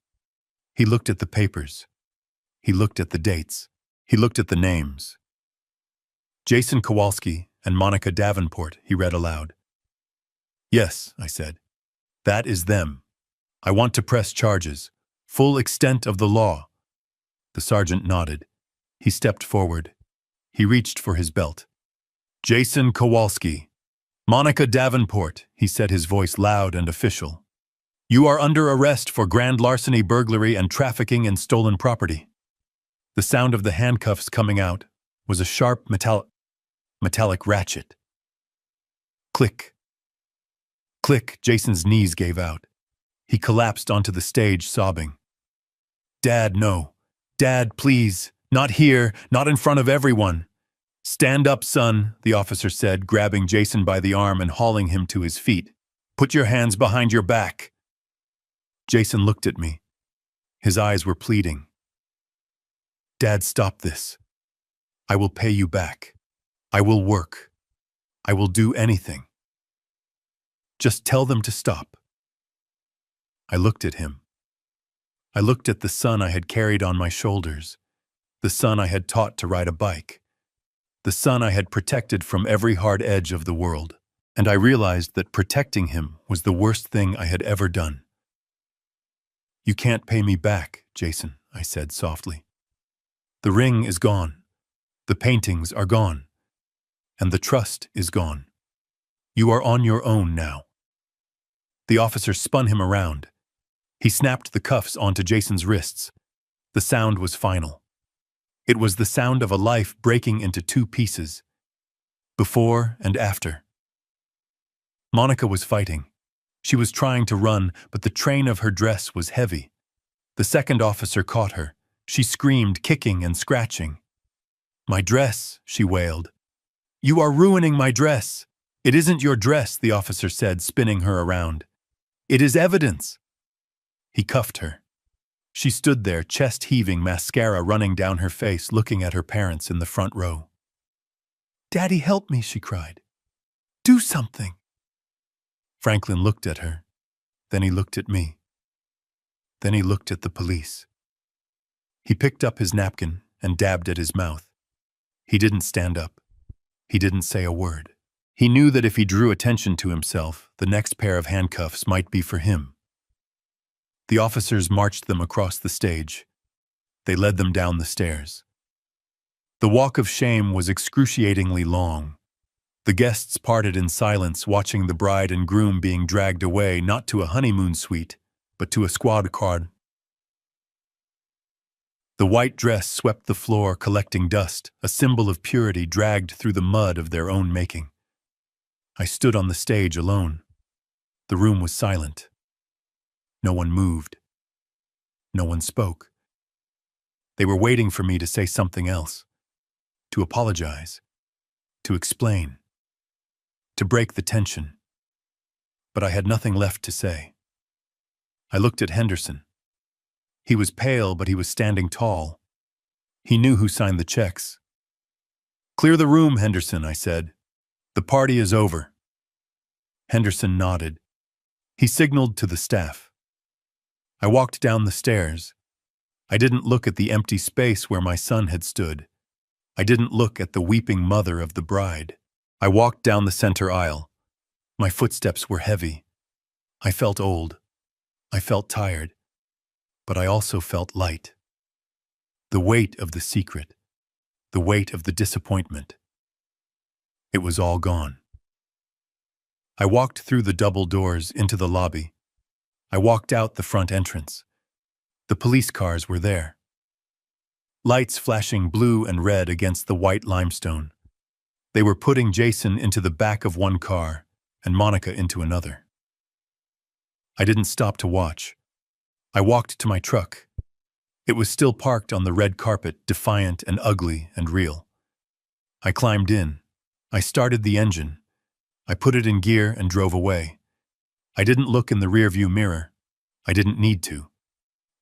He looked at the papers. He looked at the dates. He looked at the names. "Jason Kowalski and Monica Davenport," he read aloud. "Yes," I said. "That is them. I want to press charges. Full extent of the law." The sergeant nodded. He stepped forward. He reached for his belt. "Jason Kowalski, Monica Davenport, he said, his voice loud and official. You are under arrest for grand larceny, burglary, and trafficking in stolen property. The sound of the handcuffs coming out was a sharp metallic ratchet. Click. Click, Jason's knees gave out. He collapsed onto the stage, sobbing. Dad, no. Dad, please. Not here, not in front of everyone. Stand up, son, the officer said, grabbing Jason by the arm and hauling him to his feet. Put your hands behind your back. Jason looked at me. His eyes were pleading. Dad, stop this. I will pay you back. I will work. I will do anything. Just tell them to stop. I looked at him. I looked at the son I had carried on my shoulders, the son I had taught to ride a bike, the son I had protected from every hard edge of the world, and I realized that protecting him was the worst thing I had ever done. You can't pay me back, Jason, I said softly. The ring is gone. The paintings are gone. And the trust is gone. You are on your own now. The officer spun him around. He snapped the cuffs onto Jason's wrists. The sound was final. It was the sound of a life breaking into two pieces. Before and after. Monica was fighting. She was trying to run, but the train of her dress was heavy. The second officer caught her. She screamed, kicking and scratching. My dress, she wailed. You are ruining my dress. It isn't your dress, the officer said, spinning her around. It is evidence. He cuffed her. She stood there, chest heaving, mascara running down her face, looking at her parents in the front row. Daddy, help me, she cried. Do something. Franklin looked at her. Then he looked at me. Then he looked at the police. He picked up his napkin and dabbed at his mouth. He didn't stand up. He didn't say a word. He knew that if he drew attention to himself, the next pair of handcuffs might be for him. The officers marched them across the stage. They led them down the stairs. The walk of shame was excruciatingly long. The guests parted in silence, watching the bride and groom being dragged away, not to a honeymoon suite, but to a squad car. The white dress swept the floor, collecting dust, a symbol of purity dragged through the mud of their own making. I stood on the stage alone. The room was silent. No one moved. No one spoke. They were waiting for me to say something else, to apologize, to explain, to break the tension. But I had nothing left to say. I looked at Henderson. He was pale, but he was standing tall. He knew who signed the checks. Clear the room, Henderson, I said. The party is over. Henderson nodded. He signaled to the staff. I walked down the stairs. I didn't look at the empty space where my son had stood. I didn't look at the weeping mother of the bride. I walked down the center aisle. My footsteps were heavy. I felt old. I felt tired. But I also felt light. The weight of the secret. The weight of the disappointment. It was all gone. I walked through the double doors into the lobby. I walked out the front entrance. The police cars were there. Lights flashing blue and red against the white limestone. They were putting Jason into the back of one car and Monica into another. I didn't stop to watch. I walked to my truck. It was still parked on the red carpet, defiant and ugly and real. I climbed in. I started the engine. I put it in gear and drove away. I didn't look in the rearview mirror. I didn't need to.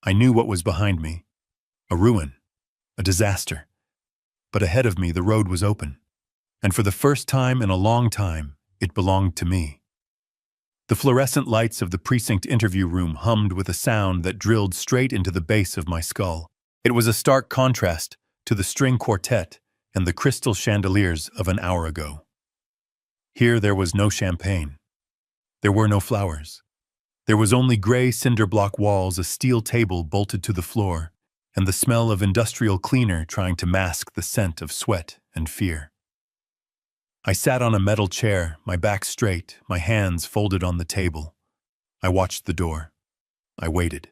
I knew what was behind me. A ruin. A disaster. But ahead of me, the road was open. And for the first time in a long time, it belonged to me. The fluorescent lights of the precinct interview room hummed with a sound that drilled straight into the base of my skull. It was a stark contrast to the string quartet and the crystal chandeliers of an hour ago. Here there was no champagne. There were no flowers. There was only gray cinder block walls, a steel table bolted to the floor, and the smell of industrial cleaner trying to mask the scent of sweat and fear. I sat on a metal chair, my back straight, my hands folded on the table. I watched the door. I waited.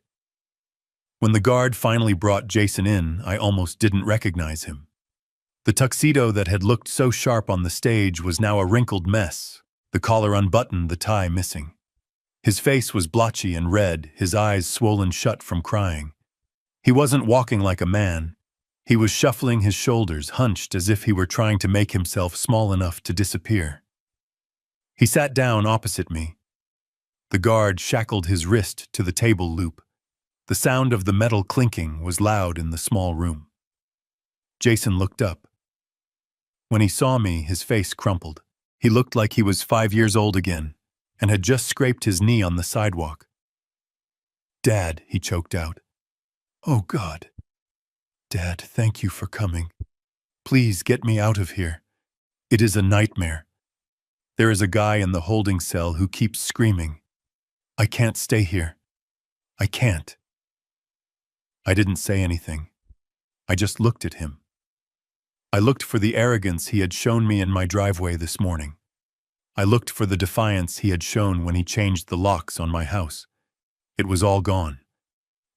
When the guard finally brought Jason in, I almost didn't recognize him. The tuxedo that had looked so sharp on the stage was now a wrinkled mess, the collar unbuttoned, the tie missing. His face was blotchy and red, his eyes swollen shut from crying. He wasn't walking like a man. He was shuffling his shoulders, hunched as if he were trying to make himself small enough to disappear. He sat down opposite me. The guard shackled his wrist to the table loop. The sound of the metal clinking was loud in the small room. Jason looked up. When he saw me, his face crumpled. He looked like he was 5 years old again, and had just scraped his knee on the sidewalk. "Dad," he choked out. "Oh, God. Dad, thank you for coming. Please get me out of here. It is a nightmare. There is a guy in the holding cell who keeps screaming. I can't stay here. I can't." I didn't say anything. I just looked at him. I looked for the arrogance he had shown me in my driveway this morning. I looked for the defiance he had shown when he changed the locks on my house. It was all gone.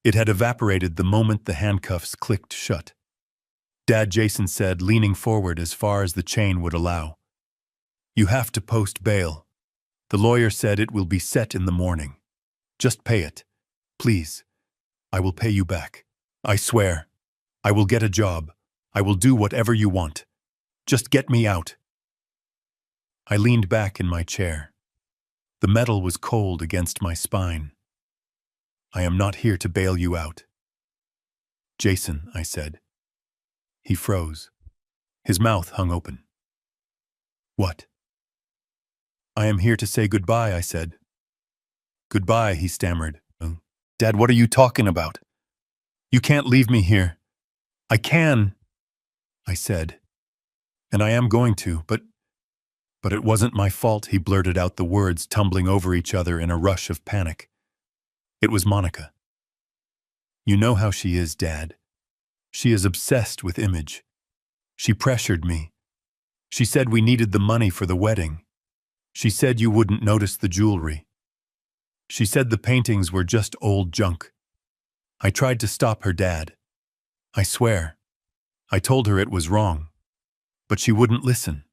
It had evaporated the moment the handcuffs clicked shut. "Dad," Jason said, leaning forward as far as the chain would allow. "You have to post bail. The lawyer said it will be set in the morning. Just pay it. Please. I will pay you back. I swear. I will get a job. I will do whatever you want. Just get me out." I leaned back in my chair. The metal was cold against my spine. "I am not here to bail you out." "Jason," I said. He froze. His mouth hung open. "What?" "I am here to say goodbye," I said. "Goodbye," he stammered. "Dad, what are you talking about? You can't leave me here." "I can," I said. "And I am going to, but it wasn't my fault," he blurted out, the words tumbling over each other in a rush of panic. "It was Monica. You know how she is, Dad. She is obsessed with image. She pressured me. She said we needed the money for the wedding. She said you wouldn't notice the jewelry. She said the paintings were just old junk. I tried to stop her, Dad. I swear. I told her it was wrong. But she wouldn't listen.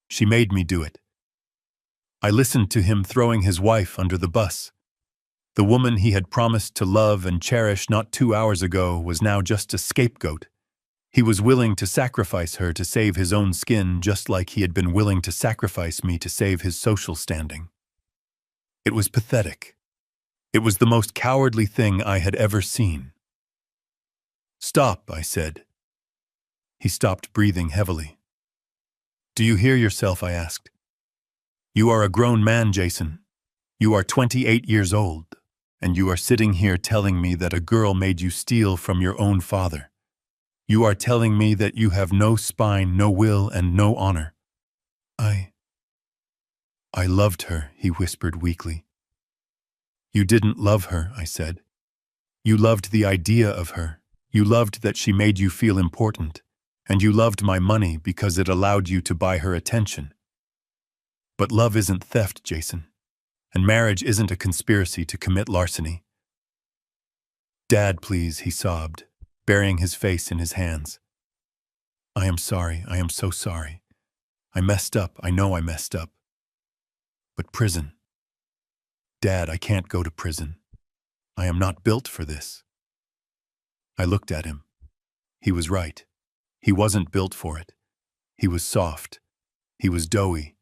She made me do it. I listened to him throwing his wife under the bus. The woman he had promised to love and cherish not 2 hours ago was now just a scapegoat. He was willing to sacrifice her to save his own skin, just like he had been willing to sacrifice me to save his social standing. It was pathetic. It was the most cowardly thing I had ever seen. "Stop," I said. He stopped, breathing heavily. "Do you hear yourself?" I asked. "You are a grown man, Jason. You are 28 years old, and you are sitting here telling me that a girl made you steal from your own father. You are telling me that you have no spine, no will, and no honor." I loved her," he whispered weakly. "You didn't love her," I said. "You loved the idea of her. You loved that she made you feel important. And you loved my money because it allowed you to buy her attention. But love isn't theft, Jason. And marriage isn't a conspiracy to commit larceny." "Dad, please," he sobbed, burying his face in his hands. "I am sorry. I am so sorry. I messed up. I know I messed up. But prison. Dad, I can't go to prison. I am not built for this." I looked at him. He was right. He wasn't built for it. He was soft. He was doughy.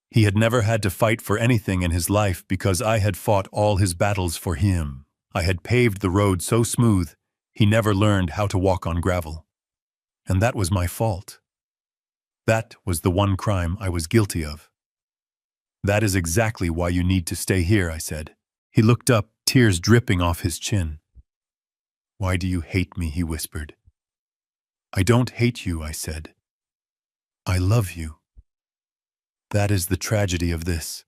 He had never had to fight for anything in his life because I had fought all his battles for him. I had paved the road so smooth, he never learned how to walk on gravel. And that was my fault. That was the one crime I was guilty of. "That is exactly why you need to stay here," I said. He looked up, tears dripping off his chin. "Why do you hate me?" he whispered. "I don't hate you," I said. "I love you. That is the tragedy of this.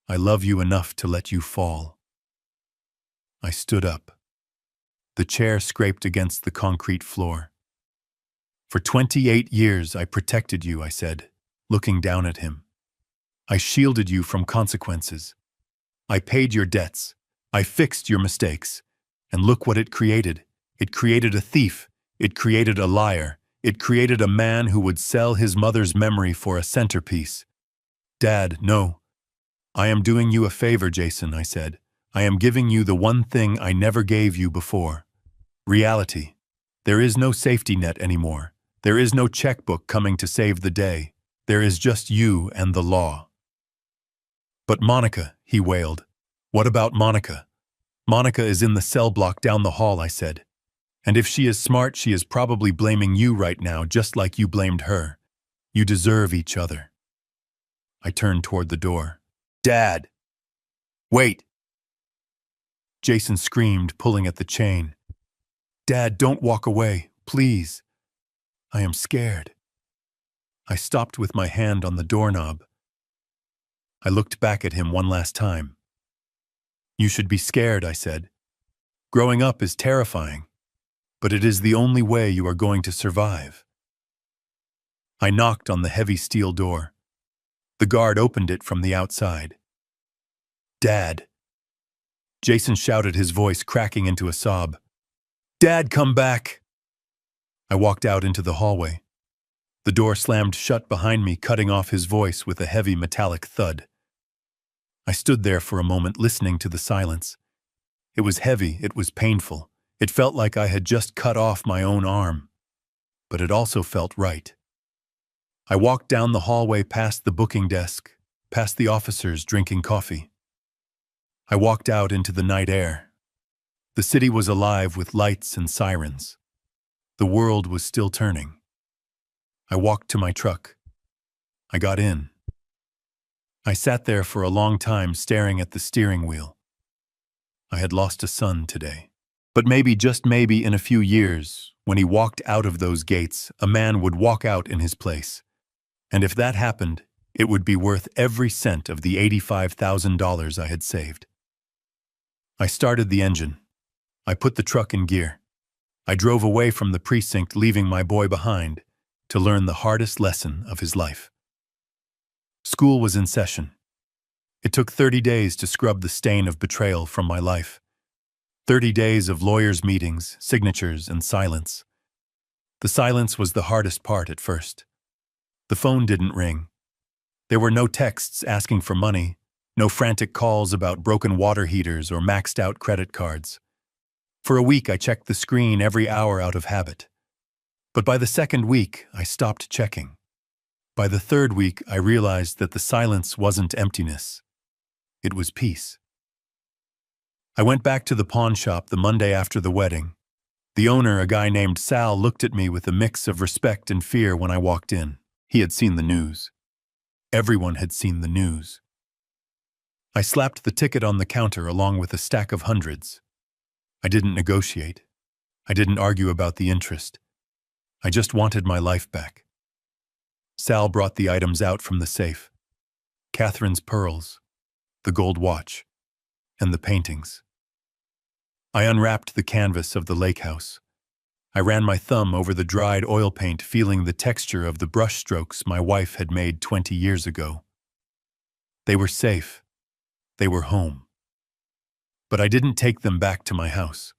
I love you enough to let you fall." I stood up. The chair scraped against the concrete floor. "For 28 years I protected you," I said, looking down at him. I shielded you from consequences. I paid your debts. I fixed your mistakes. And look what it created. It created a thief. It created a liar. It created a man who would sell his mother's memory for a centerpiece. Dad, no. I am doing you a favor, Jason, I said. I am giving you the one thing I never gave you before. Reality. There is no safety net anymore. There is no checkbook coming to save the day. There is just you and the law. But Monica, he wailed. What about Monica? Monica is in the cell block down the hall, I said. And if she is smart, she is probably blaming you right now, just like you blamed her. You deserve each other. I turned toward the door. Dad! Wait! Jason screamed, pulling at the chain. Dad, don't walk away, please. I am scared. I stopped with my hand on the doorknob. I looked back at him one last time. You should be scared, I said. Growing up is terrifying, but it is the only way you are going to survive. I knocked on the heavy steel door. The guard opened it from the outside. Dad! Jason shouted, his voice cracking into a sob. Dad, come back! I walked out into the hallway. The door slammed shut behind me, cutting off his voice with a heavy metallic thud. I stood there for a moment, listening to the silence. It was heavy, it was painful. It felt like I had just cut off my own arm. But it also felt right. I walked down the hallway past the booking desk, past the officers drinking coffee. I walked out into the night air. The city was alive with lights and sirens. The world was still turning. I walked to my truck. I got in. I sat there for a long time, staring at the steering wheel. I had lost a son today. But maybe, just maybe, in a few years, when he walked out of those gates, a man would walk out in his place. And if that happened, it would be worth every cent of the $85,000 I had saved. I started the engine. I put the truck in gear. I drove away from the precinct, leaving my boy behind, to learn the hardest lesson of his life. School was in session. It took 30 days to scrub the stain of betrayal from my life. 30 days of lawyers' meetings, signatures, and silence. The silence was the hardest part at first. The phone didn't ring. There were no texts asking for money, no frantic calls about broken water heaters or maxed-out credit cards. For a week, I checked the screen every hour out of habit. But by the second week, I stopped checking. By the third week, I realized that the silence wasn't emptiness. It was peace. I went back to the pawn shop the Monday after the wedding. The owner, a guy named Sal, looked at me with a mix of respect and fear when I walked in. He had seen the news. Everyone had seen the news. I slapped the ticket on the counter along with a stack of hundreds. I didn't negotiate. I didn't argue about the interest. I just wanted my life back. Sal brought the items out from the safe. Catherine's pearls, the gold watch, and the paintings. I unwrapped the canvas of the lake house. I ran my thumb over the dried oil paint, feeling the texture of the brush strokes my wife had made 20 years ago. They were safe. They were home. But I didn't take them back to my house.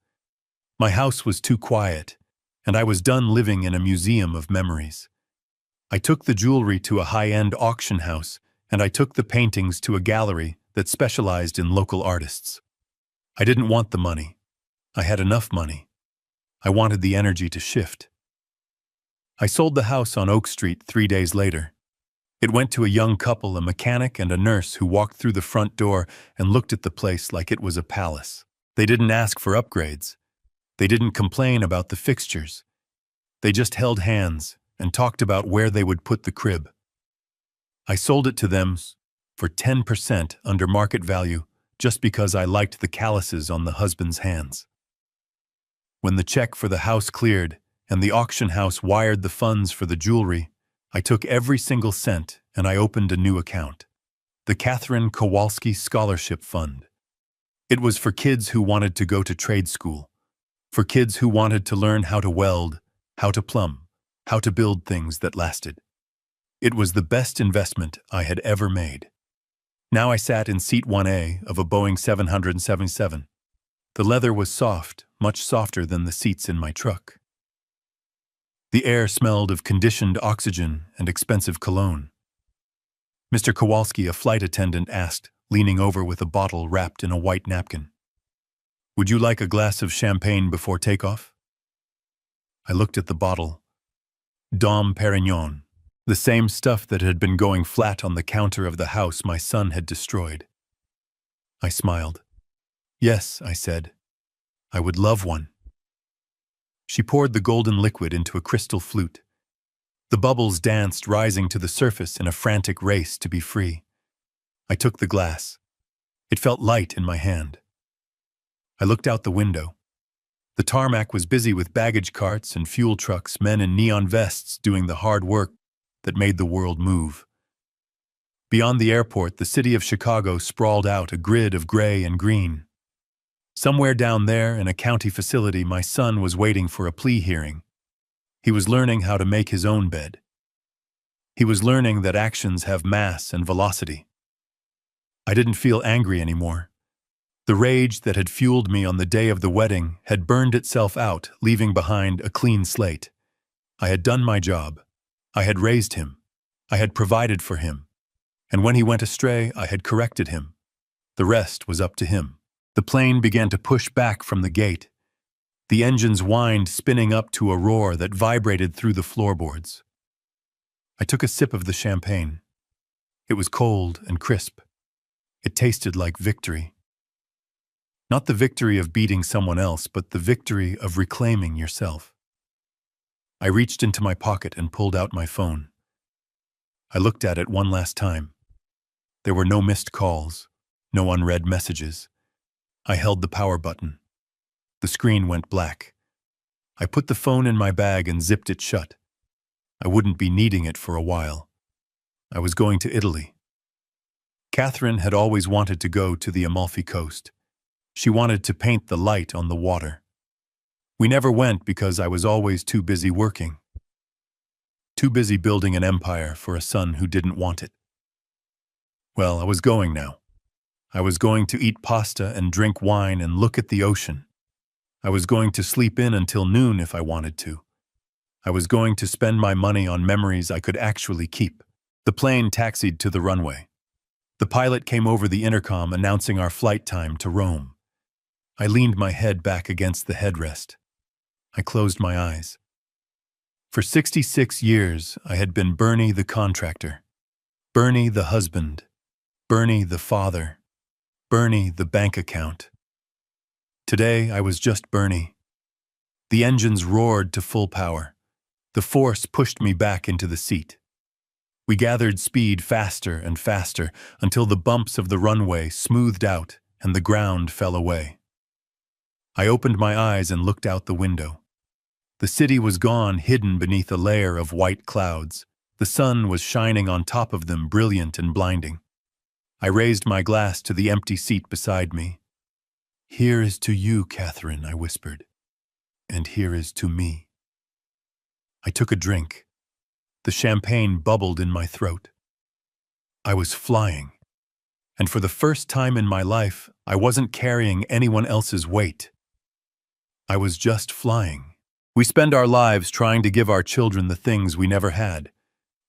My house was too quiet, and I was done living in a museum of memories. I took the jewelry to a high-end auction house, and I took the paintings to a gallery that specialized in local artists. I didn't want the money. I had enough money. I wanted the energy to shift. I sold the house on Oak Street 3 days later. It went to a young couple, a mechanic and a nurse, who walked through the front door and looked at the place like it was a palace. They didn't ask for upgrades. They didn't complain about the fixtures. They just held hands and talked about where they would put the crib. I sold it to them for 10% under market value just because I liked the calluses on the husband's hands. When the check for the house cleared and the auction house wired the funds for the jewelry, I took every single cent and I opened a new account. The Catherine Kowalski Scholarship Fund. It was for kids who wanted to go to trade school, for kids who wanted to learn how to weld, how to plumb, how to build things that lasted. It was the best investment I had ever made. Now I sat in seat 1A of a Boeing 777. The leather was soft, much softer than the seats in my truck. The air smelled of conditioned oxygen and expensive cologne. Mr. Kowalski, a flight attendant, asked, leaning over with a bottle wrapped in a white napkin. "Would you like a glass of champagne before takeoff?" I looked at the bottle. Dom Perignon, the same stuff that had been going flat on the counter of the house my son had destroyed. I smiled. "Yes," I said. "I would love one." She poured the golden liquid into a crystal flute. The bubbles danced, rising to the surface in a frantic race to be free. I took the glass. It felt light in my hand. I looked out the window. The tarmac was busy with baggage carts and fuel trucks, men in neon vests doing the hard work that made the world move. Beyond the airport, the city of Chicago sprawled out, a grid of gray and green. Somewhere down there, in a county facility, my son was waiting for a plea hearing. He was learning how to make his own bed. He was learning that actions have mass and velocity. I didn't feel angry anymore. The rage that had fueled me on the day of the wedding had burned itself out, leaving behind a clean slate. I had done my job. I had raised him. I had provided for him. And when he went astray, I had corrected him. The rest was up to him. The plane began to push back from the gate. The engines whined, spinning up to a roar that vibrated through the floorboards. I took a sip of the champagne. It was cold and crisp. It tasted like victory. Not the victory of beating someone else, but the victory of reclaiming yourself. I reached into my pocket and pulled out my phone. I looked at it one last time. There were no missed calls, no unread messages. I held the power button. The screen went black. I put the phone in my bag and zipped it shut. I wouldn't be needing it for a while. I was going to Italy. Catherine had always wanted to go to the Amalfi Coast. She wanted to paint the light on the water. We never went because I was always too busy working. Too busy building an empire for a son who didn't want it. Well, I was going now. I was going to eat pasta and drink wine and look at the ocean. I was going to sleep in until noon if I wanted to. I was going to spend my money on memories I could actually keep. The plane taxied to the runway. The pilot came over the intercom announcing our flight time to Rome. I leaned my head back against the headrest. I closed my eyes. For 66 years, I had been Bernie the contractor, Bernie the husband, Bernie the father, Bernie the bank account. Today, I was just Bernie. The engines roared to full power. The force pushed me back into the seat. We gathered speed faster and faster until the bumps of the runway smoothed out and the ground fell away. I opened my eyes and looked out the window. The city was gone, hidden beneath a layer of white clouds. The sun was shining on top of them, brilliant and blinding. I raised my glass to the empty seat beside me. "Here is to you, Catherine," I whispered. "And here is to me." I took a drink. The champagne bubbled in my throat. I was flying. And for the first time in my life, I wasn't carrying anyone else's weight. I was just flying. We spend our lives trying to give our children the things we never had,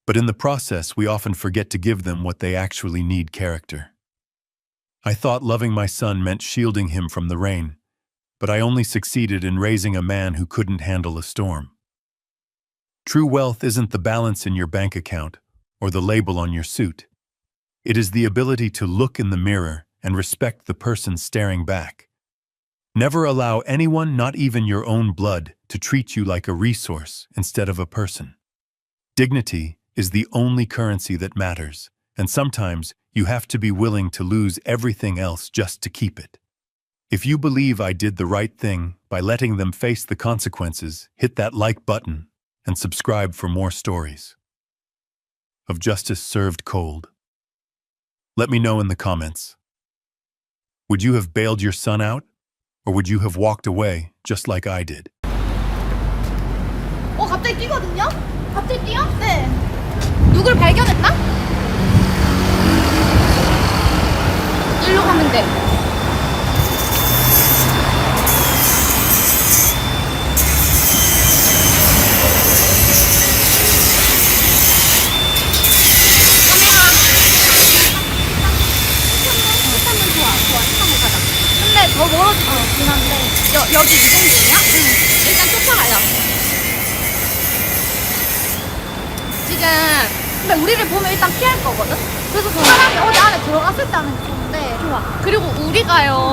but in the process, we often forget to give them what they actually need: character. I thought loving my son meant shielding him from the rain, but I only succeeded in raising a man who couldn't handle a storm. True wealth isn't the balance in your bank account or the label on your suit. It is the ability to look in the mirror and respect the person staring back. Never allow anyone, not even your own blood, to treat you like a resource instead of a person. Dignity is the only currency that matters, and sometimes you have to be willing to lose everything else just to keep it. If you believe I did the right thing by letting them face the consequences, hit that like button and subscribe for more stories of justice served cold. Let me know in the comments. Would you have bailed your son out, or would you have walked away just like I did? 갑자기 뛰거든요? 갑자기 뛰어? 네. 누굴 누굴 발견했나? 일로 가면 돼. 근데 더 멀어질 것 같긴 한데 여기 이 정도냐? 응. 일단 쫓아가자. 지금 근데 우리를 보면 일단 피할 거거든? 그래서 사람이 어디 안에 들어갔을 때 하는 게 좋은데 좋아. 그리고 우리가요